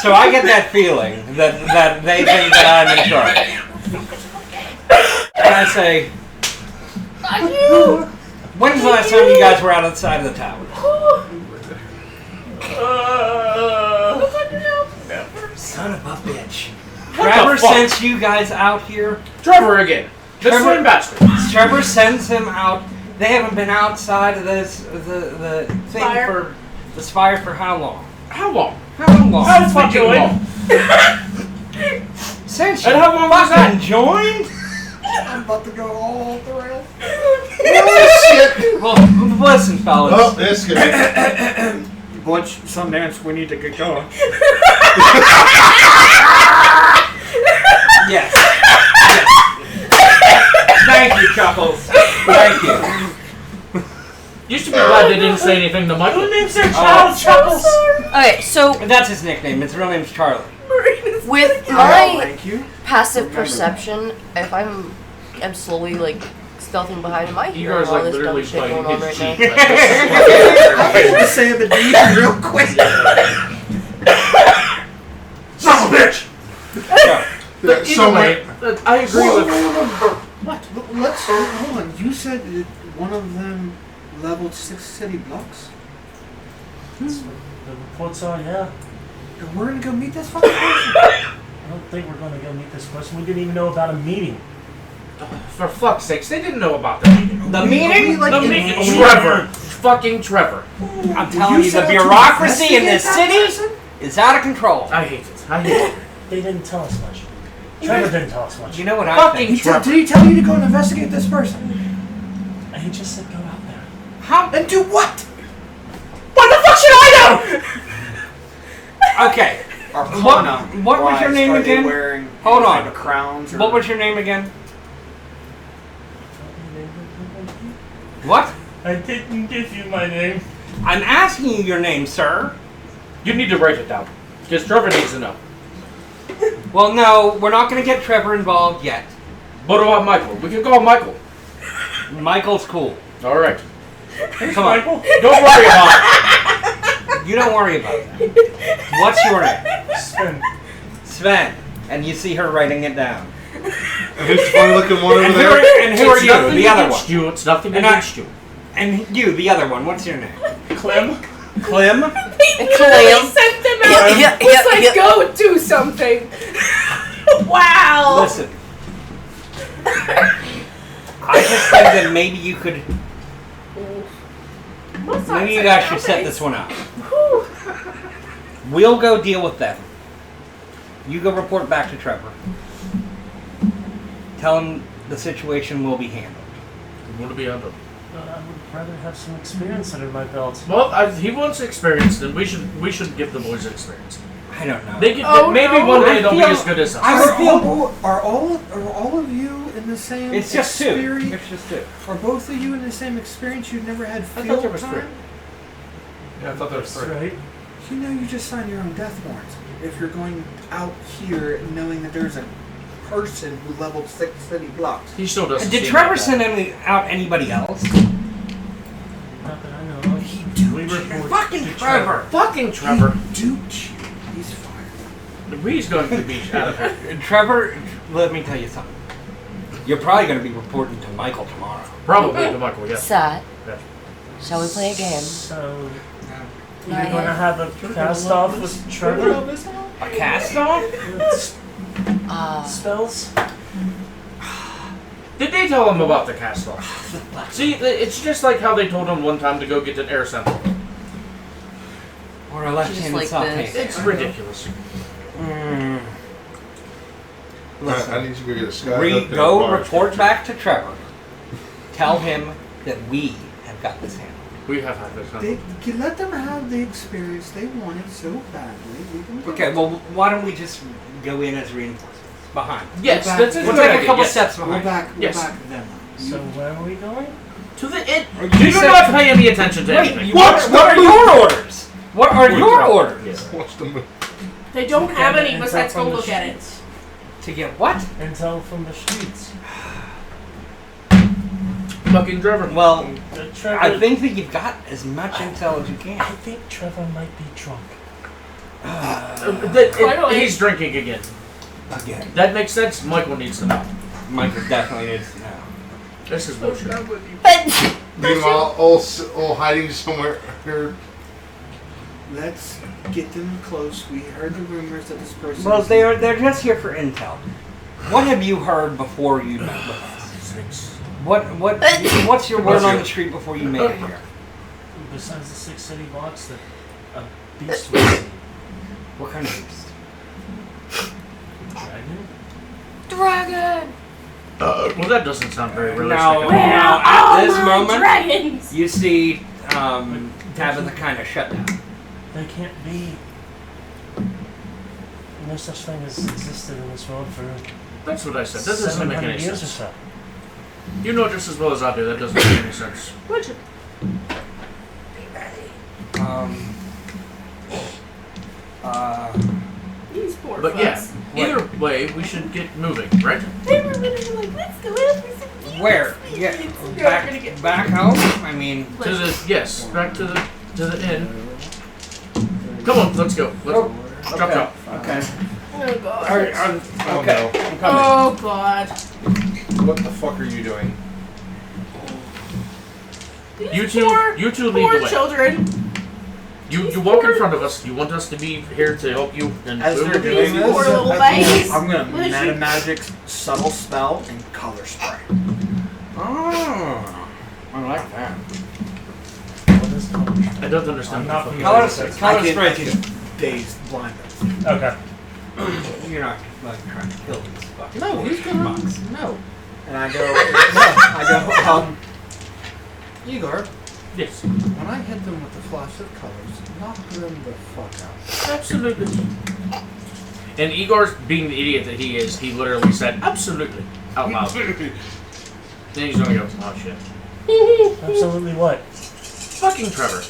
So I get that feeling that they think that I'm in charge. And I say, when's the last time you guys were outside of the tower? Son of a bitch. Trevor sends you guys out here. Trevor again. The same bastard. Trevor sends them out. They haven't been outside of the thing Fire? for this fire for how long? How long? How long? How fucking long? Since And you how long was fucking that? joined? I'm about to go all the rails. Oh, shit. Well, listen, fellas. Oh, this guy. Butch, Sundance, we need to get going. Yes. Thank you, Chuckles. Thank you. You should be glad they didn't say anything to Michael. Who names their child Chuckles? Okay, so That's his nickname. His real name's Charlie. with Oh, my thank you. passive Remember perception, if I'm slowly like stealthing behind him, I hear Igor's all like this literally dumb shit playing going on his right cheek. now. Just say the D real quick. Son of a bitch. But So, either way, I agree with. Let's hold on. You said that one of them leveled 6 city blocks, The reports are, yeah. and we're gonna go meet this fucking person. I don't think we're going to go meet this person. We didn't even know about a meeting. For fuck's sakes, they didn't know about the meeting. The We meeting? like The in- meeting. we- Trevor. Fucking Trevor. I'm telling you, the set out to bureaucracy in this investigate that city person? is out of control. I hate it. I hate it. They didn't tell us much. Trevor didn't tell us much. You know what I Fucking think? Trevor. Did he tell you to go and investigate this person? And he just said go out there. How? And do what? What the fuck should I know? Okay. Arcana. What was your name Are they again? wearing Hold any on. type of crowns? Or What was your name again? What? I didn't give you my name. I'm asking you your name, sir. You need to write it down. Because Trevor needs to know. Well, no, we're not going to get Trevor involved yet. What about Michael? We can call Michael. Michael's cool. Alright. Come on. Michael? Don't worry about it. You don't worry about that. What's your name? Sven. Sven. And you see her writing it down. And who's the funny looking one over And there? who are It's you? nothing The other one. against you. It's nothing And against you. And you, the other one. What's your name? Clem. Clem? He literally sent them out. It's like, go do something. Wow. Listen. I just think that maybe you could. Maybe you guys should set this one out. We'll go deal with them. You go report back to Trevor. Tell him the situation will be handled. What to be under? But I would rather have some experience under my belt. Well, he wants experience, then we should give the boys experience. I don't know. They get, Oh, maybe no. one day I they'll be feel- as good as us. I would feel. Are all of you in the same It's just two. experience? It's just two. Are both of you in the same experience? You've never had I field thought there was time? three. Yeah, I thought that was That's three. right. You know you just signed your own death warrant. If you're going out here knowing that there's a person who leveled 6 city blocks. He still doesn't. Did seem Trevor like that. send out anybody else? Not that I know of. He We duped you. report Fucking to Trevor. Fucking Trevor. He duped you. He's fired. He's going to be out of here. Trevor, let me tell you something. You're probably going to be reporting to Michael tomorrow. Probably to Michael, yes. Sat. Yes. Shall we play a game? So, Not you're going to yet. have a cast off with Trevor? A cast off? Spells? Did they tell him about the cast off? See, it's just like how they told him one time to go get an air sample. Or a left-handed like saute. this. It's ridiculous. Mm. I need you to go get a sky hook and a Go bar. report back to Trevor. Tell him that we have got this handled. We have had this. You let them have the experience they wanted so badly. We can Okay, well, why don't we just go in as reinforcements? Behind. Yes, We'll that's a We'll good take idea. a couple yes. steps We're behind. back. We're Yes. back then. So, where are we going? To the end. You Do said- not pay any attention to anything. What are your orders? What are your orders? Yes. Watch the movie. They don't have any Intel besides go from the look at it. streets. To get what? Intel from the streets. Fucking Trevor. Well, Trevor, I think that you've got as much intel as you can. I think Trevor might be drunk. He's drinking again. Again. That makes sense. Michael needs to know. Michael definitely needs to know. This is bullshit. But Meanwhile, all hiding somewhere. Let's get them close. We heard the rumors that this person. Well, they're just here for intel. What have you heard before you met with us? What's your word on the street before you made it here? Besides the 6 city blocks, that a beast was seen. What kind of beast? Dragon? dragon. Well, that doesn't sound very realistic. Now, at this moment, dragons? you see Tabitha kind of shut down. There can't be. No such thing as existed in this world for That's what I said. That doesn't make 700 any years or sense. so. You know just as well as I do. That doesn't make any sense. Would you? These poor But yeah, fucks. either way, we should get moving, right? They were literally like, let's go after some bees. Where? Yeah, back home? I mean, To the back to the inn. Come on, let's go. Let's drop. okay. Oh god. Okay, I'm coming. Oh god. What the fuck are you doing? These You two lead poor the way. children. You walk in front of us. You want us to be here to help you. And As boom, they're boom, doing boom. this, Poor little babies. I'm gonna What is meta she- magic, subtle spell, and color spray. Oh, I like that. What is color? I don't understand. I'm not the familiar fucking- with this. Color I can spray. dazed blind them. Okay. You're not like trying to kill these fucking No, he's gonna. bugs. No. And I go, Igor, Yes, when I hit them with the flash of colors, knock them the fuck out. absolutely. And Igor, being the idiot that he is, he literally said "absolutely" out loud. Then he's gonna go, "Oh shit, Absolutely what? fucking Trevor."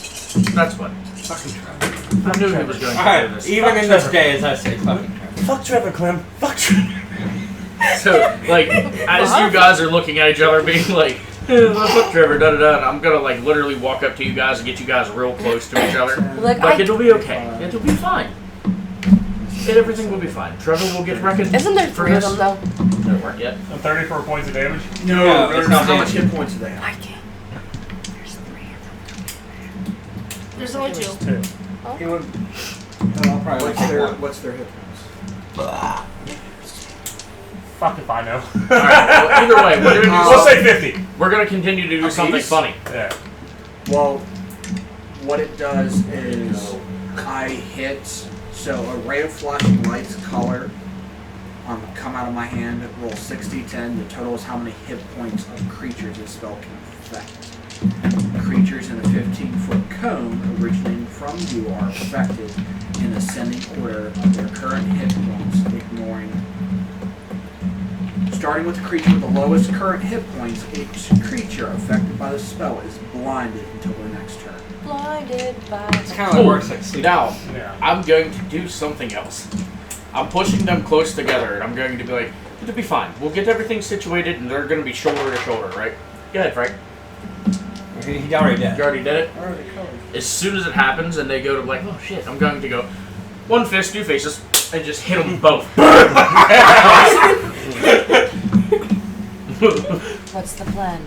That's what. Fucking Trevor. I knew he was going to do Alright, this. even in this day, as I say, fucking Trevor. Fuck Trevor, Clem. Fuck Trevor. So, like, as you guys are looking at each other, being like, "Fuck Trevor," da da da, and I'm gonna like literally walk up to you guys and get you guys real close to each other. Like, It'll be okay. It'll be fine. Everything will be fine. Trevor will get reckoned. Isn't there for 3 of this. them though? That weren't yet. I'm 34 points of damage. No, it's not How much damage. hit points do they have? I can't. There's 3 of There's only 2. There's 2. It would. I'll probably What's their hit points? Fuck if I know. Alright, well, either way, we're gonna do We'll say something. 50. We're gonna continue to do something piece? funny. Yeah. Well, what it does is I hit, so a ray of flashing lights color come out of my hand, roll 60-10. The total is how many hit points of creatures this spell can affect. Creatures in a 15-foot cone originating from you are affected in ascending order of their current hit points, ignoring. Starting with the creature with the lowest current hit points, each creature affected by the spell is blinded until their next turn. Blinded by. It's kind of like works like sleep. Now, Yeah. I'm going to do something else. I'm pushing them close together, and I'm going to be like, it'll be fine. We'll get everything situated, and they're going to be shoulder to shoulder, right? Go ahead, Frank. He already did. You already did it? Already covered. As soon as it happens, and they go to like, oh shit, I'm going to go, one fist, 2 faces, and just hit them both. What's the plan?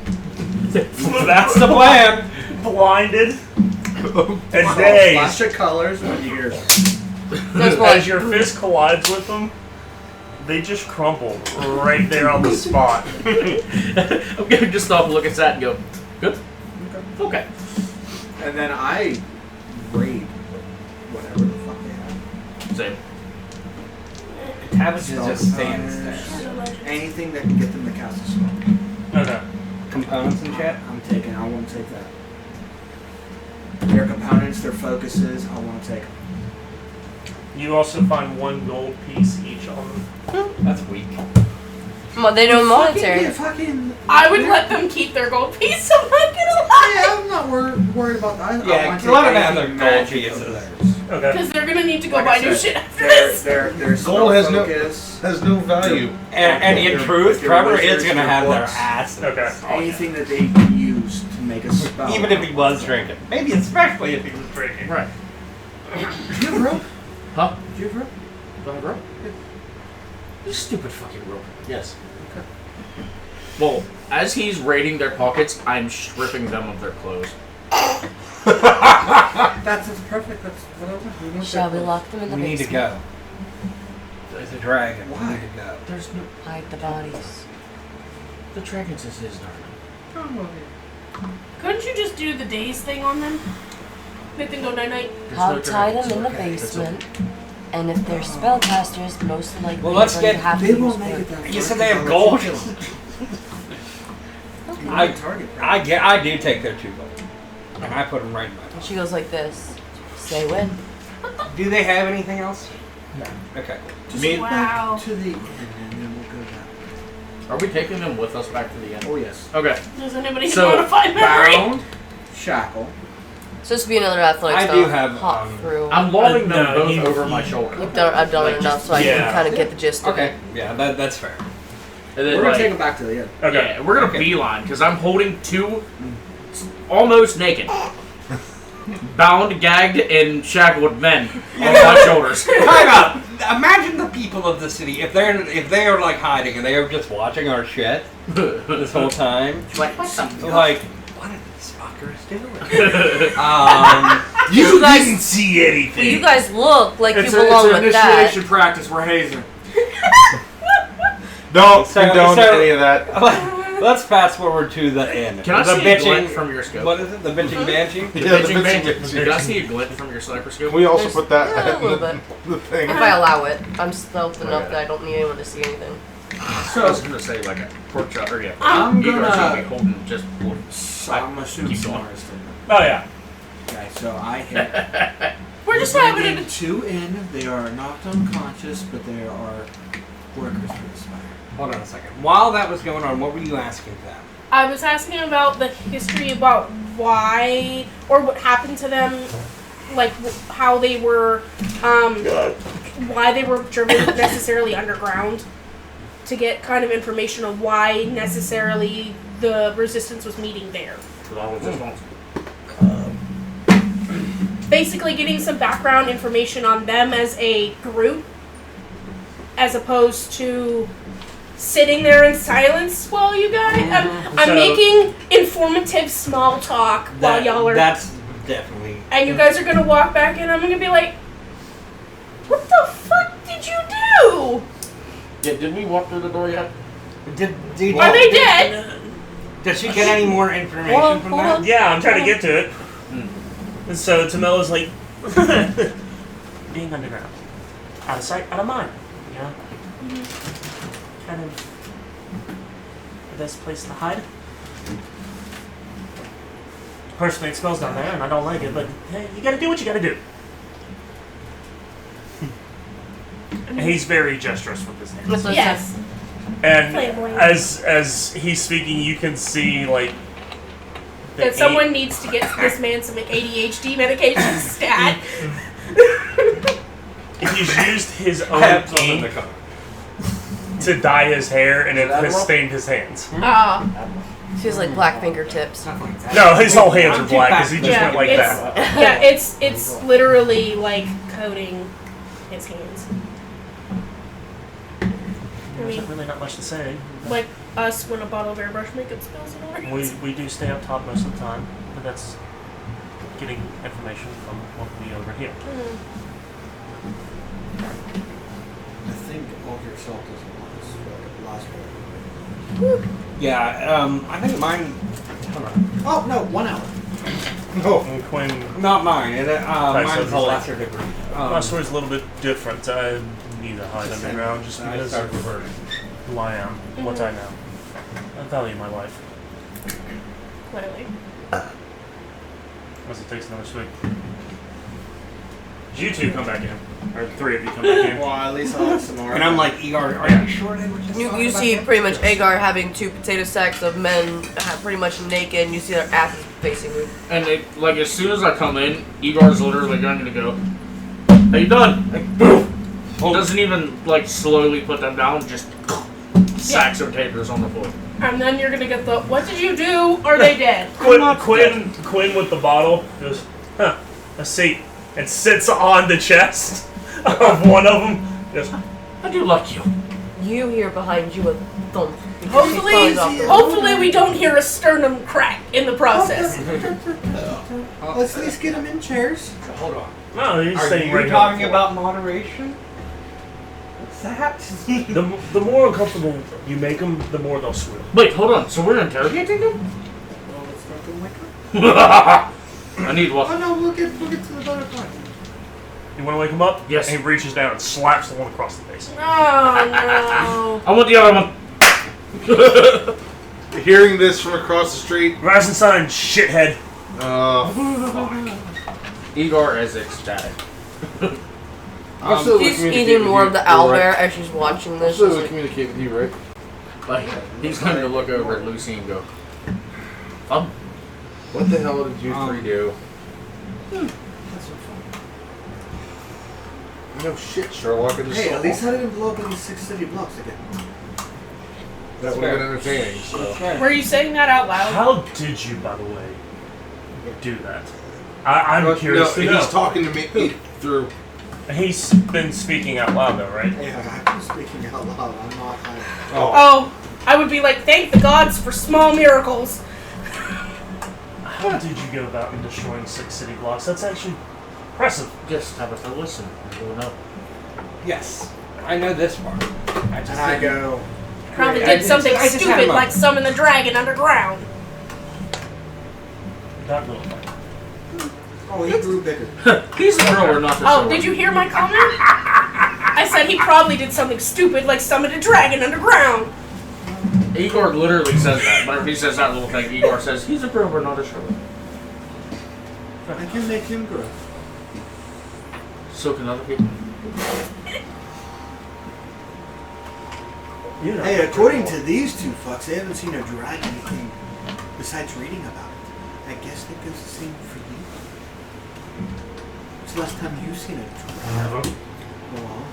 That's the plan. Blinded. And Flash dazed. of colors when you hear. As your fist collides with them, they just crumple right there on the spot. I'm going to just stop and look at that and go, good? Okay. And then I raid whatever the fuck they have. Same. Tabitha Spell just stands components, there. anything that can get them to cast a spell. Okay. Components and shit. I want to take that. Their components, their focuses, I want to take them. You also find 1 gold piece each on them. That's weak. Well, they know monetary. I would let them keep their gold piece, I'm not gonna lie. Yeah, I'm not worried about that. I Yeah, want a lot of take them anything are gold magic pieces. of theirs. Okay. Because they're gonna need to go Like buy I new said, shit after their this. their Gold has no focus, has no value. And in Your- truth, your Trevor wizards, is gonna your have their books. ass. Okay. anything that they can use to make a spell. Even if he was drinking. Maybe especially if he was drinking. Right. Do you have rope? Huh? Do you have rope? Do I have rope? You stupid fucking rope. Yes. Okay. Well, as he's raiding their pockets, I'm stripping them of their clothes. That's perfect. That's what I want. We want Shall that we lock them in the We need to basement? go. There's a dragon. Why? We need to go. There's no. Hide the bodies. The dragon's is his darling. Couldn't you just do the days thing on them? Make them go night night. Hog tie them dragons, in the okay? It's basement. And if they're spellcasters, most likely Well, let's they're going get- to have They to use won't make word. it that far. You said they have I'll let you gold? kill 'em. Okay. I- Target I do take their 2 gold. And I put them right in my And pocket. she goes like this. Say when. Do they have anything else? No. Okay. Just Me- Wow. back to the inn and then we'll go that way. Are we taking them with us back to the end? Oh yes. Okay. Does anybody So, want to find memory? Bound, shackle. So this would be another athletics. I do have, hop through. I'm lulling them no, both you- over my you- shoulder. I've done Like, it enough just- so I yeah. can kind of get the gist of Okay. it. Yeah, that's fair. And then, We're gonna like, take them back to the inn. Okay. Yeah, we're gonna Okay. beeline because I'm holding 2 almost naked, bound, gagged, and shackled men on my shoulders. Time out. Imagine the people of the city if they are like hiding and they are just watching our shit this whole time. Like, what are these fuckers doing? You guys- didn't see Well, anything. you guys look like It's you an belong with that. initiation practice. We're hazing. Don't So- condone so- any of that. Let's fast forward to the inn. Can I the see a glint from your scope? What is it? The bitching banshee? The Yeah, the bitching bitching banshee. banshee. Can I see a glint from your microscope? We also There's- put that yeah, a in little the, bit. the thing. If I allow it, I'm stealthed enough yeah. that I don't need anyone to see anything. I was gonna say like a pork chop or yeah. I'm Igor's gonna- be holding just one. So I'm assuming Keep going. Samara's doing Oh yeah. it. Okay, so I hit. We're just We're having bringing it. 2 in. They are knocked unconscious, but they are workers for the spire. Hold on a second. While that was going on, what were you asking them? I was asking about the history about why or what happened to them, like how they were, why they were driven necessarily underground, to get kind of information on why necessarily the resistance was meeting there. Basically, getting some background information on them as a group, as opposed to sitting there in silence while you guys. I'm So- making informative small talk while y'all are. That's definitely. And you guys are gonna walk back in. I'm gonna be like, "What the fuck did you do? Yeah, did we walk through the door yet? Did Are they dead?" Did she get any more information Hold from on, that? hold on. Yeah, I'm trying to get to it. And so Tamilla's like, being underground, out of sight, out of mind. You know, kind of the best place to hide. Personally, it smells down there, and I don't like it. But hey, you gotta do what you gotta do. And he's very gesturous with his hands. That's what it Yes. says. And Playboy. as he's speaking, you can see like the That someone needs to get this man some ADHD medication stat. he's used his I own have some in the ink car. to dye his hair, and it has Admiral? stained his hands. She has like black fingertips. Stuff like that. No, his whole hands I'm are too black fast because he for just Yeah, went like it's- that. Yeah, it's literally like coating his hands. I There's mean, really not much to say. like us when a bottle of airbrush makeup spills in our hands. We do stay up top most of the time, but that's getting information from what we overhear. I think all your salt doesn't last forever. Yeah, I think mine. Hold on. Oh no, 1 hour. Oh, And Quinn, Not mine. Mine's so a it's like- lesser degree. my story's a little bit different. I need to hide underground just I because started of reverting. who I am, what I know. I value my life. Clearly. Unless it takes another swig. You two come back in. Or 3 of you come back in. Well, at least I'll have some more. And I'm like, Igor, are you sure they were just You talking about see that? pretty much Agar having 2 potato sacks of men pretty much naked, and you see their asses facing you. And it, like as soon as I come in, Igor's literally going to go. How you done? Like, boom. Doesn't even like slowly put them down. Just sacks of taters on the floor. And then you're gonna get the, what did you do? Are they dead? Quinn with the bottle goes, huh, a seat, and sits on the chest of one of them. Goes, I do like you. You hear behind you a thump. because she's Hopefully, falling off the hopefully we don't hear a sternum crack in the process. Let's at least get them in chairs. Hold on. no, he's Are saying you right talking now. about moderation? What's that? The more uncomfortable you make them, the more they'll squeal. Wait, hold on. So we're interrogating them? Well, let's start them like up. I need one. Oh no, we'll get to the better part. You want to wake him up? Yes. And he reaches down and slaps the one across the face. Oh I want the other one. Hearing this from across the street. Rising sign, shithead. Fuck. Igor is ecstatic. I'm still She's communicate eating with more you. of the You're owlbear right. as she's watching I'm this. still She's gonna like, communicate with you, right? Like, he's going to look over at Lucy and go, What the hell did you three do? That's so fun. No shit, Sherlock. And Hey, at least I didn't blow up any 6 city blocks again. that would have been entertaining. So. Were you saying that out loud? How did you, by the way, do that? I'm curious to know. He's talking to me through. He's been speaking out loud, though, right? Yeah, I'm speaking out loud. I'm not. Oh, I would be like, thank the gods for small miracles. How did you go about in destroying 6 city blocks? That's actually impressive. just have a listen. We'll know. Yes, I know this part. I just And I didn't- go. Probably I did something just had a stupid moment. like summon the dragon underground. That little thing. Oh, he grew bigger. He's a girl or not the Oh, show. did you hear my comment? I said he probably did something stupid like summon a dragon underground. Igor literally says that. Whenever he says that little thing, Igor says, he's a girl or not a show. I can make him grow. So can other people. You know. Hey, according to these two fucks, they haven't seen a dragon thing besides reading about it. I guess that goes the same for you. When's the last time you've seen a dragon? Never. Well,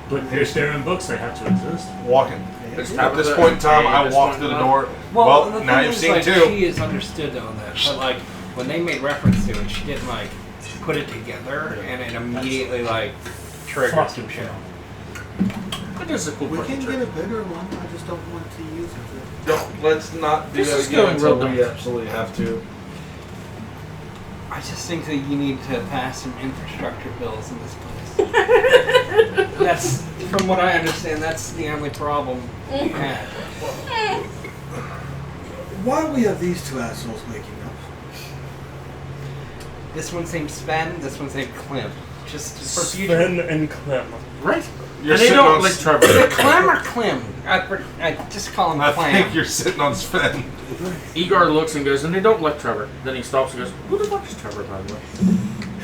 But they're in books, they have to exist. Walking. It's At this point in time, I walked through the door. Well, the now thing you've is, seen like, it too. She is understood on that, but like when they made reference to it, she didn't like put it together, and it immediately like triggered Fuck some you, shit. It is a cool we can picture. get a bigger one. I just don't want to use it. Don't, let's not do This that is again going until real we dumb. absolutely have to. I just think that you need to pass some infrastructure bills in this place. That's, from what I understand, that's the only problem you had. Why do we have these two assholes making up? This one's named Sven, this one's named Clem. Just for future. Sven and Clem. Right? You're And they sitting don't on like s- Is Trevor. it Clem or Clem? I just call him I Clem. think you're sitting on Sven. Igor looks and goes, and they don't like Trevor. Then he stops and goes, who the fuck is Trevor, by the way?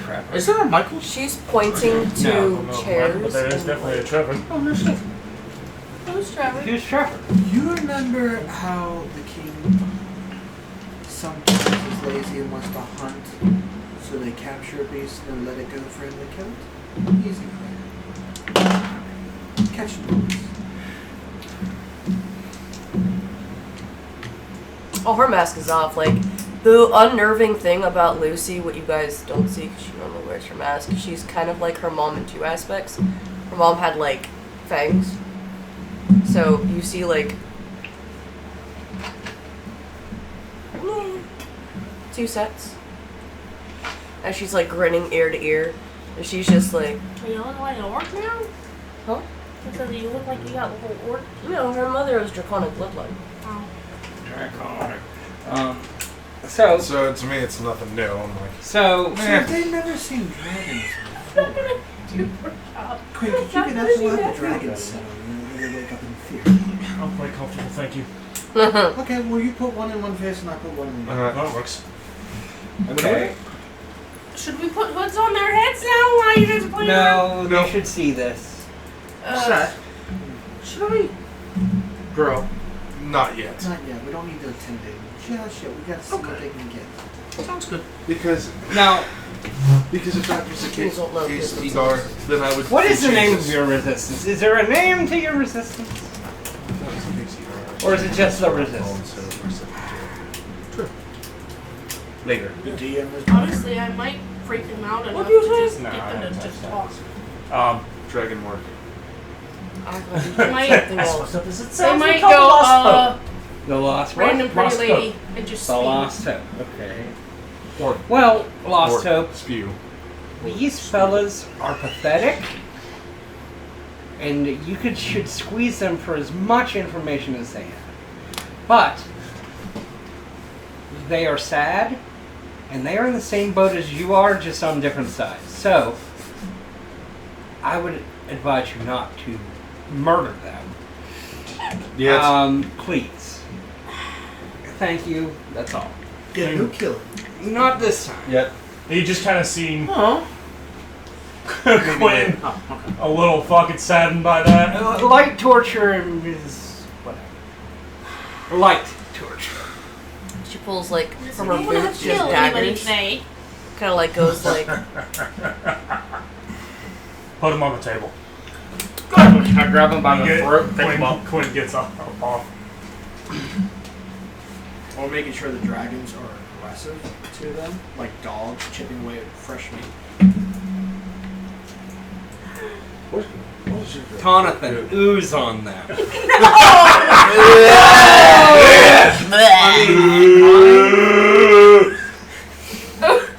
Trevor. Is there a Michael? she's pointing to No, chairs. but there is and, definitely a like, Trevor. Oh, no shit. Who's Trevor? Who's Trevor? You remember how the king sometimes is lazy and wants to hunt, so they capture a beast and then let it go for him to kill it? Easy for him. Catch him. Oh, her mask is off. Like, the unnerving thing about Lucy, what you guys don't see because she normally wears her mask, she's kind of like her mom in 2 aspects. Her mom had, like, fangs. So, you see, like, 2 sets. And she's, like, grinning ear to ear. And she's just like, You look like an orc now? huh? So you look like you got a whole orc. No, her mother was draconic bloodline. Oh. Draconic. So So to me, it's nothing new. I'm like, so So they've never seen dragons before. Quick, could you get out to let the dragons settle? You know, they wake up in fear. I'm quite comfortable, thank you. Okay, well you put one in one face and I put one in the other. That works. okay. Should we put hoods on their heads now while you guys are playing around? No, you should see this. Should I? Girl. not yet. Not yet. We don't need to intimidate them. Yeah, shit. We got to see what they can get. Sounds good. Because Now, if that was the case, Don't know case if it's Igor, then I would. what is the name of change your resistance? Is there a name to your resistance? Or is it just the resistance? Later. The DM is Honestly, I might freak them out enough do you to say? just No, get I them haven't to just touched talk. Dragon work. I might- something As else. fucked up as it They sounds, might we call it go, Lost Hope. The Lost what? random pretty Lost lady Hope. and just The speak. Lost Hope. Okay. Or Well, Lost or Hope. Spew. These fellas are pathetic, and you should squeeze them for as much information as they have. But they are sad, and they are in the same boat as you are, just on different sides. So I would advise you not to murder them. Yes. Please. Thank you. That's all. Yeah, who killed him? Not this time. Yet. You just kind of seem Oh. Quinn Oh, okay. a little fucking saddened by that. Light torture is whatever. Light torture. She pulls like from her I don't want boots, to she has kill anybody daggers. today. Kind of like goes like. Put him on the table. I grab him by the Get- throat, pick him up. Quinn gets off. Or making sure the dragons are aggressive to them, like dogs chipping away at fresh meat. Jonathan, ooze on them.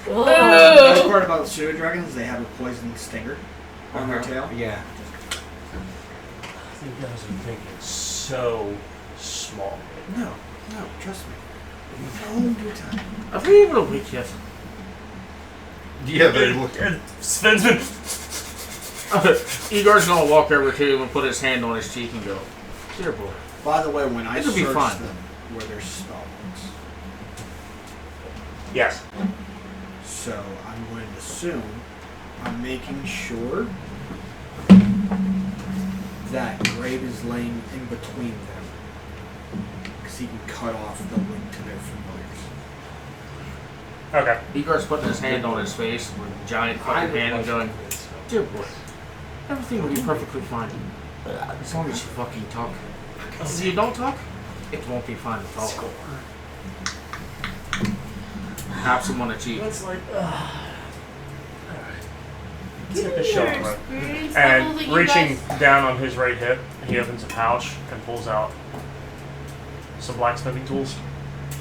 Oh. The best part about the sewer dragons is they have a poison stinger on their tail. Yeah. You guys are thinking so small. No, trust me. Tell them due time. Are we able to wake yet? Yeah, they look. Sven's been. Igor's gonna walk over to him and put his hand on his cheek and go, "Dear boy." By the way, when I It'll be search fine. them, were there spellbooks? Yes. So I'm going to assume I'm making sure that Grave is laying in between them, because he can cut off the link to their familiars. Okay. Igor's putting his hand on his face with a giant fucking hand and going, "Dear boy, everything will be perfectly fine. As long as you fucking talk. If you don't talk, it won't be fine at all." Taps him on the cheek. It's like, Let's get the show right. Experience level And that you reaching guys- down on his right hip, he opens a pouch and pulls out some blacksmithing tools.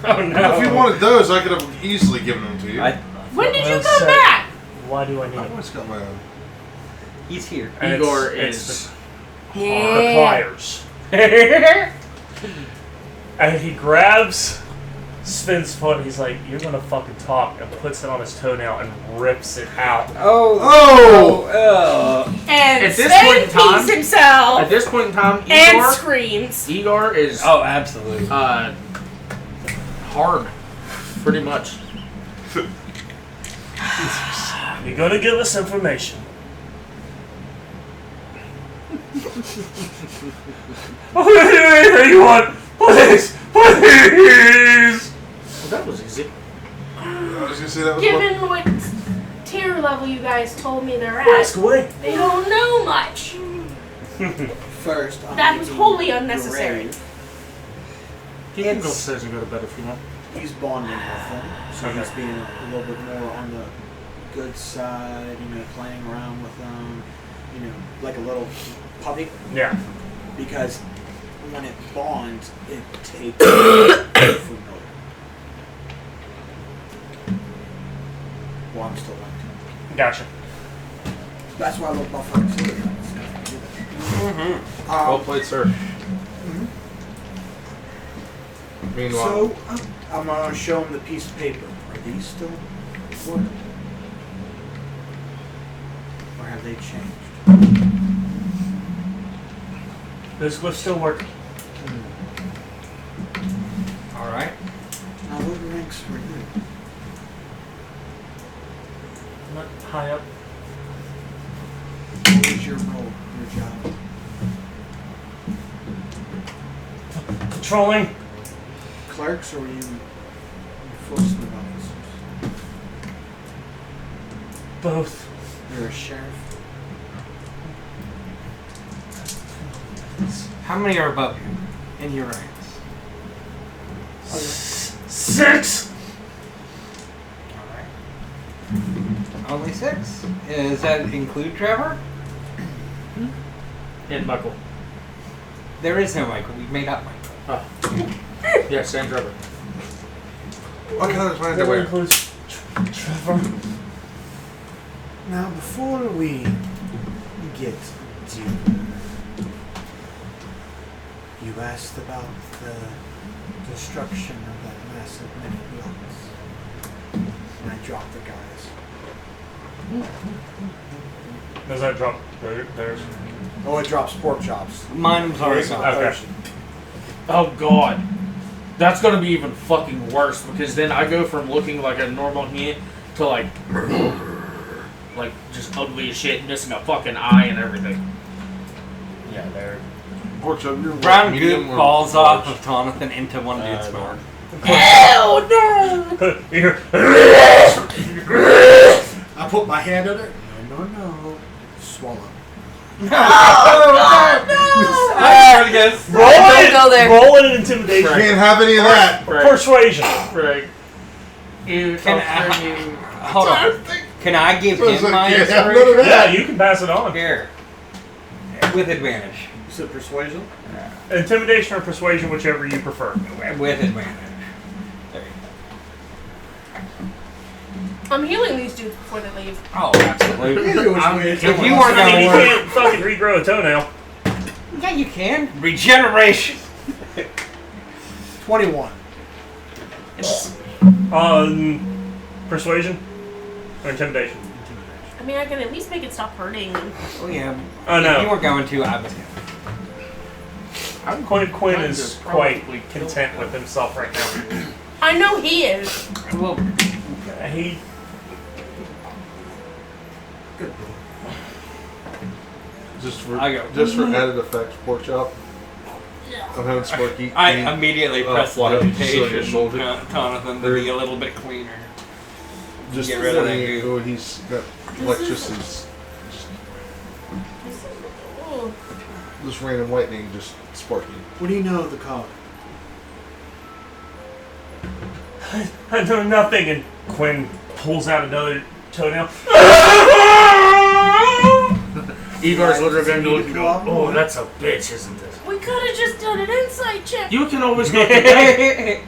Oh no. If you wanted those, I could have easily given them to you. When did you One come sec. back? Why do I need I've them? always got my own. He's here. And Igor it's is. the pliers. And he grabs Sven's foot. He's like, "You're gonna fucking talk," and puts it on his toenail and rips it out. Oh. And At this Sven point in time- pees himself At this point in time, and Igor screams. is Oh, absolutely. hard, pretty much. You're gonna give us information. I'll do anything you want. Please, please. Well, that was easy. I was gonna say that was Given what tier level you guys told me they're Ask at, away. they don't know much. First, I'm That was making wholly unnecessary. Grave. You can go upstairs and go to bed if you want. He's bonding with them, so he's being a little bit more on the good side, playing around with them, like a little puppy. Yeah. Because when it bonds, it takes familiar. Well, I'm still like Gotcha. That's why I love motherfucking silver dragons. Mm-hmm. well played, sir. Meanwhile, So, I'm going to show him the piece of paper. Are these still working? Or have they changed? This was still working. All right. Now, what ranks were you? Not high up. What was your role, your job? Patrolling. clerks or were you enforcement officers? Both. You're a sheriff? How many are above you in your ranks? 6. Only 6? Does that include Trevor? And Michael. There is no Michael. We made up Michael. Oh. Yes, and Trevor. What color is mine to That wear? includes Trevor. Now, before we get to... You asked about the destruction of that massive many blocks. And I dropped the guys. Does that drop theirs? Oh, it drops pork chops. Mine was already gone. Okay. Oh god. That's gonna be even fucking worse because then I go from looking like a normal human to like just ugly as shit, missing a fucking eye and everything. Yeah, they're. Pork chop, you're Brown medium goop or falls large? off of Tonathan into one dude's mouth. Hell no! Here. I put my hand on it. No. Swallow. Don't go there. Roll an intimidation. You can't have any of that. Persuasion. Right. You Hold on. Can I give him my Yeah, inspiration? Yeah, you can pass it on. Here. With advantage. You said persuasion? Intimidation or persuasion, whichever you prefer. With advantage. There you I'm healing these dudes before they leave. go. Oh, absolutely. It was weird. If you weren't I mean, going you to work. can't fucking regrow a toenail. Yeah, you can. Regeneration. 21. Persuasion or intimidation? I mean, I can at least make it stop hurting. Oh, yeah. Oh, If you no. weren't going to, I was going Quinn is quite content with himself right now. I know he is. to. Well, He. Good boy. Just for I go. added effect, pork chop. I'm having Sparky. I immediately pressed the fly up notation his shoulder. Jonathan to be a little bit cleaner. Just Get rid of that when goo. he's got electricity's Ooh. just random lightning, just Sparky. What do you know of the cog? I know nothing, and Quinn pulls out another toenail. Igor's literally going to look Need and to go, go out oh, more. that's a bitch, isn't it? We could have just done an insight check. You can always go to bed.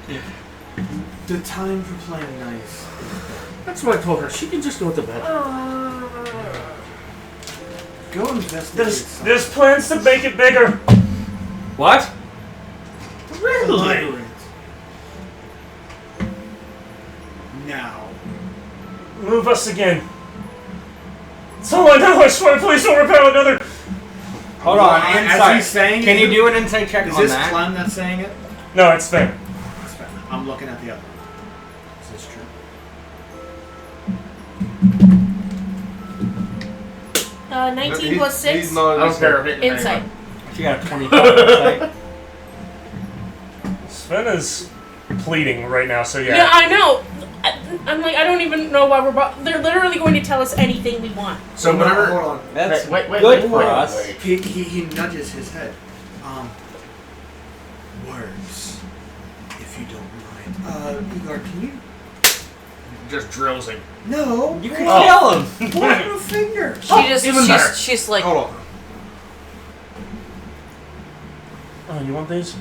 The time for playing nice. That's what I told her. She can just go to bed. Go investigate something. There's plans to make it bigger. What? Deliberate. Now. Move us again. That's all I know. I swear, please don't repel another. Hold on. As Insight. he's saying, Can you do an insight check Is on this that? Clem that's saying it? No, it's fair. I'm looking at the other one. Is this true? 19 plus 6. He's not I don't care. I'm hitting Insight. anyway. She got a 25 insight. Sven is pleading right now, so Yeah, yeah. I know. I'm like, I don't even know why they're literally going to tell us anything we want. So whenever... Hold on. That's Hey, wait, good wait, for wait, us. wait. He nudges his head. Words, if you don't mind. Igor, can you? Just drills him. No. You can kill him. Point your finger. even better. She's like, Hold on. Oh, you want these?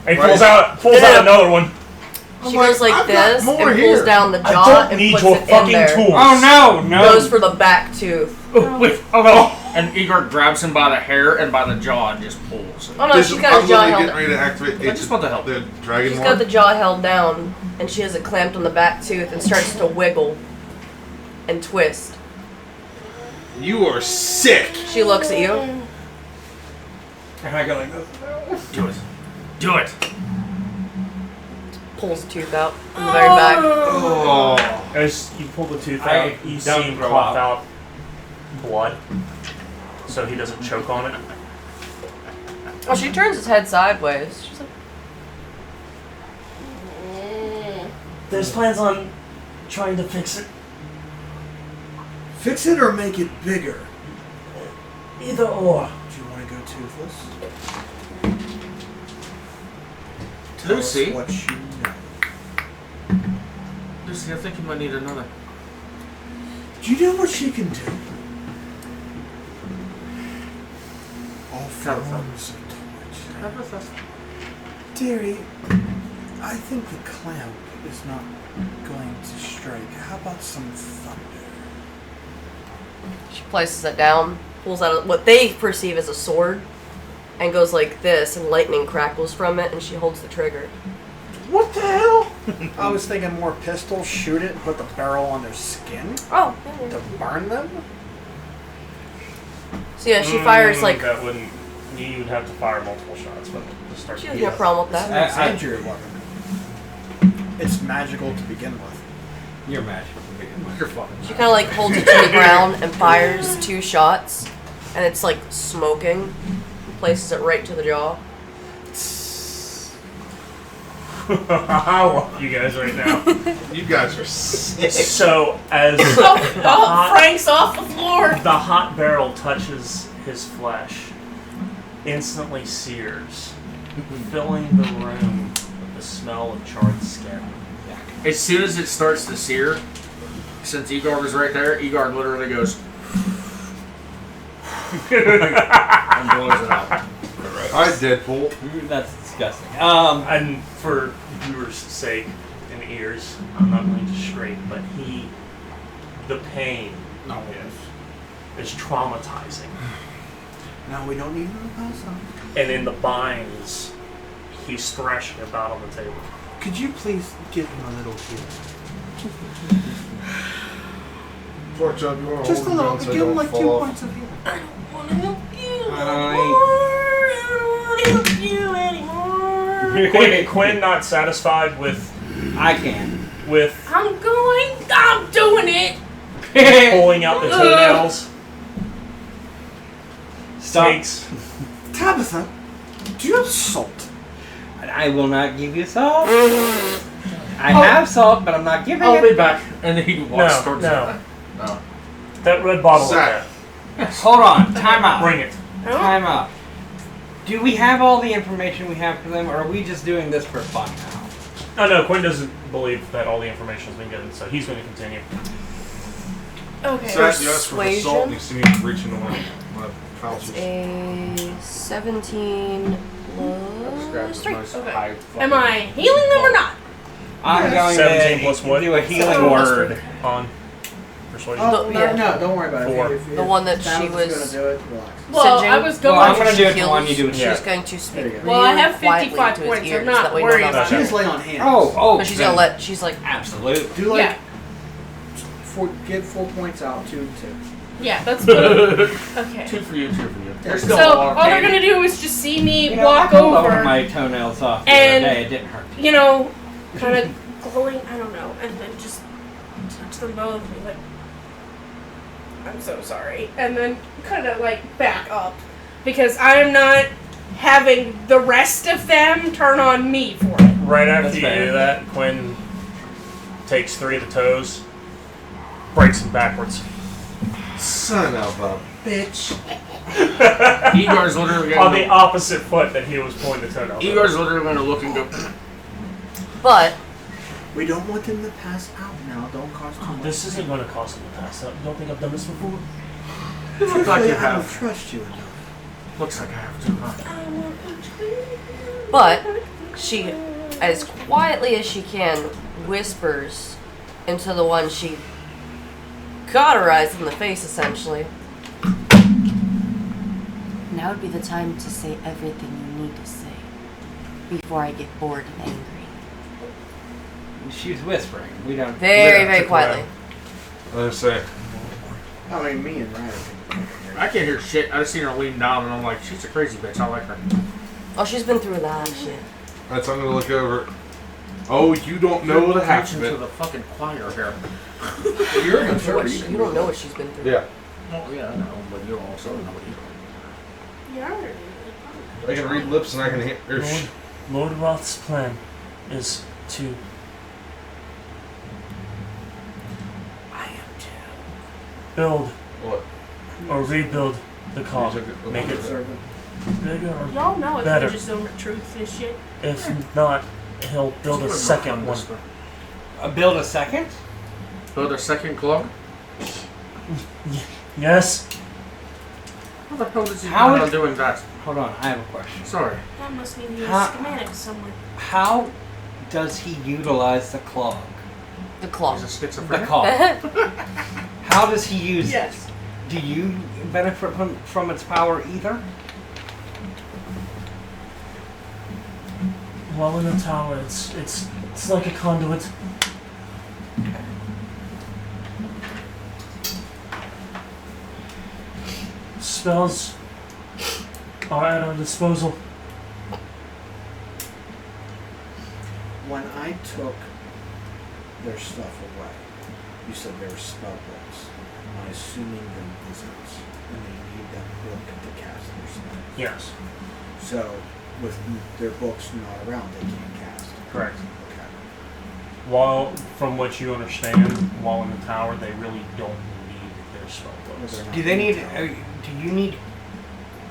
He pulls out another one. she goes like I've got this and more pulls here. down the I jaw don't and need puts your it in fucking there. tools. Oh no, Goes for the back tooth. Oh, wait. Oh, no. And Igor grabs him by the hair and by the jaw and just pulls. Oh no, she's got I'm her jaw literally held. getting ready to activate I just want the help. the dragon She's one. got the jaw held down, and she has it clamped on the back tooth and starts to wiggle and twist. You are sick. She looks at you. And I go like this. Do it. Do it. Pulls the tooth out from the very back. Oh. As you pull the tooth I out, you see don't him throw cough up. out blood, so he doesn't choke on it. Oh, she turns his head sideways. She's like, There's plans on trying to fix it. Fix it or make it bigger. Either or. Do you want to go toothless? Lucy? Tell us what you know. Lucy, I think you might need another. Do you know what she can do? All forms of torture. Dearie, I think the clamp is not going to strike. How about some thunder? She places it down, pulls out what they perceive as a sword, and goes like this, and lightning crackles from it, and she holds the trigger. What the hell? I was thinking more pistols, shoot it, and put the barrel on their skin Oh. to burn them. So yeah, she fires like. That wouldn't. You would have to fire multiple shots, but to start. She has no problem with It's that. an injury weapon. It's magical to begin with. You're magical. You're fucking. She kind of like holds it to the ground and fires 2 shots, and it's like smoking. Places it right to the jaw. I love you guys right now. You guys are sick. So as Oh, Frank's off the floor. the hot barrel touches his flesh, instantly sears, filling the room with the smell of charred skin. As soon as it starts to sear, since Igor was right there, Igor literally goes and blows it out. Hi, Deadpool. That's disgusting. And for viewers' sake and ears, I'm not going to scrape, but the pain Oh, yes. is traumatizing. No, we don't need no pass on. And in the binds, he's thrashing about on the table. Could you please give him a little heal? Pork chop, you want to Just a hold little. him down so Give I him don't like 2 fall off. points of healing. I don't want to help you anymore. Quinn not satisfied with I can. I'm doing it. pulling out the toenails. Stop. Takes Tabitha, do you have salt? I will not give you salt. I have salt, but I'm not giving I'll it. be back. And then he walks No, towards no. it. No. that red bottle Zach. like Hold on. Time that. out. Bring it. Time out. Do we have all the information we have for them, or are we just doing this for fun now? Oh no, Quinn doesn't believe that all the information has been given, so he's going to continue. Okay. Zach, you asked for the salt, and you see me reach into my pouches. A 17 plus 3. Okay. Am I healing them or not? I'm going 17 to plus what? do a healing 17 plus word. On persuasion. Oh, yeah. no, don't worry about 4. it. If The one that she Tabitha's was- gonna do it, relax. Well, Sinjin? I was Well, going. I'm going to do it the one you do. She's Yeah. going to speak There you go. Well, I have real quietly 55 into his points, I'm ears, not that way worried none of about us She it. just lay on hands. Oh, But she's then gonna let. She's like. absolute. Do like Yeah. give 4 points out, 2 and 2. Yeah, that's what. Okay. 2 for you, 2 for you. There's So still a lot of all they're pain. gonna do is just see me You know, walk I pulled over, my toenails off the and- other day. It didn't hurt. you know, kind of glowing. I don't know, and then just touch them both and be like, "I'm so sorry," and then kind of like back up because I'm not having the rest of them turn on me for it. Right after That's you fair. do that, Quinn takes 3 of the toes, breaks them backwards. Son of a bitch. Igor's literally On the going opposite foot that he was pulling the toenails. to Igor's literally going to look and go. But We don't want them to pass out now. Don't cause too much. This isn't going to cost him to pass up. You don't think I've done this before? Looks like you I don't have. trust you enough. Looks like I have to, huh? But she, as quietly as she can, whispers into the one she cauterized in the face, essentially. Now would be the time to say everything you need to say before I get bored and angry. She's whispering. We don't. Very, Yeah, very check quietly. Let me say. I mean, me and Ryan. I can't hear shit. I just seen her lean down and I'm like, she's a crazy bitch. I like her. Oh, she's been through a lot of shit. That's I'm gonna look over. Oh, you don't know the half of Preaching to it. the fucking choir here. You're You gonna know what she- you don't know what she's been through. Yeah, Well, yeah, I know, but you also know what you Yeah. I can read lips and I can hear. Lord Roth's plan is to build What? or rebuild the cog. Make it Servant. bigger or Y'all know if better. you just don't truth this shit. If not, he'll build a second one. Build a second? Build a second clog? Yes? How the hell does he How plan is- on doing that? Hold on, I have a question. Sorry. That must mean he Ha- has schematics somewhere. How does he utilize the clog? The claw. He's a The schizophrenic. cog. How does he use Yes. it? Do you benefit from its power either? While in the tower, it's like a conduit. Spells are at our disposal. When I took their stuff away, you said they were spell books. I'm assuming they're wizards, and they need that book to cast their spells. Yes, So, with their books not around, they can't cast. correct. Okay. While, from what you understand, while in the tower, they really don't need their spell books. They're not Do they need? in town. Do you need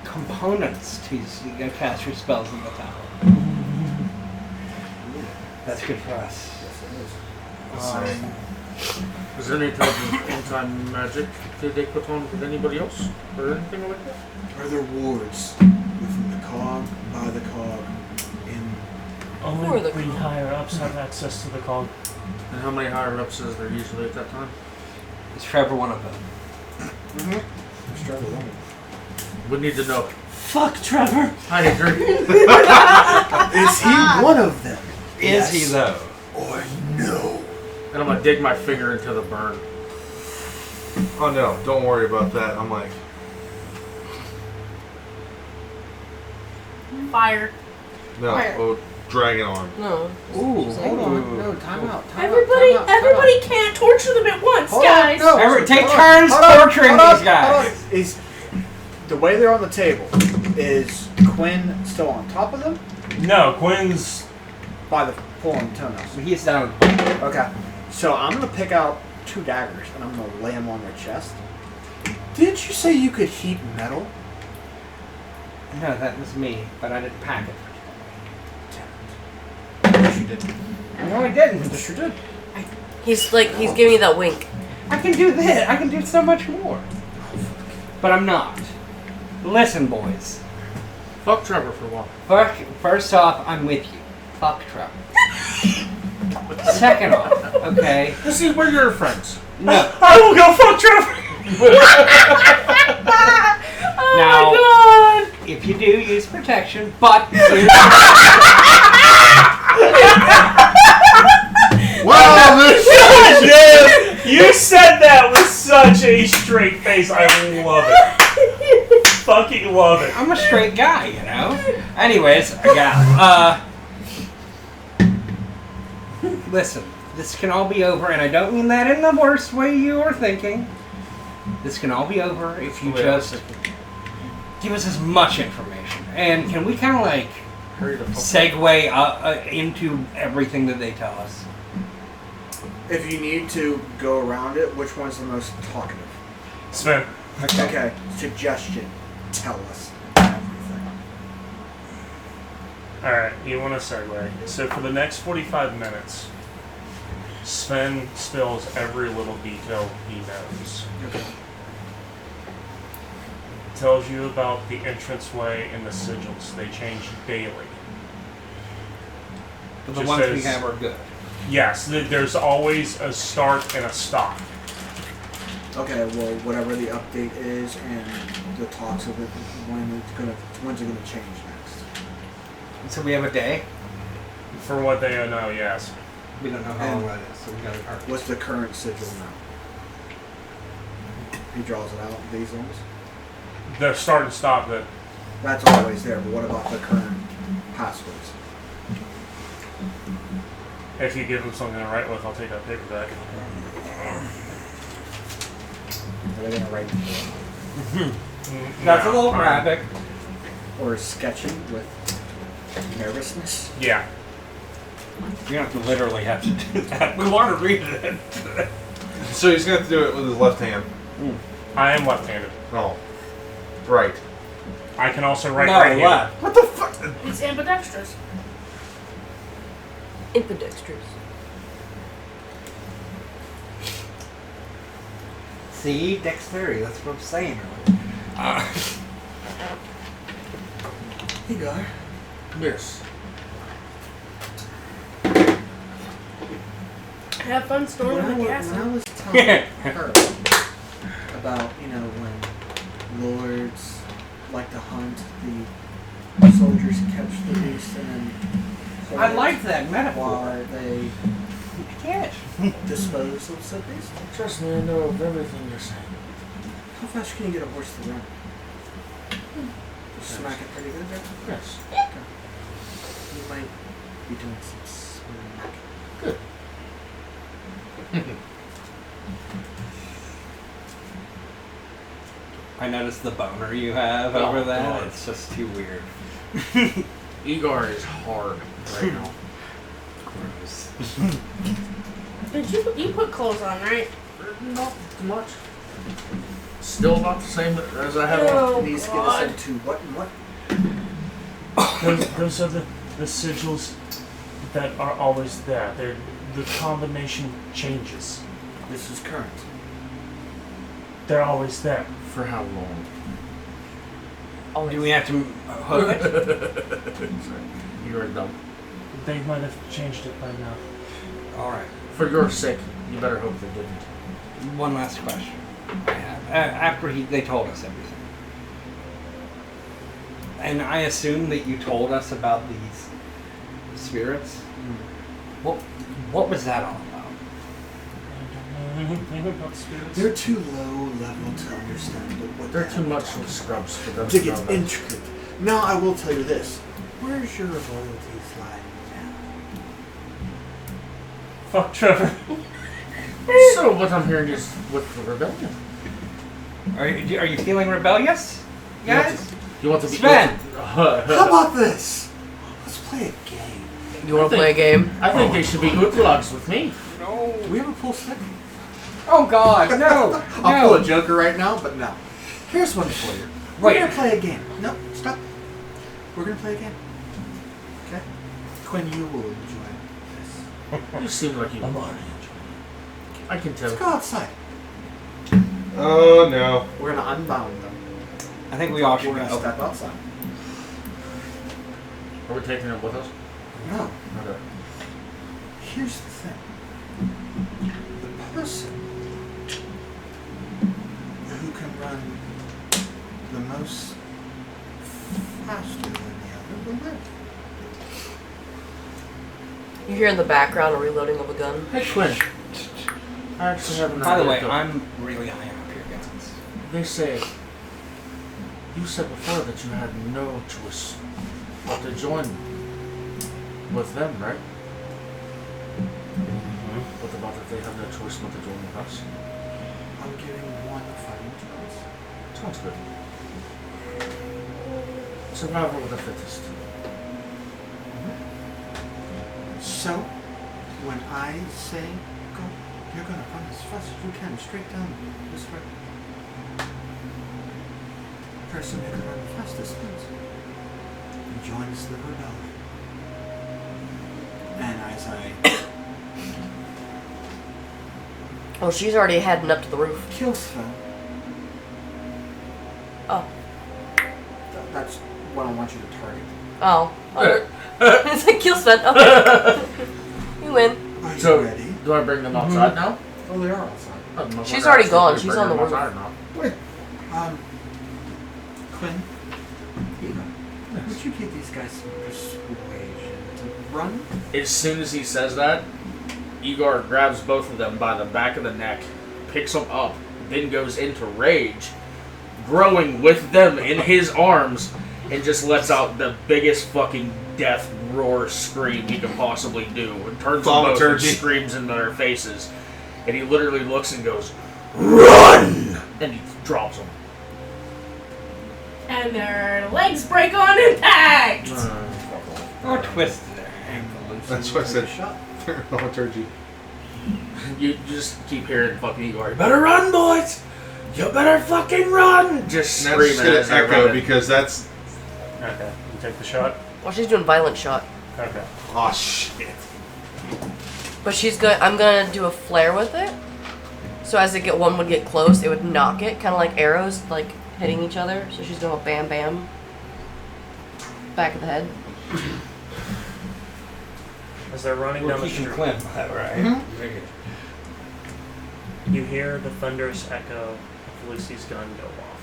components to cast your spells in the tower? That's good for us. Yes, it is. Is there any type of in-time magic that they put on with anybody else? Or anything like that? Are there wards within the cog, by the cog, in... Only For the the cog. higher ups have access to the cog. And how many higher-ups is there usually at that time? Is Trevor one of them? Mm-hmm. Struggle on it. We need to know. Fuck Trevor! I agree. Is he one of them? Is he though? Or no? And I'm gonna dig my finger into the burn. Oh no, don't worry about that. I'm like, Fire. no, Fire. oh, dragon arm. No. Ooh, hold on. No, time out. Everybody can't torture them at once, guys. Take turns torturing these guys. Is the way they're on the table? Is Quinn still on top of them? No, Quinn's. By the pulling toenails. He's down. Okay. So I'm gonna pick out 2 daggers and I'm gonna lay them on their chest. Didn't you say you could heat metal? No, that was me, but I didn't pack it. Yes, you did. No, I didn't. Yes, you did. He's giving me that wink. I can do this. I can do so much more. But I'm not. Listen, boys. Fuck Trevor for one. First off, I'm with you. Fuck Trevor. Second off, okay. This is where you're friends. No. I will go fuck Trevor! Oh Now, my god! if you do, use protection, but Wow, this shit! You said that with such a straight face. I love it. Fucking love it. I'm a straight guy, you know? Anyways, I got listen, this can all be over, and I don't mean that in the worst way you were thinking. This can all be over if you just give us as much information. And can we kind of like Hurry the fuck up. segue into everything that they tell us? If you need to go around it, which one's the most talkative? Sven. Okay. Suggestion. Tell us everything. Alright, you want to segue. So for the next 45 minutes, Sven spills every little detail he knows. Okay. Tells you about the entranceway and the sigils. They change daily. But the Just ones we says- have are good. Yes, there's always a start and a stop. Okay, well, whatever the update is and the talks of it, when's it gonna change next? So we have a day. For what they know, yes. We don't know how long that is, so we gotta hurry. What's the current sigil now? He draws it out, these ones? The start and stop that. That's always there, but what about the current passwords? If you give them something to write with, I'll take that paper back. Are they gonna write That's a little graphic. or sketching with nervousness? Yeah. You don't have to literally have to do that. We want to read it. So he's gonna have to do it with his left hand. I am left-handed. Oh. Right. I can also write No, right-handed. left. What the fuck? It's ambidextrous. Impedextrous. See, dexterity. That's what I'm saying. Here you go. Yes. Have fun storming the When I castle. was telling her about, when lords like to hunt, the soldiers catch the beast and then I like that metaphor. while they Yes. dispose of said beast. Trust me, I know of everything you're saying. How fast can you get a horse to run? Smack it pretty good there? Yes. You might be doing some smack. Good. I noticed the boner you have Oh, over that. God. It's just too weird. Igor is hard right now. Gross. Did you put clothes on, right? Not too much. Still not the same as I had on. Oh, Please get us God. into what and what? Those are the sigils that are always there. The combination changes. This is current. They're always there. For how long? Do we have to hook it? Sorry. You are dumb. They might have changed it by now. Alright. For your sake, you better hope they didn't. One last question I have. After they told us everything. And I assume that you told us about these spirits. What was that all about? I don't know anything about spirits. They're too low level to understand what They're the too heck much they're with scrubs for them to to know get that. intricate. Now I will tell you this. Where's your loyalties lying now? Fuck Trevor. So what I'm hearing is with the rebellion. Are you feeling rebellious? Guys? You want to be Sven! How about this? Let's play a game. You want to play a game? I think they should be utlugs with me. No. Do we have a pull stick? Oh God, no. I'll pull a No. joker right now, but no. Here's one for you. We're Wait. gonna play a game. No, stop. We're gonna play a game. Okay? Quinn, you will enjoy this. You seem like you. I'm already I can tell. Let's go outside. Oh no. We're gonna unbound them. I think we all should We're gonna go. step outside. Are we taking them with us? No. Okay. Here's the thing. The person who can run the most faster than the other will live. You hear in the background a reloading of a gun. Hey Quinn. I actually have an By the idea. way, though. I'm really high up here, guys. They say you said before that you had no choice but to join with them, right? What about if they have no choice but to join with us? I'm giving one fighting chance. Sounds good. Survival of the fittest. So, when I say go, you're gonna run as fast as you can, straight down this way. Person who can run the fastest wins. And joins the rebellion. And as I Oh, she's already heading up to the roof. kill Sven, Oh. that's what I want you to target. Oh. It's like kill Sven. Okay. You win. Are you So, ready? do I bring them outside now? Oh, they are outside. She's already gone. She's on the roof. now. Quinn, here you go. Would you give these guys some persuasion to run? As soon as he says that, Igor grabs both of them by the back of the neck, picks them up, then goes into rage, growing with them in his arms, and just lets out the biggest fucking death roar scream he can possibly do. And turns them both and Thaumaturgy. screams into their faces. And he literally looks and goes, "Run!" And he drops them. And their legs break on impact! Or twist their ankle. That's what I said. Shot. Thaumaturgy. You just keep hearing fucking Igor, "You better run, boys! You better fucking run! Just And that's screaming just as gonna I echo run it. because that's. Okay, you take the shot. Well, she's doing violent shot. Okay. Oh shit. But I'm gonna do a flare with it. So as one would get close, it would knock it, kind of like arrows, like hitting each other. So she's going bam bam. Back of the head. As they're running We're down the teaching street, Clem that, right? Mhm. you hear the thunderous echo of Lucy's gun go off.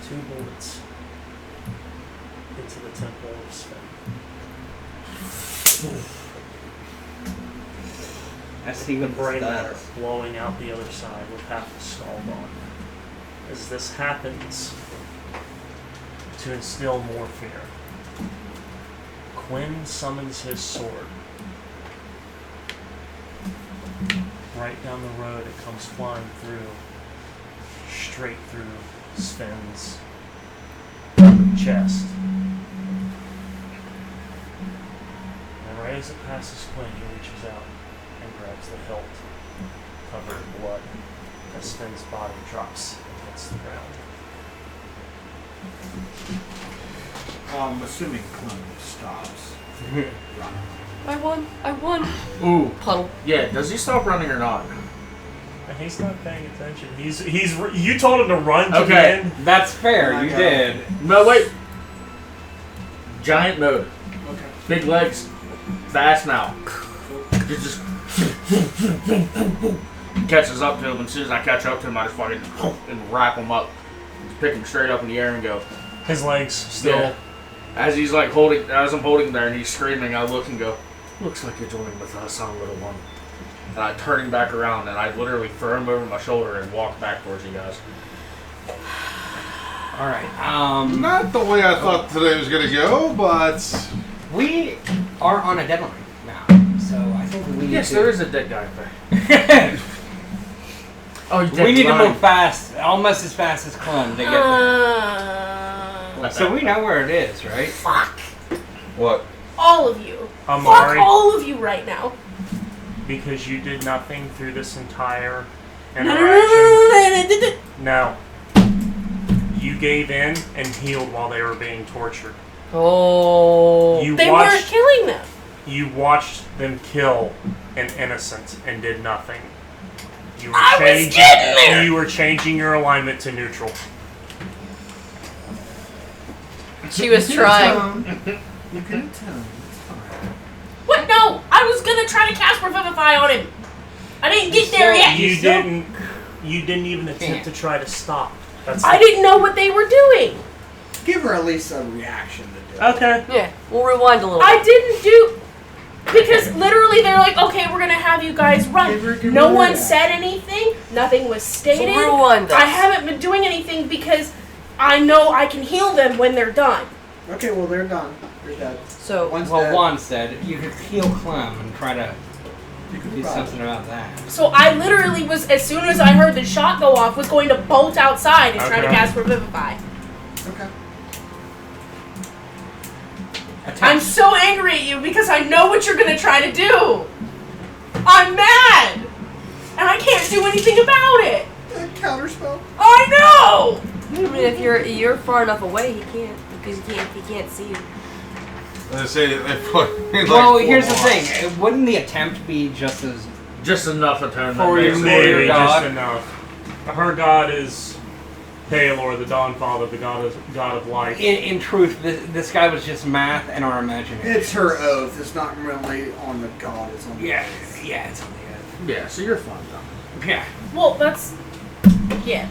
Two bullets into the temple of Sven. I see The what brain this matter does. blowing out the other side with half the skull gone. As this happens, to instill more fear, Quinn summons his sword. Right down the road, it comes flying through, straight through Sven's chest. And right as it passes Quinn, he reaches out and grabs the hilt, covered in blood, as Sven's body drops against the ground. I'm assuming Clem stops. I won. Ooh. Puddle. Yeah, does he stop running or not? And he's not paying attention. You told him to run to the Okay. end. That's fair, you Okay. did. No, wait. Giant mode. Okay. Big legs. Fast now. He just catches up to him, and as soon as I catch up to him, I just fucking and wrap him up. Just pick him straight up in the air and go. His legs still. Yeah. As he's like as I'm holding him there and he's screaming, I look and go, looks like you're joining with us, son, little one. And I turn him back around and I literally throw him over my shoulder and walk back towards you guys. Alright, Not the way I thought today was gonna go, but we are on a deadline now, so I think we need Yes, to... there is a dead guy there. Oh, you we need to move fast, almost as fast as Clem to get there. So we know where it is, right? Fuck. what? All of you. Amari, Fuck all of you right now. because you did nothing through this entire No, no, interaction. no, No. You gave in and healed while they were being tortured. Oh. You They weren't watched. killing them. You watched them kill an innocent and did nothing. You were I was getting there! You were changing your alignment to neutral. She was trying. You can atone. It's fine. What? No! I was gonna try to cast Revivify on him. I didn't get there yet. You didn't even attempt to try to stop. That's I didn't know what they were doing. Give her at least a reaction to do. Okay. Yeah, we'll rewind a little I bit. didn't do because literally they're like, okay, we're gonna have you guys run. No one said anything. Nothing was stated. So rewind this. I haven't been doing anything because I know I can heal them when they're done. Okay, well they're done. They're dead. So, One's Well, dead. Juan said you could heal Clem and try to do Right. something about that. So I literally was, as soon as I heard the shot go off, was going to bolt outside and try to Okay. cast Revivify. Okay. I'm so angry at you because I know what you're gonna try to do. I'm mad, and I can't do anything about it. Counterspell. I know. I mean, if you're far enough away, he can't because he can't see you. I say if like, Well, here's the thing. Wouldn't the attempt be just as... Just enough atonement. For your basically. Lord, Maybe God. just enough. Her god is Palor, the Dawn Father, the god of life. In truth, this guy was just math and our imagination. It's her oath. It's not really on the god. It's on the Yeah, oath. yeah, it's on the end. Yeah, so you're fine, though. Yeah. Well, that's yeah.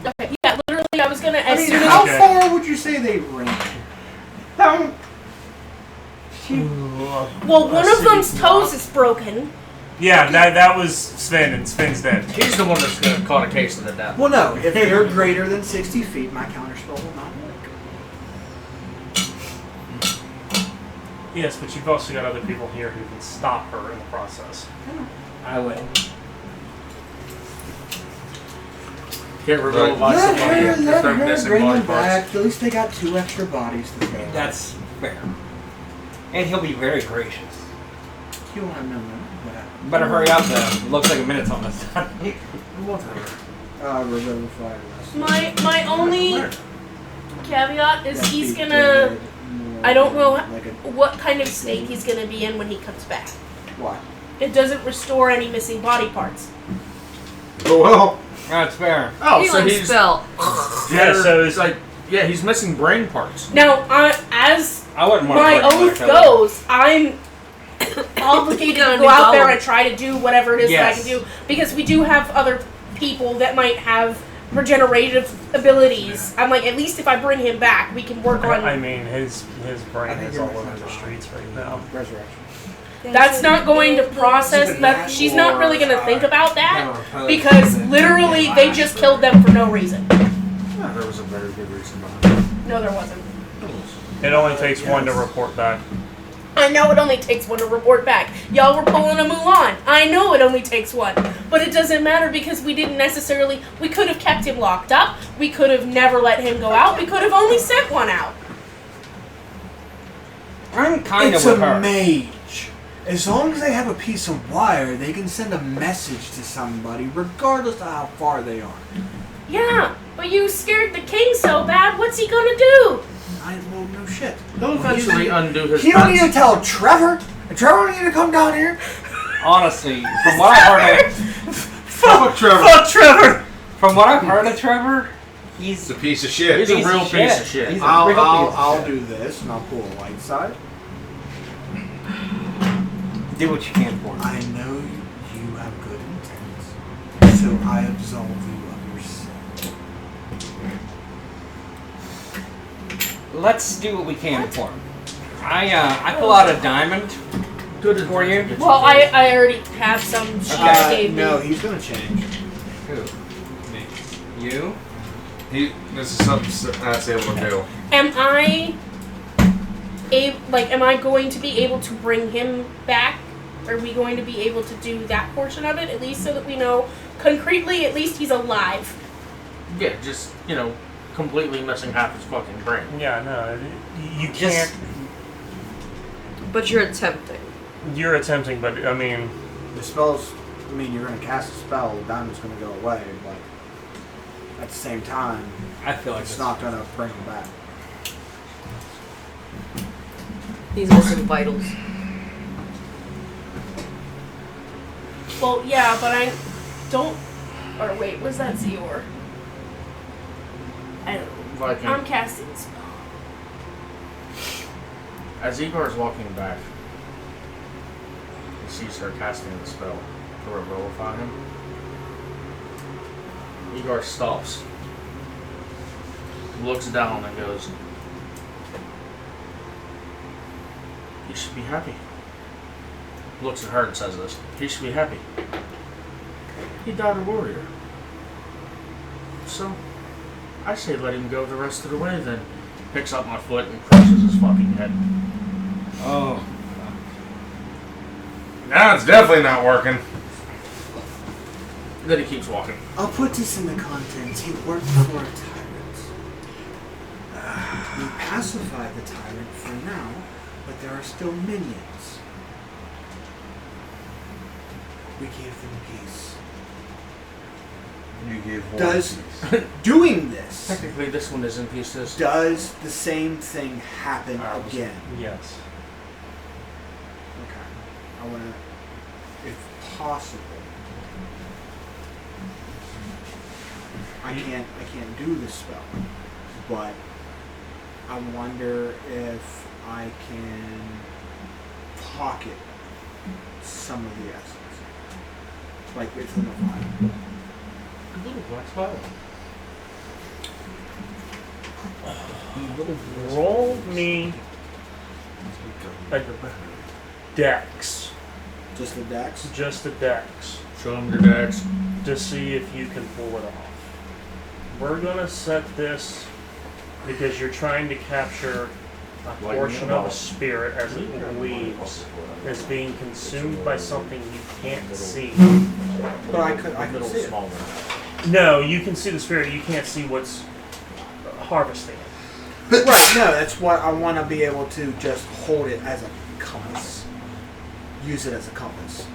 Okay, yeah. Literally, I was gonna I as mean, soon as how Okay. far would you say they ran? well, one of them's toes is broken. Yeah, that was Sven, and Sven's dead. He's the one that's gonna caught a case of the death. Well, no. If they're greater than 60 feet, my counterspell will not work. Yes, but you've also got other people here who can stop her in the process. I would. Can't revivify somebody if they're missing bring body them parts. back. At least they got 2 extra bodies to throw. That's fair. And he'll be very gracious. He won't have no memory. What happened? Better hurry up then. Looks like a minute's almost done. Revivify. My only caveat is That'd he's be gonna. dead, more I don't know like a, what kind of state he's gonna be in when he comes back. what? It doesn't restore any missing body parts. Oh well. That's fair. Oh, so Healing he's spell. Yeah, so it's like he's missing brain parts. Now, as I wouldn't want my to oath goes, I'm obligated You got to a go new out there bone. and try to do whatever it is that I Yes. can do, because we do have other people that might have regenerative abilities. I'm like, at least if I bring him back, we can work on. I mean, his brain I think is you're all missing over the a streets right now. Resurrection. That's not going to process that. She's not really going to think about that because literally they just killed them for no reason. Yeah, there was a very good reason behind it. No, there wasn't. It only takes one to report back. I know it only takes one to report back. Y'all were pulling a Mulan. I know it only takes one. But it doesn't matter because we didn't necessarily... We could have kept him locked up. We could have never let him go out. We could have only sent one out. I'm kind of It's with a her. mage. As long as they have a piece of wire, they can send a message to somebody, regardless of how far they are. Yeah, but you scared the king so bad. What's he gonna do? Well, no shit. He'll eventually undo his He don't need to pets. tell Trevor. And Trevor don't need to come down here. Honestly, from what I've heard of, Fuck Trevor. Fuck Trevor! from what I've heard of Trevor, he's He's a piece of shit. He's a real piece of shit. He's a real piece of I'll shit. do this, and I'll pull a light side. Do what you can for him. I know you have good intents, so I absolve you of your sin. Let's do what we can for him. I pull out a diamond Good for you. Well, I already have some she gave me. No, he's gonna change. Who? Me. You? This is something that's able to do. Am I am I going to be able to bring him back? Are we going to be able to do that portion of it, at least so that we know concretely, at least he's alive? Yeah, just, completely missing half his fucking brain. Yeah, no, you Just- can't. But you're attempting. You're attempting, but I mean, The spell's. I mean, you're gonna cast a spell. The diamond's gonna go away, but at the same time, I feel like it's not gonna bring him back. He's missing vitals. Well, yeah, but I don't. Or wait, was that Zior? I don't know. Viking. I'm casting a spell. As Igor is walking back, he sees her casting the spell to revivify him. Igor stops, looks down and goes, "You should be happy." Looks at her and says this, "He should be happy. He died a warrior. So, I say let him go the rest of the way then." Picks up my foot and crushes his fucking head. Oh. Now it's definitely not working. Then he keeps walking. I'll put this in the contents. He worked for a tyrant. We pacified the tyrant for now, but there are still minions. We gave them peace. You gave one Does piece. doing this Technically, this one is in pieces. does the same thing happen again? yes. Okay. I want to, if possible. I can't do this spell, but I wonder if I can pocket some of the essence, like within the vial. A little black spot. Roll me a dex. Just the dex. Just a dex. Show him your decks. To see if you can pull it off. We're gonna set this because you're trying to capture a Like portion me. of a spirit as it leaves, is being consumed by something you can't see. But I could Middle see it. small one. No, you can see the spirit, you can't see what's harvesting it. Right. No, that's what I want to be able to just hold it as a compass. use it as a compass.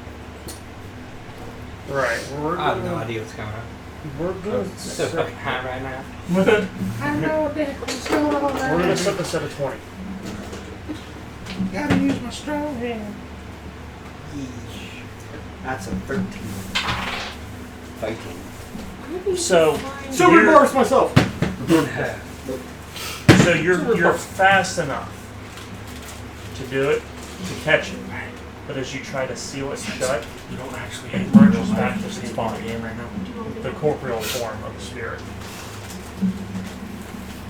Right. We're I have no gonna, idea what's going on. we're gonna I'm so fucking high right now. I know that what's going on. we're gonna set this at a 20. Gotta use my strong hand. Yeesh. That's a 13. Fighting. So So you're- reverse myself. So you're fast enough to do it, to catch it. But as you try to seal it shut, You don't actually it merges back to its the body, game right now. the corporeal form of the spirit.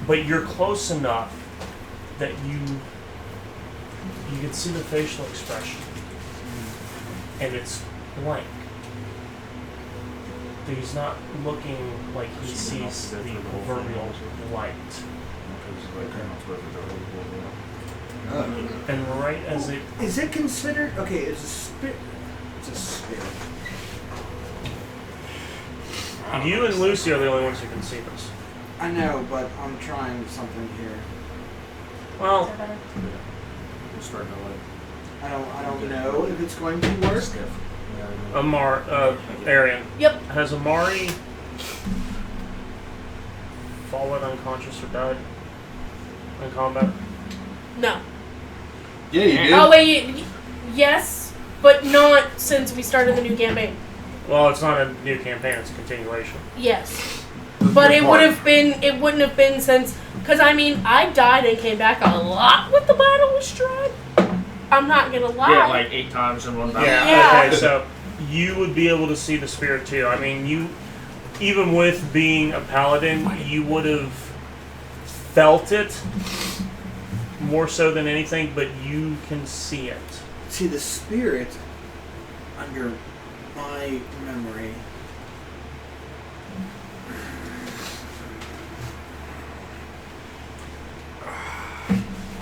But you're close enough that you can see the facial expression, and it's blank. He's not looking like he sees the proverbial light. And right as it Is it considered okay? It's a spirit. It's a spirit. you and Lucy are the only ones who can see this. I know, but I'm trying something here. Well, We'll start to like I don't know if it's going to work. stiff. Arian. Yep. Has Amari fallen unconscious or died in combat? No. Yeah, you did. Oh wait, yes, but not since we started the new campaign. Well, it's not a new campaign; it's a continuation. Yes, but it would have been. It wouldn't have been since. Because I mean, I died and came back a lot with the battle with Strahd. I'm not gonna lie. Yeah, like 8 times in one battle. Yeah. Okay, so you would be able to see the spirit too. I mean, you, even with being a paladin, you would have felt it more so than anything, but you can see it. See, the spirit, under my memory,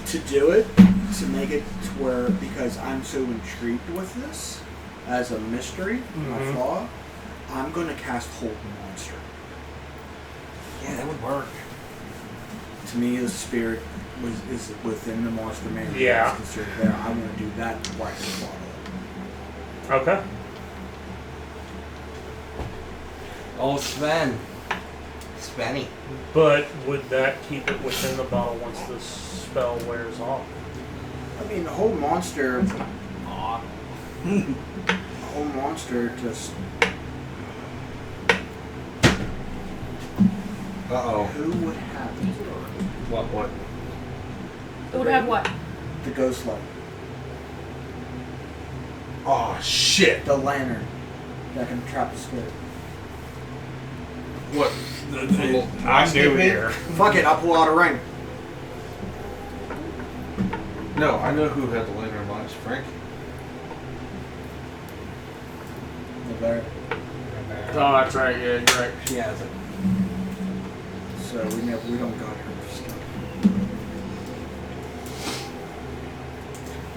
to do it, to make it to where, because I'm so intrigued with this as a mystery, my Mhm. flaw, I'm going to cast Hold Monster. Yeah, that would work. To me, the spirit is within the monster man. Yeah. It's considered there. I want to do that right in the bottle. Okay. Oh, Sven. Svenny. But would that keep it within the bottle once the spell wears off? I mean, the whole monster, Aw. the whole monster just. Uh-oh. Who would have What? It would have what? the ghost light? Oh, shit. The lantern that can trap the spirit. What? The I do here. Fuck it, I'll pull out a ring. No, I know who had the lantern lines. Frank. The bear. Oh, that's right. Yeah, you're right. She has it. So we don't got her stuff.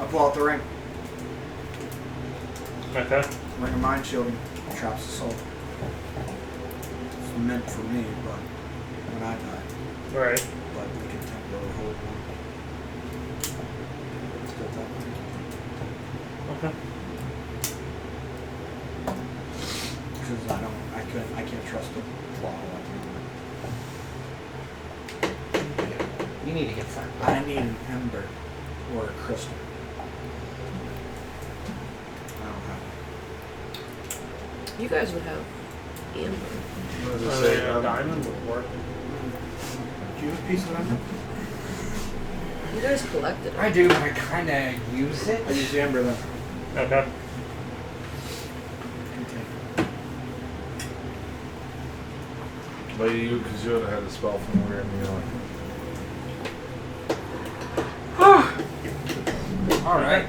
I'll pull out the ring. Okay. Ring of mind shielding. Traps the soul. It's meant for me, but when I die. Right. But we can temporarily hold one. Let's go that way. Okay. Because I can't trust the claw. You need to get some. I need an ember or a crystal. I don't have You guys would have amber. What does I it mean, say? a diamond would work. it. Do you have a piece of ember? You guys collected it. I do, but I kind of use it. I use the ember then. Okay. But you, because you would have had the spell from where you know. All right.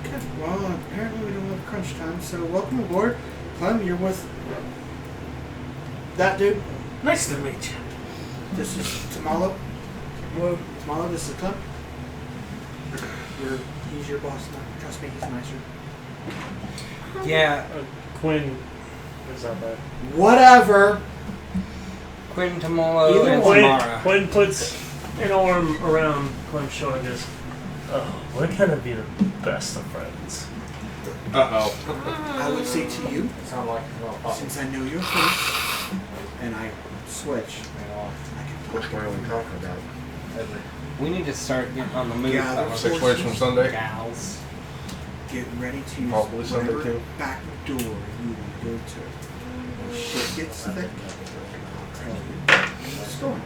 Okay, well, apparently we don't have crunch time, so welcome aboard. Clem, you're with that dude. Nice to meet you. This is Tamalo. Whoa, Tamalo, this is Clem. He's your boss now. Trust me, he's nicer. Yeah, Quinn is that bad. Whatever. Quinn Tamolo Either and one. Samara. Quinn puts an arm around Clem's shoulder and goes, Oh, we're gonna be the best of friends. I would say to you, Sound like since I know your face, and I switch, I can What are we talking about? We need to start getting on the move. Yeah, fellas. 6 ways from Sunday. Gals. get ready to use Probably Sunday, whatever too. back door you want to go to. When shit gets thick, I'll tell you. It's going.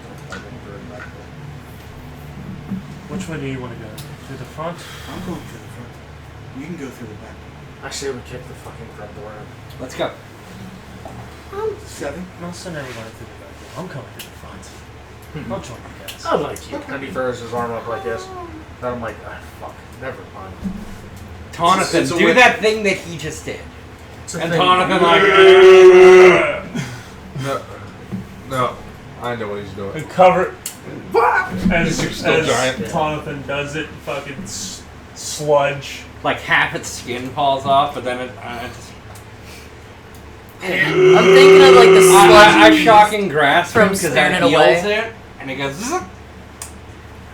Which way do you want to go? To the front? I'm going through the front. You can go through the back. I say we kick the fucking front door in. Let's go. 7. I'll send everybody through the back door. I'm coming to the front. I'll join you guys. I like you. And he throws his arm up like this. And I'm like, ah, fuck. Never mind. Jonathan, It's a do win. that thing that he just did. It's a And thing. Jonathan like, No. I know what he's doing. And cover You're still giant. as Jonathan does it, fucking sludge. like half its skin falls off, but then it just... I'm thinking of like the I sludge shocking grasp from because smearing that it away. heals it, and it goes. Zzz.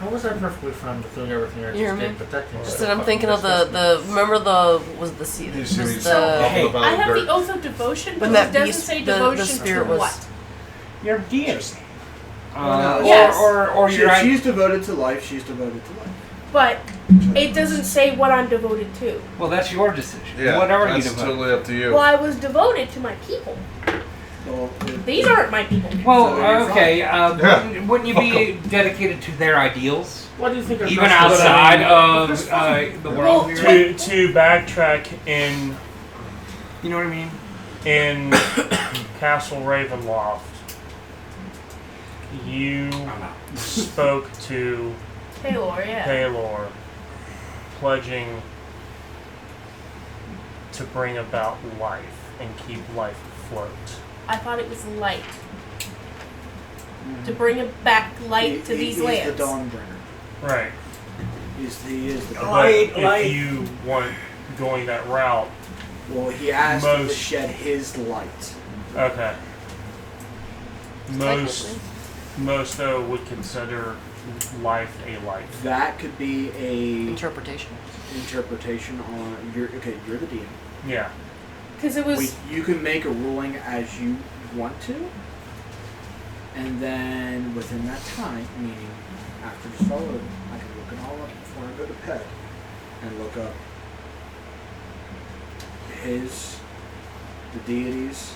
How was that perfectly fine with doing everything I You hear just me? did? But that thing Just that I'm thinking of the remember the was the seed You see me was so the Hey, I have the Oath of Devotion, but When it that doesn't beast- say the devotion spirit to was- what. Your deity. Yes. Or If you're right. she's devoted to life, she's devoted to life. But it doesn't say what I'm devoted to. Well, that's your decision. Yeah, Whatever that's you devote. totally up to you. Well, I was devoted to my people. Well, These aren't my people. Well, So you're okay. Yeah. Wouldn't you be dedicated to their ideals, What do you think? even outside of the world? Well, you're in? to backtrack in You know what I mean? in Castle Ravenloft, you spoke to Taylor, yeah. Taylor, pledging to bring about life and keep life afloat. I thought it was light. To bring it back light to these he's lands. the Dawnbringer. Right. He is the But if light. you want going that route, Well, he asked to Most- shed his light. okay. Most technically. most though would consider life a life. That could be a interpretation. interpretation on your. Okay, you're the DM. Yeah. Because it was. You can make a ruling as you want to, and then within that time, meaning after just follow it, I can look it all up before I go to bed, and look up the deity's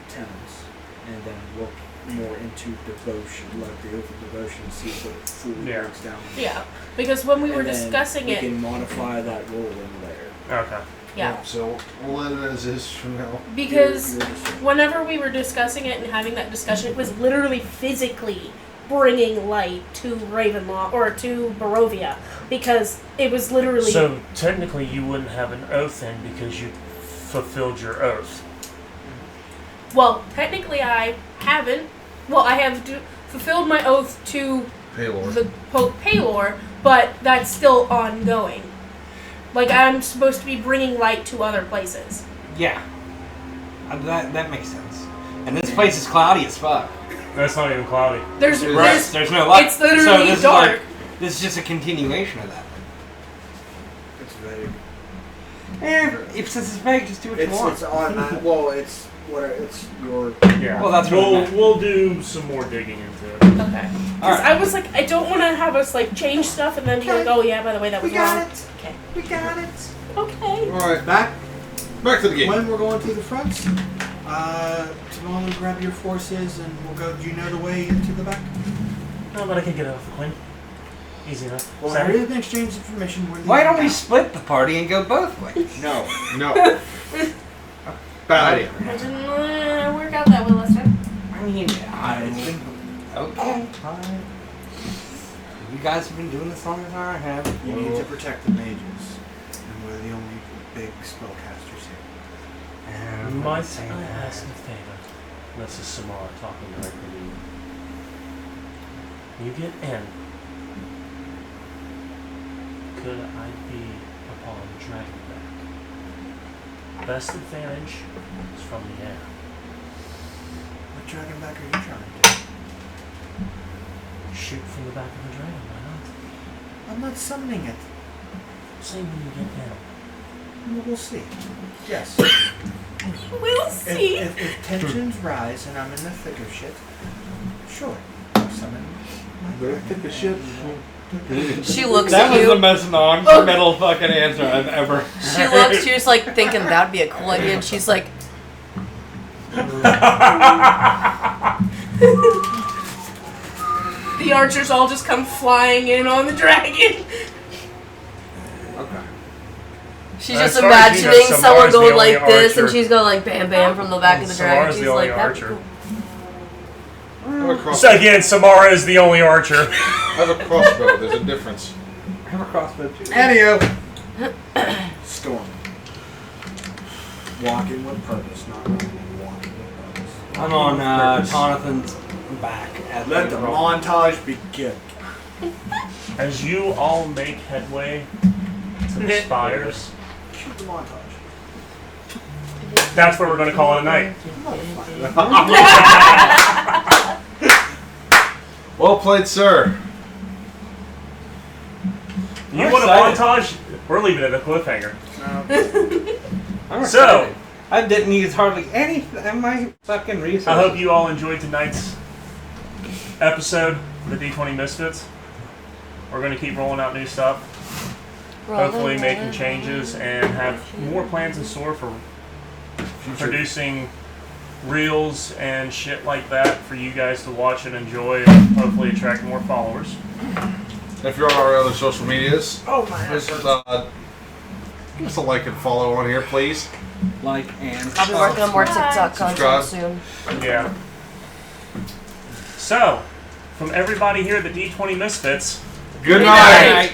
tenets, and then look more into devotion, like the oath of devotion, and see what it fully Yeah. breaks down. Yeah. Because when we were And then discussing we it. can modify that ruling later. Okay. Yeah. So we'll let it as is for now. Because Your decision. whenever we were discussing it and having that discussion, it was literally physically bringing light to Ravenlaw or to Barovia, because it was literally. So technically, you wouldn't have an oath then because you fulfilled your oath. Well, technically, I haven't. Well, I have fulfilled my oath to Paylor. the Pope Paylor, but that's still ongoing. Like, I'm supposed to be bringing light to other places. Yeah. That makes sense. And this place is cloudy as fuck. That's not even cloudy. There's There's no light. It's literally so this dark. Is like, this is just a continuation of that. It's vague. If since it's vague, just do what you want. It's automatic. Well, it's your. Yeah. Well, that's what I meant. we'll do some more digging into it. Okay. 'Cause Alright. I was like, I don't want to have us like change stuff and then be like, oh yeah, by the way, that was wrong. it. Okay. We got it. Okay. All right, Back back to the game. when we're going through the fronts. Tomorrow, grab your forces and we'll go. Do you know the way into the back? No, but I can get it off the Queen. Easy enough. Well, Sam? we didn't exchange information. We're Why don't we leaving split the party and go both ways? now. No. Bad idea. It didn't work out that well last time. I mean, okay, fine. You guys have been doing this long as I have. You need to protect the mages, and we're the only big spellcasters here. And Might say I that. ask a favor? This is Samara talking directly to you. You get in. Could I be upon Dragonback? Best advantage is from the air. What dragonback are you trying to do? Shoot from the back of the dragon, why not? I'm not summoning it. Say when you get down. We'll see. Yes. We'll see. If tensions rise and I'm in the thick of shit, sure. I'll summon my The thick of shit. She looks That at was you. the most non-committal fucking answer I've ever. She looks. She was like thinking that'd be a cool idea, and she's like, The archers all just come flying in on the dragon. Okay. she's As just far as you know, imagining someone Samara's the going only like this, and archer. she's going like bam bam from the back of the dragon. Samara's She's the only like, that'd be archer. cool. I have a crossbow. So again, Samara is the only archer. I have a crossbow. There's a difference. I have a crossbow too. Anywho. Storm. Walking with purpose, not running. Walking with purpose. I'm on Jonathan's back. At Let the montage begin. As you all make headway to the spires, Cue the montage. that's what we're going to call it a night. Well played, sir. You I'm want a excited. montage? We're leaving it at a cliffhanger. I'm So, excited. I didn't use hardly any of my fucking resources. I hope you all enjoyed tonight's episode of the D20 Misfits. We're going to keep rolling out new stuff. Hopefully making changes and have more plans in store for producing reels and shit like that for you guys to watch and enjoy and hopefully attract more followers. If you're on our other social medias, Oh my just god. give us a like and follow on here, please. Like and I'll be working on more TikTok Subscribe. content soon. Yeah. So, from everybody here at the D20 Misfits, Good Good night. night. Night.